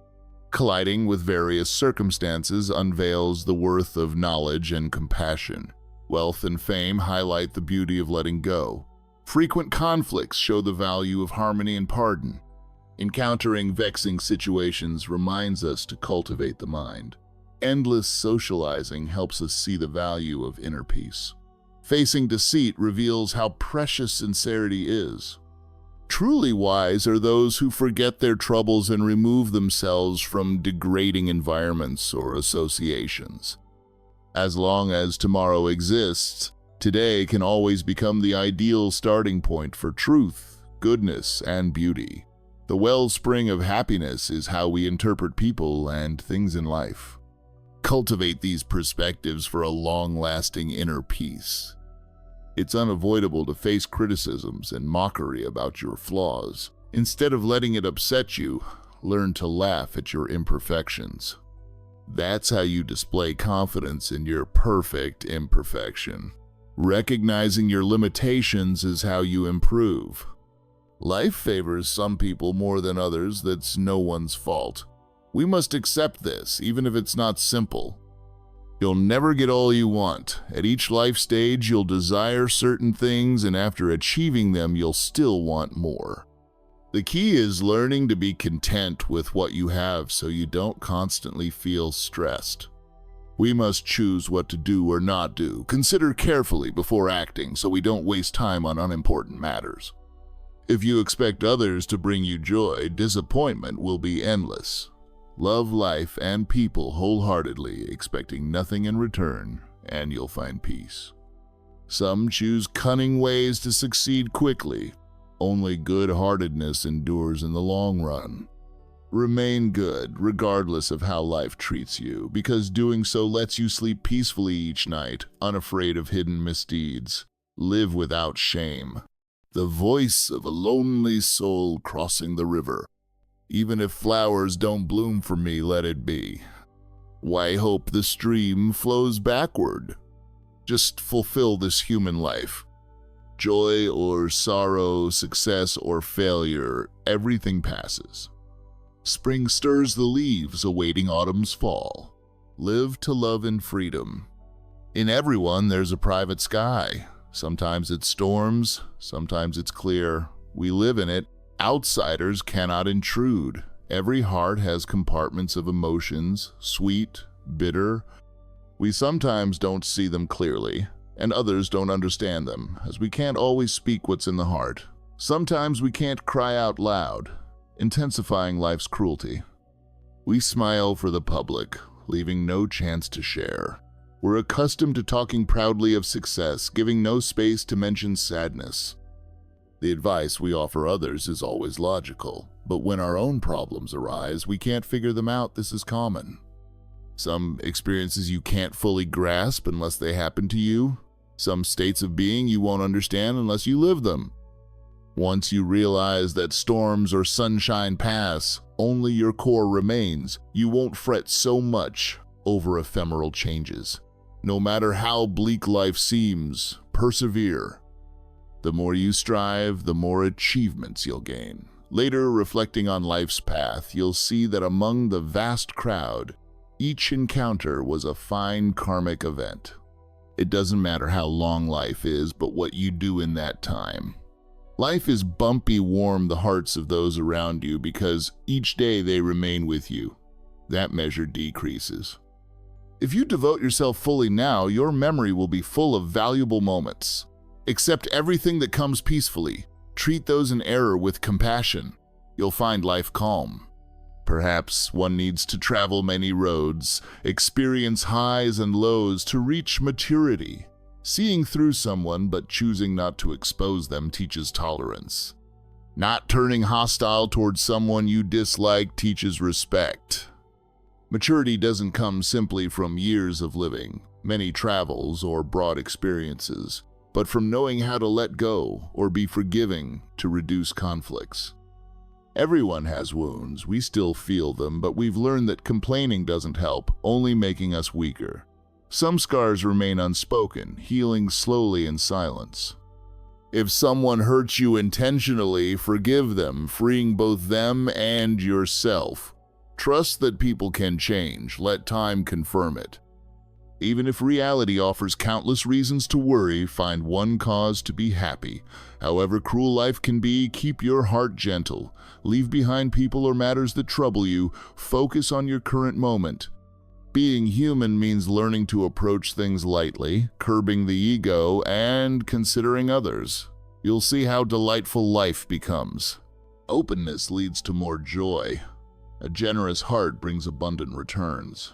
Colliding with various circumstances unveils the worth of knowledge and compassion. Wealth and fame highlight the beauty of letting go. Frequent conflicts show the value of harmony and pardon. Encountering vexing situations reminds us to cultivate the mind. Endless socializing helps us see the value of inner peace. Facing deceit reveals how precious sincerity is. Truly wise are those who forget their troubles and remove themselves from degrading environments or associations. As long as tomorrow exists, today can always become the ideal starting point for truth, goodness, and beauty. The wellspring of happiness is how we interpret people and things in life. Cultivate these perspectives for a long-lasting inner peace. It's unavoidable to face criticisms and mockery about your flaws. Instead of letting it upset you, learn to laugh at your imperfections. That's how you display confidence in your perfect imperfection. Recognizing your limitations is how you improve. Life favors some people more than others. That's no one's fault. We must accept this, even if it's not simple. You'll never get all you want. At each life stage, you'll desire certain things, and after achieving them, you'll still want more. The key is learning to be content with what you have so you don't constantly feel stressed. We must choose what to do or not do. Consider carefully before acting so we don't waste time on unimportant matters. If you expect others to bring you joy, disappointment will be endless. Love life and people wholeheartedly, expecting nothing in return, and you'll find peace. Some choose cunning ways to succeed quickly. Only good-heartedness endures in the long run. Remain good, regardless of how life treats you, because doing so lets you sleep peacefully each night, unafraid of hidden misdeeds. Live without shame. The voice of a lonely soul crossing the river. Even if flowers don't bloom for me, let it be. Why hope the stream flows backward? Just fulfill this human life. Joy or sorrow, success or failure, everything passes. Spring stirs the leaves, awaiting autumn's fall. Live to love in freedom. In everyone, there's a private sky. Sometimes it storms, sometimes it's clear. We live in it. Outsiders cannot intrude. Every heart has compartments of emotions, sweet, bitter. We sometimes don't see them clearly, and others don't understand them, as we can't always speak what's in the heart. Sometimes we can't cry out loud, intensifying life's cruelty. We smile for the public, leaving no chance to share. We're accustomed to talking proudly of success, giving no space to mention sadness. The advice we offer others is always logical, but when our own problems arise, we can't figure them out. This is common. Some experiences you can't fully grasp unless they happen to you. Some states of being you won't understand unless you live them. Once you realize that storms or sunshine pass, only your core remains. You won't fret so much over ephemeral changes. No matter how bleak life seems, persevere. The more you strive, the more achievements you'll gain. Later, reflecting on life's path, you'll see that among the vast crowd, each encounter was a fine karmic event. It doesn't matter how long life is, but what you do in that time. Life is bumpy, warm the hearts of those around you because each day they remain with you. That measure decreases. If you devote yourself fully now, your memory will be full of valuable moments. Accept everything that comes peacefully. Treat those in error with compassion. You'll find life calm. Perhaps one needs to travel many roads, experience highs and lows to reach maturity. Seeing through someone but choosing not to expose them teaches tolerance. Not turning hostile towards someone you dislike teaches respect. Maturity doesn't come simply from years of living, many travels, or broad experiences, but from knowing how to let go or be forgiving to reduce conflicts. Everyone has wounds, we still feel them, but we've learned that complaining doesn't help, only making us weaker. Some scars remain unspoken, healing slowly in silence. If someone hurts you intentionally, forgive them, freeing both them and yourself. Trust that people can change, let time confirm it. Even if reality offers countless reasons to worry, find one cause to be happy. However cruel life can be, keep your heart gentle. Leave behind people or matters that trouble you. Focus on your current moment. Being human means learning to approach things lightly, curbing the ego, and considering others. You'll see how delightful life becomes. Openness leads to more joy. A generous heart brings abundant returns.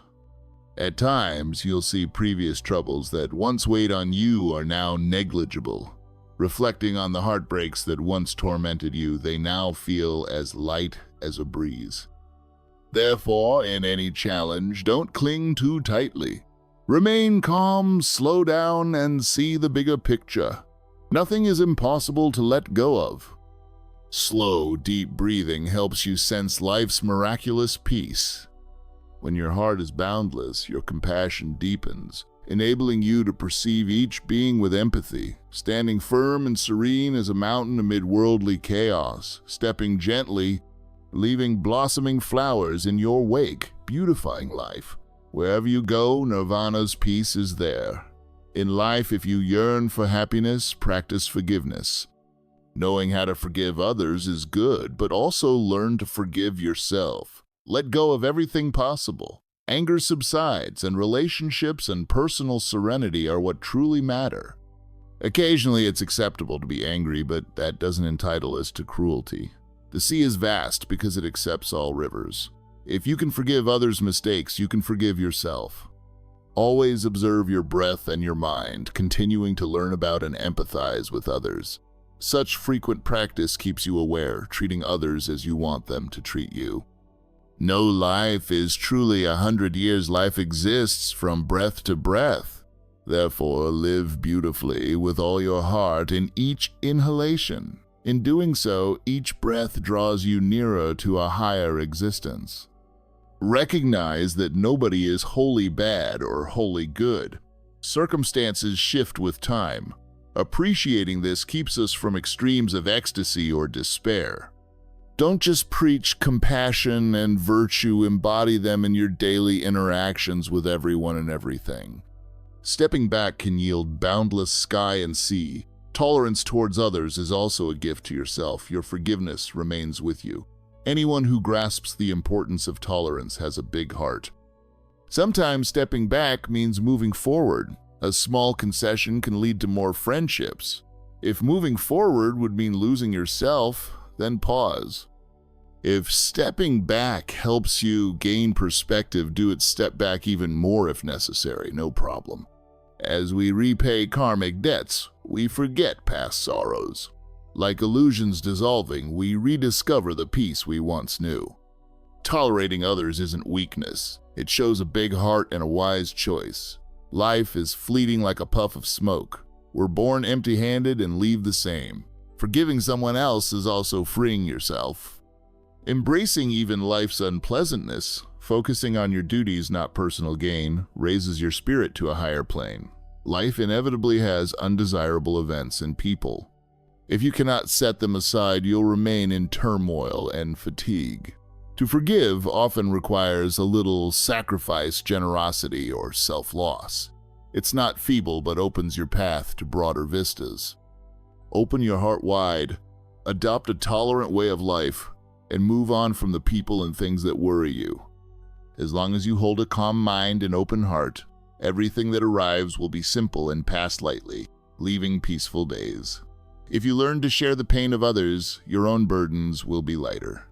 At times, you'll see previous troubles that once weighed on you are now negligible. Reflecting on the heartbreaks that once tormented you, they now feel as light as a breeze. Therefore, in any challenge, don't cling too tightly. Remain calm, slow down, and see the bigger picture. Nothing is impossible to let go of. Slow, deep breathing helps you sense life's miraculous peace. When your heart is boundless, your compassion deepens, enabling you to perceive each being with empathy, standing firm and serene as a mountain amid worldly chaos, stepping gently, leaving blossoming flowers in your wake, beautifying life. Wherever you go, Nirvana's peace is there. In life, if you yearn for happiness, practice forgiveness. Knowing how to forgive others is good, but also learn to forgive yourself. Let go of everything possible. Anger subsides, and relationships and personal serenity are what truly matter. Occasionally, it's acceptable to be angry, but that doesn't entitle us to cruelty. The sea is vast because it accepts all rivers. If you can forgive others' mistakes, you can forgive yourself. Always observe your breath and your mind, continuing to learn about and empathize with others. Such frequent practice keeps you aware, treating others as you want them to treat you. No life is truly 100 years. Life exists from breath to breath. Therefore, live beautifully with all your heart in each inhalation. In doing so, each breath draws you nearer to a higher existence. Recognize that nobody is wholly bad or wholly good. Circumstances shift with time. Appreciating this keeps us from extremes of ecstasy or despair. Don't just preach compassion and virtue, embody them in your daily interactions with everyone and everything. Stepping back can yield boundless sky and sea. Tolerance towards others is also a gift to yourself. Your forgiveness remains with you. Anyone who grasps the importance of tolerance has a big heart. Sometimes stepping back means moving forward. A small concession can lead to more friendships. If moving forward would mean losing yourself, then pause. If stepping back helps you gain perspective, do it. Step back even more if necessary, no problem. As we repay karmic debts, we forget past sorrows. Like illusions dissolving, we rediscover the peace we once knew. Tolerating others isn't weakness. It shows a big heart and a wise choice. Life is fleeting like a puff of smoke. We're born empty-handed and leave the same. Forgiving someone else is also freeing yourself. Embracing even life's unpleasantness, focusing on your duties, not personal gain, raises your spirit to a higher plane. Life inevitably has undesirable events and people. If you cannot set them aside, you'll remain in turmoil and fatigue. To forgive often requires a little sacrifice, generosity, or self-loss. It's not feeble, but opens your path to broader vistas. Open your heart wide, adopt a tolerant way of life, and move on from the people and things that worry you. As long as you hold a calm mind and open heart, everything that arrives will be simple and pass lightly, leaving peaceful days. If you learn to share the pain of others, your own burdens will be lighter.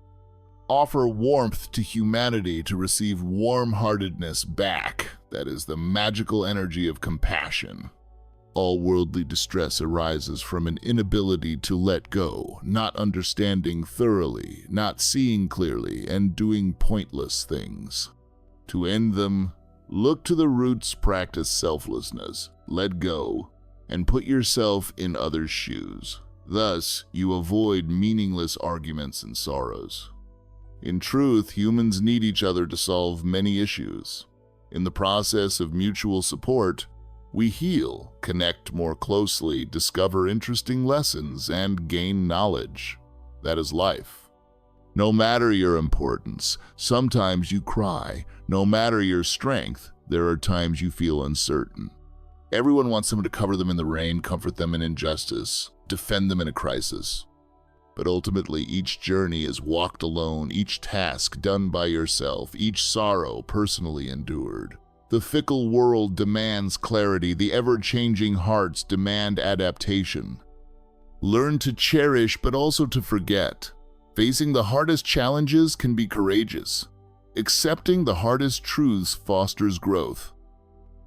Offer warmth to humanity to receive warm-heartedness back. That is the magical energy of compassion. All worldly distress arises from an inability to let go, not understanding thoroughly, not seeing clearly, and doing pointless things. To end them, look to the roots, practice selflessness, let go, and put yourself in others' shoes. Thus, you avoid meaningless arguments and sorrows. In truth, humans need each other to solve many issues. In the process of mutual support, we heal, connect more closely, discover interesting lessons, and gain knowledge. That is life. No matter your importance, sometimes you cry. No matter your strength, there are times you feel uncertain. Everyone wants someone to cover them in the rain, comfort them in injustice, defend them in a crisis. But ultimately, each journey is walked alone, each task done by yourself, each sorrow personally endured. The fickle world demands clarity, the ever-changing hearts demand adaptation. Learn to cherish, but also to forget. Facing the hardest challenges can be courageous. Accepting the hardest truths fosters growth.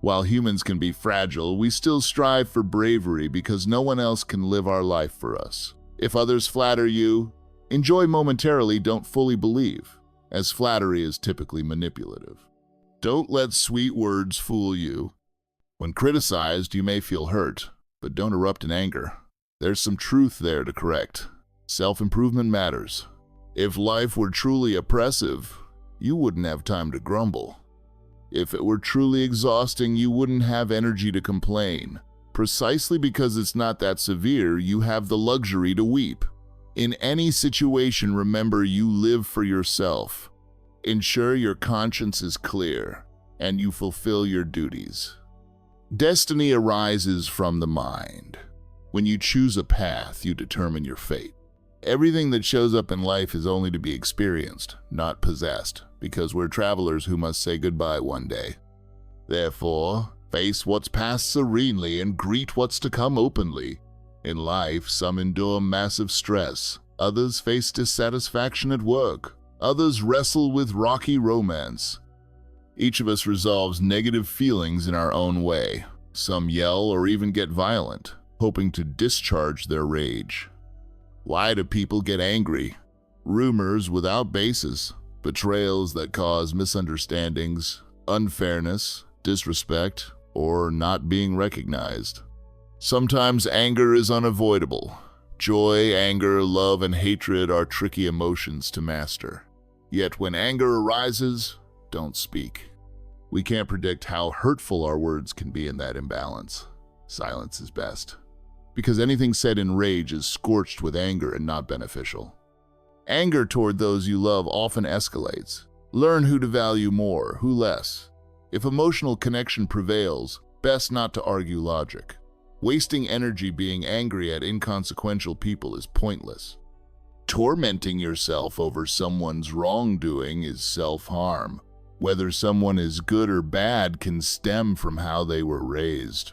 While humans can be fragile, we still strive for bravery because no one else can live our life for us. If others flatter you, enjoy momentarily, don't fully believe, as flattery is typically manipulative. Don't let sweet words fool you. When criticized, you may feel hurt, but don't erupt in anger. There's some truth there to correct. Self-improvement matters. If life were truly oppressive, you wouldn't have time to grumble. If it were truly exhausting, you wouldn't have energy to complain. Precisely because it's not that severe, you have the luxury to weep. In any situation, remember you live for yourself. Ensure your conscience is clear, and you fulfill your duties. Destiny arises from the mind. When you choose a path, you determine your fate. Everything that shows up in life is only to be experienced, not possessed, because we're travelers who must say goodbye one day. Therefore, face what's past serenely and greet what's to come openly. In life, some endure massive stress, others face dissatisfaction at work, others wrestle with rocky romance. Each of us resolves negative feelings in our own way. Some yell or even get violent, hoping to discharge their rage. Why do people get angry? Rumors without basis, betrayals that cause misunderstandings, unfairness, disrespect, or not being recognized. Sometimes anger is unavoidable. Joy, anger, love, and hatred are tricky emotions to master. Yet when anger arises, don't speak. We can't predict how hurtful our words can be in that imbalance. Silence is best. Because anything said in rage is scorched with anger and not beneficial. Anger toward those you love often escalates. Learn who to value more, who less. If emotional connection prevails, best not to argue logic. Wasting energy being angry at inconsequential people is pointless. Tormenting yourself over someone's wrongdoing is self-harm. Whether someone is good or bad can stem from how they were raised.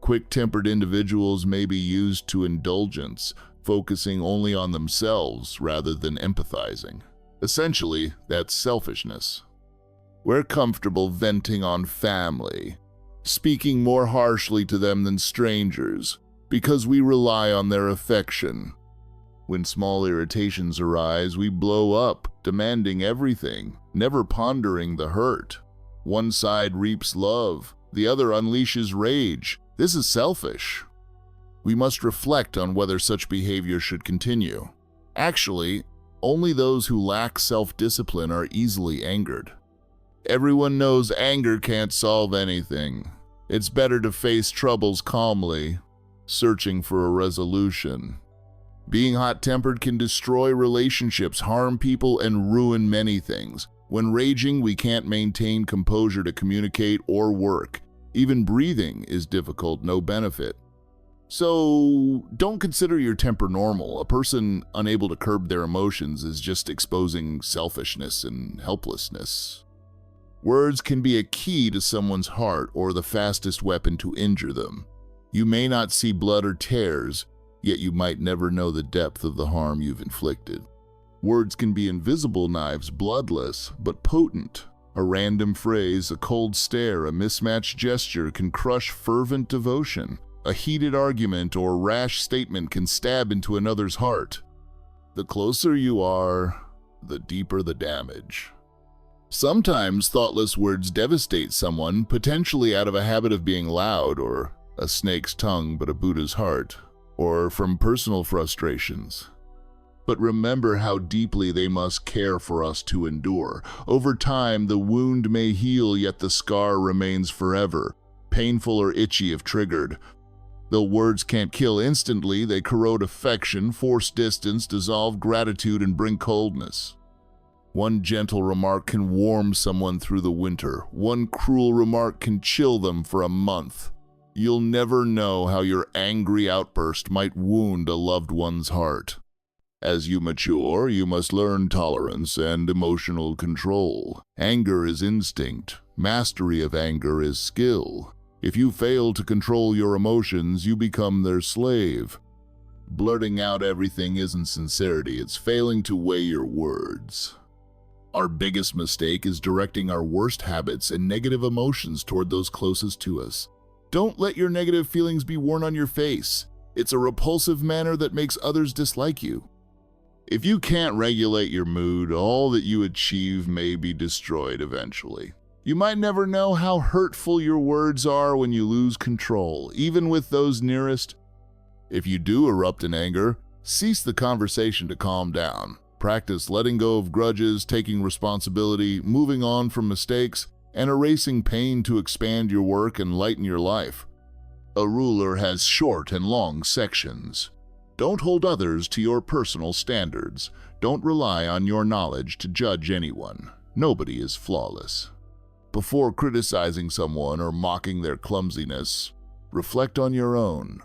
Quick-tempered individuals may be used to indulgence, focusing only on themselves rather than empathizing. Essentially, that's selfishness. We're comfortable venting on family, speaking more harshly to them than strangers, because we rely on their affection. When small irritations arise, we blow up, demanding everything, never pondering the hurt. One side reaps love, the other unleashes rage. This is selfish. We must reflect on whether such behavior should continue. Actually, only those who lack self-discipline are easily angered. Everyone knows anger can't solve anything. It's better to face troubles calmly, searching for a resolution. Being hot-tempered can destroy relationships, harm people, and ruin many things. When raging, we can't maintain composure to communicate or work. Even breathing is difficult, no benefit. So don't consider your temper normal. A person unable to curb their emotions is just exposing selfishness and helplessness. Words can be a key to someone's heart or the fastest weapon to injure them. You may not see blood or tears, yet you might never know the depth of the harm you've inflicted. Words can be invisible knives, bloodless, but potent. A random phrase, a cold stare, a mismatched gesture can crush fervent devotion. A heated argument or rash statement can stab into another's heart. The closer you are, the deeper the damage. Sometimes thoughtless words devastate someone, potentially out of a habit of being loud, or a snake's tongue but a Buddha's heart, or from personal frustrations. But remember how deeply they must care for us to endure. Over time, the wound may heal, yet the scar remains forever, painful or itchy if triggered. Though words can't kill instantly, they corrode affection, force distance, dissolve gratitude, and bring coldness. One gentle remark can warm someone through the winter. One cruel remark can chill them for a month. You'll never know how your angry outburst might wound a loved one's heart. As you mature, you must learn tolerance and emotional control. Anger is instinct. Mastery of anger is skill. If you fail to control your emotions, you become their slave. Blurting out everything isn't sincerity, it's failing to weigh your words. Our biggest mistake is directing our worst habits and negative emotions toward those closest to us. Don't let your negative feelings be worn on your face. It's a repulsive manner that makes others dislike you. If you can't regulate your mood, all that you achieve may be destroyed eventually. You might never know how hurtful your words are when you lose control, even with those nearest. If you do erupt in anger, cease the conversation to calm down. Practice letting go of grudges, taking responsibility, moving on from mistakes, and erasing pain to expand your work and lighten your life. A ruler has short and long sections. Don't hold others to your personal standards. Don't rely on your knowledge to judge anyone. Nobody is flawless. Before criticizing someone or mocking their clumsiness, reflect on your own.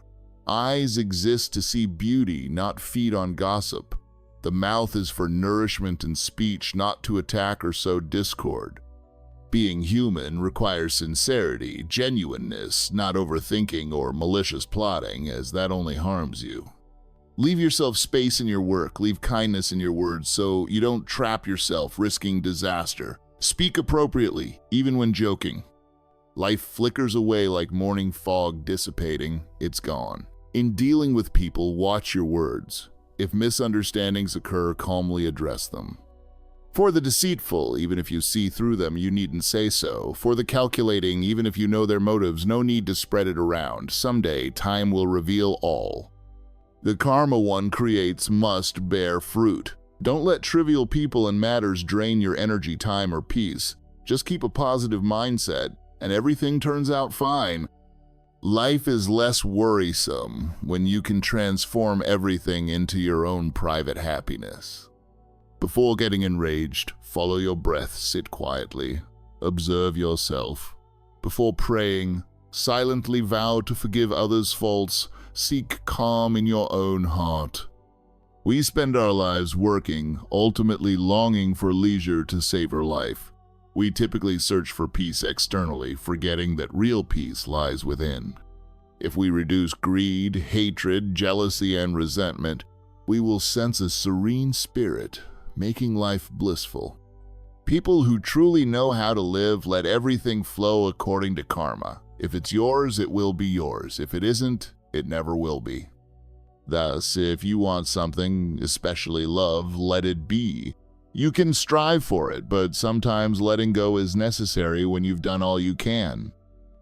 Eyes exist to see beauty, not feed on gossip. The mouth is for nourishment and speech, not to attack or sow discord. Being human requires sincerity, genuineness, not overthinking or malicious plotting, as that only harms you. Leave yourself space in your work, leave kindness in your words so you don't trap yourself, risking disaster. Speak appropriately, even when joking. Life flickers away like morning fog dissipating, it's gone. In dealing with people, watch your words. If misunderstandings occur, calmly address them. For the deceitful, even if you see through them, you needn't say so. For the calculating, even if you know their motives, no need to spread it around. Someday, time will reveal all. The karma one creates must bear fruit. Don't let trivial people and matters drain your energy, time, or peace. Just keep a positive mindset, and everything turns out fine. Life is less worrisome when you can transform everything into your own private happiness. Before getting enraged, follow your breath, sit quietly, observe yourself. Before praying, silently vow to forgive others' faults, seek calm in your own heart. We spend our lives working, ultimately longing for leisure to savor life. We typically search for peace externally, forgetting that real peace lies within. If we reduce greed, hatred, jealousy, and resentment, we will sense a serene spirit, making life blissful. People who truly know how to live let everything flow according to karma. If it's yours, it will be yours. If it isn't, it never will be. Thus, if you want something, especially love, let it be. You can strive for it, but sometimes letting go is necessary when you've done all you can.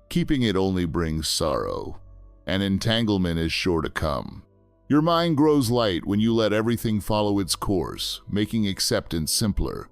Keeping it only brings sorrow. An entanglement is sure to come. Your mind grows light when you let everything follow its course, making acceptance simpler.